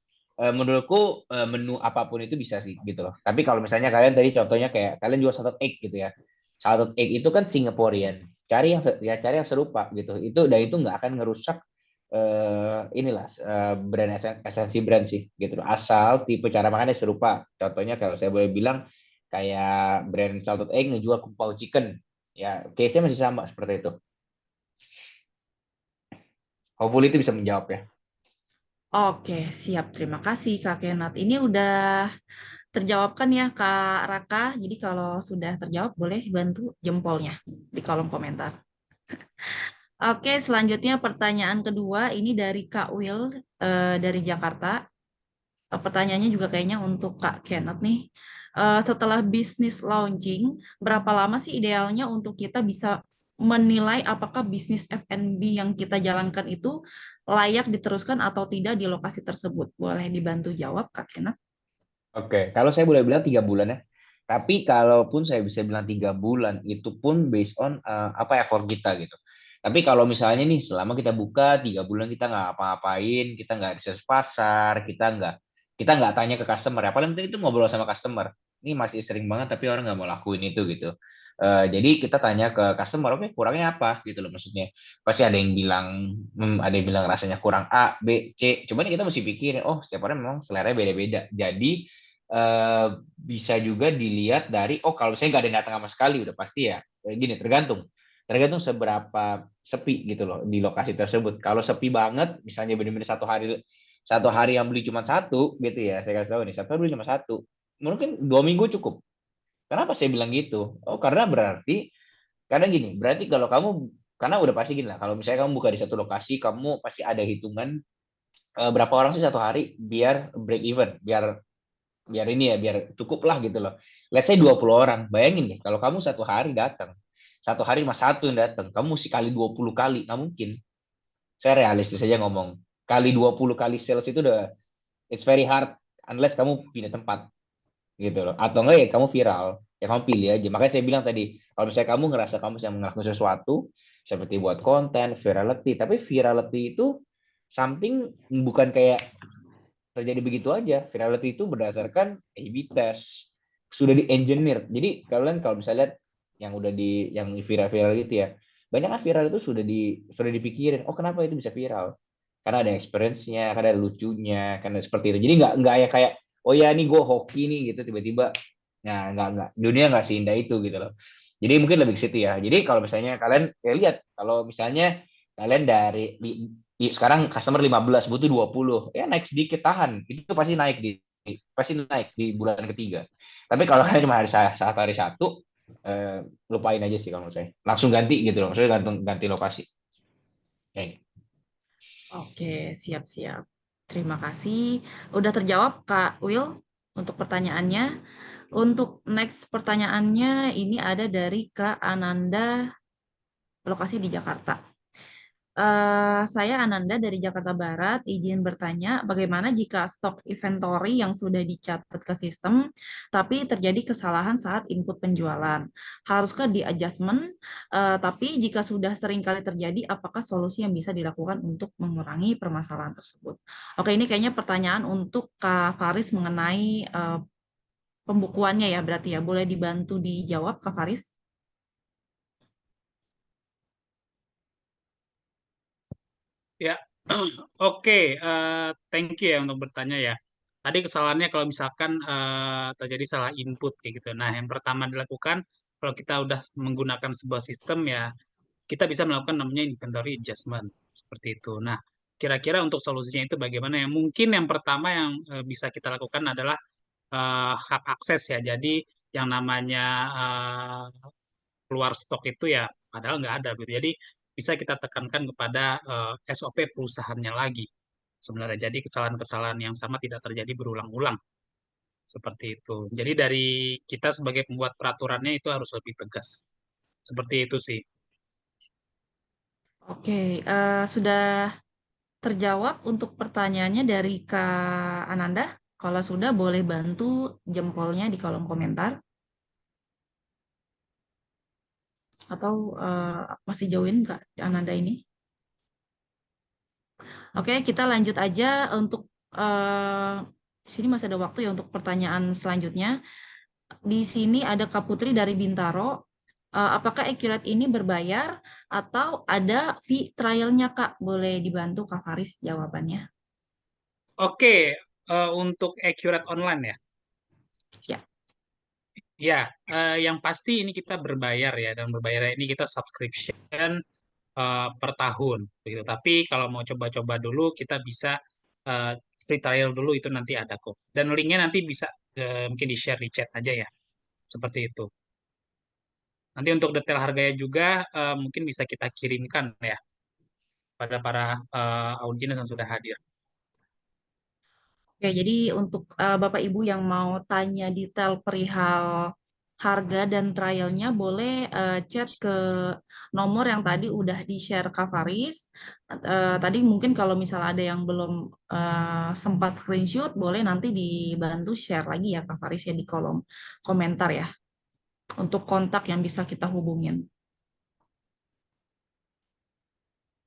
S3: menurutku menu apapun itu bisa sih gitu loh. Tapi kalau misalnya kalian tadi contohnya kayak kalian jual salted egg gitu ya. Salted egg itu kan Singaporean. Cari yang serupa gitu. Itu nggak akan ngerusak inilah brand esensi brand sih gitu loh. Asal tipe cara makannya serupa. Contohnya kalau saya boleh bilang kayak brand salted egg ngejual kung pao chicken. Ya, case-nya masih sama seperti itu. Hopefully itu bisa menjawab ya.
S2: Oke, siap. Terima kasih Kak Kenat. Ini udah terjawabkan ya Kak Raka. Jadi kalau sudah terjawab boleh bantu jempolnya di kolom komentar. Oke, selanjutnya pertanyaan kedua ini dari Kak Will dari Jakarta. Pertanyaannya juga kayaknya untuk Kak Kenneth nih. Setelah bisnis launching, berapa lama sih idealnya untuk kita bisa menilai apakah bisnis F&B yang kita jalankan itu layak diteruskan atau tidak di lokasi tersebut? Boleh dibantu jawab, Kak Kenneth?
S3: Oke, kalau saya boleh bilang 3 bulan ya. Tapi kalaupun saya bisa bilang 3 bulan, itu pun based on apa effort kita gitu. Tapi kalau misalnya nih selama kita buka 3 bulan kita nggak apa-apain, kita nggak research pasar, kita nggak tanya ke customer ya. Paling penting itu ngobrol sama customer. Ini masih sering banget tapi orang nggak mau lakuin itu gitu. Jadi kita tanya ke customer, oke kurangnya apa gitu loh maksudnya. Pasti ada yang bilang, ada yang bilang rasanya kurang A, B, C. Cuman kita mesti pikirin, oh setiap orang memang selera beda-beda. Jadi bisa juga dilihat dari kalau misalnya nggak ada yang datang sama sekali udah pasti ya gini tergantung seberapa sepi gitu loh di lokasi tersebut. Kalau sepi banget misalnya benar-benar satu hari yang beli cuma satu gitu ya, saya kasih tahu nih, satu hari beli cuma satu, mungkin 2 minggu cukup. Kenapa saya bilang gitu? Karena gini, berarti kalau kamu, karena udah pasti gini lah, kalau misalnya kamu buka di satu lokasi, kamu pasti ada hitungan berapa orang sih satu hari biar break even, biar biar ini ya, biar cukup lah gitu loh. Let's say 20 orang. Bayangin nih, kalau kamu satu hari cuma satu yang datang, kamu mesti kali 20 kali. Nggak mungkin. Saya realistis aja ngomong. Kali 20 kali sales itu udah, it's very hard unless kamu pindah tempat gitu loh. Atau enggak ya kamu viral. Ya kamu pilih aja. Makanya saya bilang tadi, kalau misalnya kamu ngerasa kamu bisa ngelakuin sesuatu, seperti buat konten, virality. Tapi virality itu something bukan kayak terjadi begitu aja. Virality itu berdasarkan A/B test, sudah di engineer. Jadi kalian kalau misalnya lihat yang viral-viral gitu ya, banyak kan viral itu sudah dipikirin. Oh kenapa itu bisa viral? Karena ada experience-nya, karena ada lucunya, karena seperti itu. Jadi nggak ya kayak oh ya nih gue hoki nih gitu tiba-tiba. Nah nggak dunia nggak seindah itu gitu loh. Jadi mungkin lebih ke situ ya. Jadi kalau misalnya kalian ya lihat kalau misalnya kalian sekarang customer 15 butuh 20 ya naik sedikit, tahan itu pasti naik di bulan ketiga. Tapi kalau kalian cuma hari satu, lupain aja sih kalau menurut saya, langsung ganti gitu loh, maksudnya ganti lokasi.
S2: Oke, siap-siap. Terima kasih. Udah terjawab, Kak Will, untuk pertanyaannya. Untuk next pertanyaannya, ini ada dari Kak Ananda, lokasi di Jakarta. Saya Ananda dari Jakarta Barat, izin bertanya, bagaimana jika stok inventory yang sudah dicatat ke sistem, tapi terjadi kesalahan saat input penjualan? Haruskah di-adjustment? Tapi jika sudah sering kali terjadi, apakah solusi yang bisa dilakukan untuk mengurangi permasalahan tersebut? Oke, ini kayaknya pertanyaan untuk Kak Faris mengenai pembukuannya ya, berarti ya. Boleh dibantu dijawab, Kak Faris?
S4: Ya, oke. Thank you ya untuk bertanya ya. Tadi kesalahannya kalau misalkan terjadi salah input kayak gitu. Nah, yang pertama dilakukan kalau kita udah menggunakan sebuah sistem ya, kita bisa melakukan namanya inventory adjustment seperti itu. Nah, kira-kira untuk solusinya itu bagaimana ya? Mungkin yang pertama yang bisa kita lakukan adalah hak akses ya. Jadi yang namanya keluar stok itu ya padahal nggak ada gitu. Jadi bisa kita tekankan kepada SOP perusahaannya lagi sebenarnya. Jadi kesalahan-kesalahan yang sama tidak terjadi berulang-ulang seperti itu. Jadi dari kita sebagai pembuat peraturannya itu harus lebih tegas. Seperti itu sih.
S2: Oke, sudah terjawab untuk pertanyaannya dari Kak Ananda. Kalau sudah, boleh bantu jempolnya di kolom komentar. Atau masih join Kak Ananda ini? Oke, kita lanjut aja untuk di sini masih ada waktu ya untuk pertanyaan selanjutnya. Di sini ada Kak Putri dari Bintaro. Apakah Accurate ini berbayar atau ada fee trial-nya, Kak? Boleh dibantu Kak Faris jawabannya?
S4: Oke, untuk Accurate Online ya.
S2: Ya.
S4: Ya, yang pasti ini kita berbayar ya, dan berbayar ini kita subscription per tahun, begitu. Tapi kalau mau coba-coba dulu, kita bisa eh, free trial dulu, itu nanti ada kok. Dan linknya nanti bisa mungkin di-share di chat aja ya, seperti itu. Nanti untuk detail harganya juga mungkin bisa kita kirimkan ya pada para audiens yang sudah hadir.
S2: Oke, jadi untuk Bapak Ibu yang mau tanya detail perihal harga dan trialnya, boleh chat ke nomor yang tadi udah di-share Kak Faris. Tadi mungkin kalau misalnya ada yang belum sempat screenshot, boleh nanti dibantu share lagi ya Kak Faris ya di kolom komentar ya, untuk kontak yang bisa kita hubungin.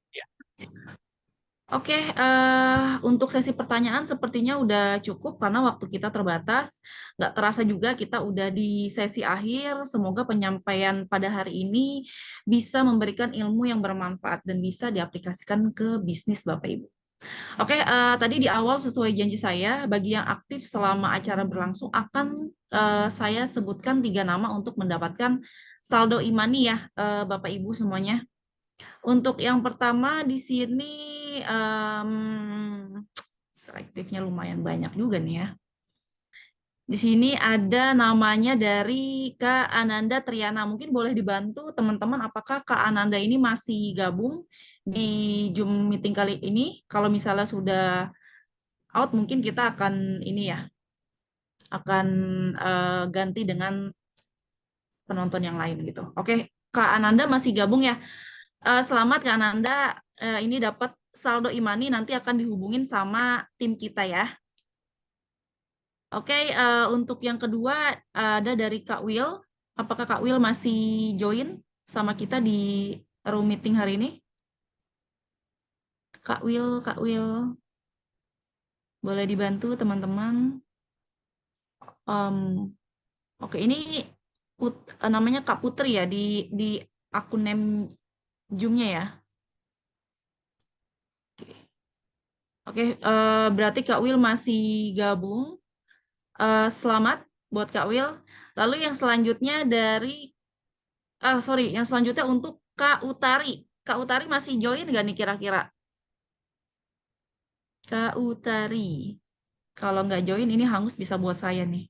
S4: Ya.
S2: Oke, untuk sesi pertanyaan sepertinya udah cukup karena waktu kita terbatas. Nggak terasa juga kita udah di sesi akhir. Semoga penyampaian pada hari ini bisa memberikan ilmu yang bermanfaat dan bisa diaplikasikan ke bisnis Bapak Ibu. Oke, tadi di awal sesuai janji saya, bagi yang aktif selama acara berlangsung akan saya sebutkan 3 nama untuk mendapatkan saldo e-money ya, Bapak Ibu semuanya. Untuk yang pertama di sini selektifnya lumayan banyak juga nih ya. Di sini ada namanya dari Kak Ananda Triana. Mungkin boleh dibantu teman-teman apakah Kak Ananda ini masih gabung di Zoom meeting kali ini? Kalau misalnya sudah out mungkin kita akan ini ya, akan ganti dengan penonton yang lain gitu. Oke, Kak Ananda masih gabung ya? Selamat Kak Ananda, ini dapat saldo e-money nanti akan dihubungin sama tim kita ya. Oke, untuk yang kedua ada dari Kak Will. Apakah Kak Will masih join sama kita di room meeting hari ini? Kak Will, boleh dibantu teman-teman? Oke, ini namanya Kak Putri ya di akun name Zoom-nya ya. Oke, berarti Kak Will masih gabung. Selamat buat Kak Will. Lalu yang selanjutnya dari, yang selanjutnya untuk Kak Utari. Kak Utari masih join nggak nih kira-kira? Kak Utari. Kalau nggak join, ini hangus bisa buat saya nih.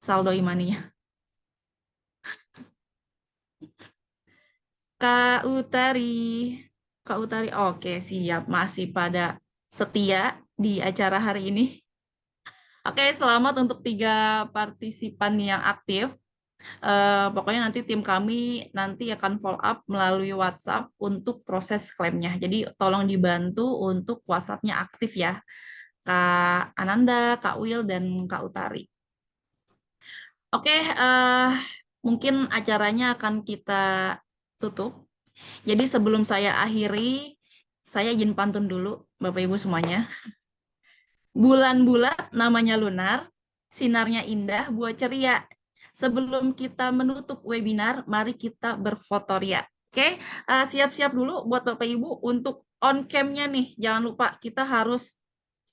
S2: Saldo e-money-nya. Kak Utari. Kak Utari, oke siap. Masih pada setia di acara hari ini. Oke, selamat untuk 3 partisipan yang aktif. Pokoknya nanti tim kami nanti akan follow up melalui WhatsApp untuk proses klaimnya. Jadi tolong dibantu untuk WhatsApp-nya aktif ya. Kak Ananda, Kak Will, dan Kak Utari. Oke, mungkin acaranya akan kita tutup. Jadi sebelum saya akhiri, saya izin pantun dulu, Bapak Ibu semuanya. Bulan bulat namanya lunar, sinarnya indah buat ceria. Sebelum kita menutup webinar, mari kita berfotoria. Oke, siap-siap dulu buat Bapak Ibu untuk on cam-nya nih. Jangan lupa kita harus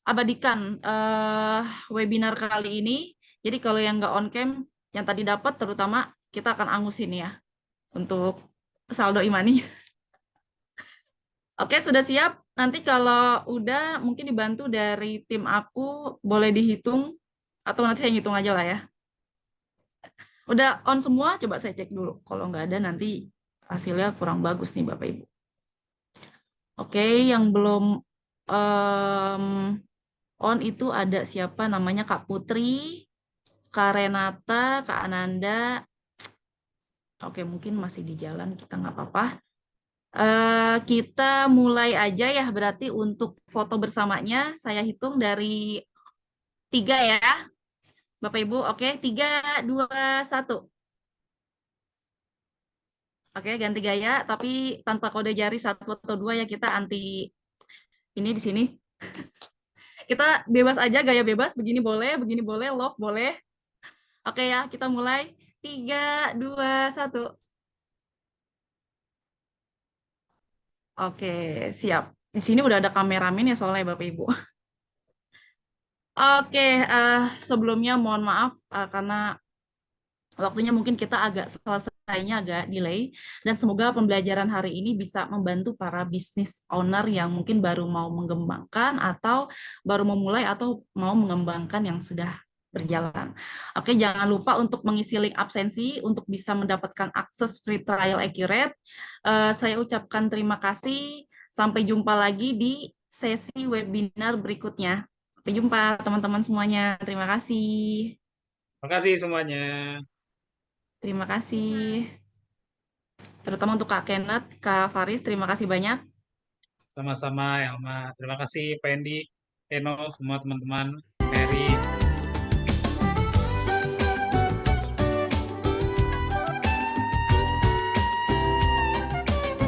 S2: abadikan webinar kali ini. Jadi kalau yang nggak on cam, yang tadi dapat terutama kita akan angusin ya untuk saldo e-money. Oke, sudah siap. Nanti kalau udah mungkin dibantu dari tim aku, boleh dihitung atau nanti saya ngitung aja lah ya. Udah on semua, coba saya cek dulu. Kalau nggak ada nanti hasilnya kurang bagus nih Bapak Ibu. Oke, yang belum on itu ada siapa namanya Kak Putri, Kak Renata, Kak Ananda. Oke, mungkin masih di jalan, kita nggak apa-apa. Kita mulai aja ya, berarti untuk foto bersamanya saya hitung dari 3 ya, Bapak Ibu. Oke, 3, 2, 1. Oke, ganti gaya, tapi tanpa kode jari 1 atau 2 ya, kita anti ini di sini. Kita bebas aja, gaya bebas, begini boleh, love boleh. Oke ya, kita mulai. 3, 2, 1. Oke, siap. Di sini udah ada kameramen ya soalnya Bapak Ibu. Oke, sebelumnya mohon maaf karena waktunya mungkin kita agak selesainya agak delay, dan semoga pembelajaran hari ini bisa membantu para business owner yang mungkin baru mau mengembangkan atau baru memulai atau mau mengembangkan yang sudah berjalan. Oke, jangan lupa untuk mengisi link absensi untuk bisa mendapatkan akses free trial Accurate. Saya ucapkan terima kasih. Sampai jumpa lagi di sesi webinar berikutnya. Sampai jumpa teman-teman semuanya. Terima kasih.
S4: Terima kasih semuanya.
S2: Terima kasih. Terutama untuk Kak Kenneth, Kak Faris, terima kasih banyak.
S4: Sama-sama, Elma. Terima kasih, Pak Endi, Eno, semua teman-teman, Mary.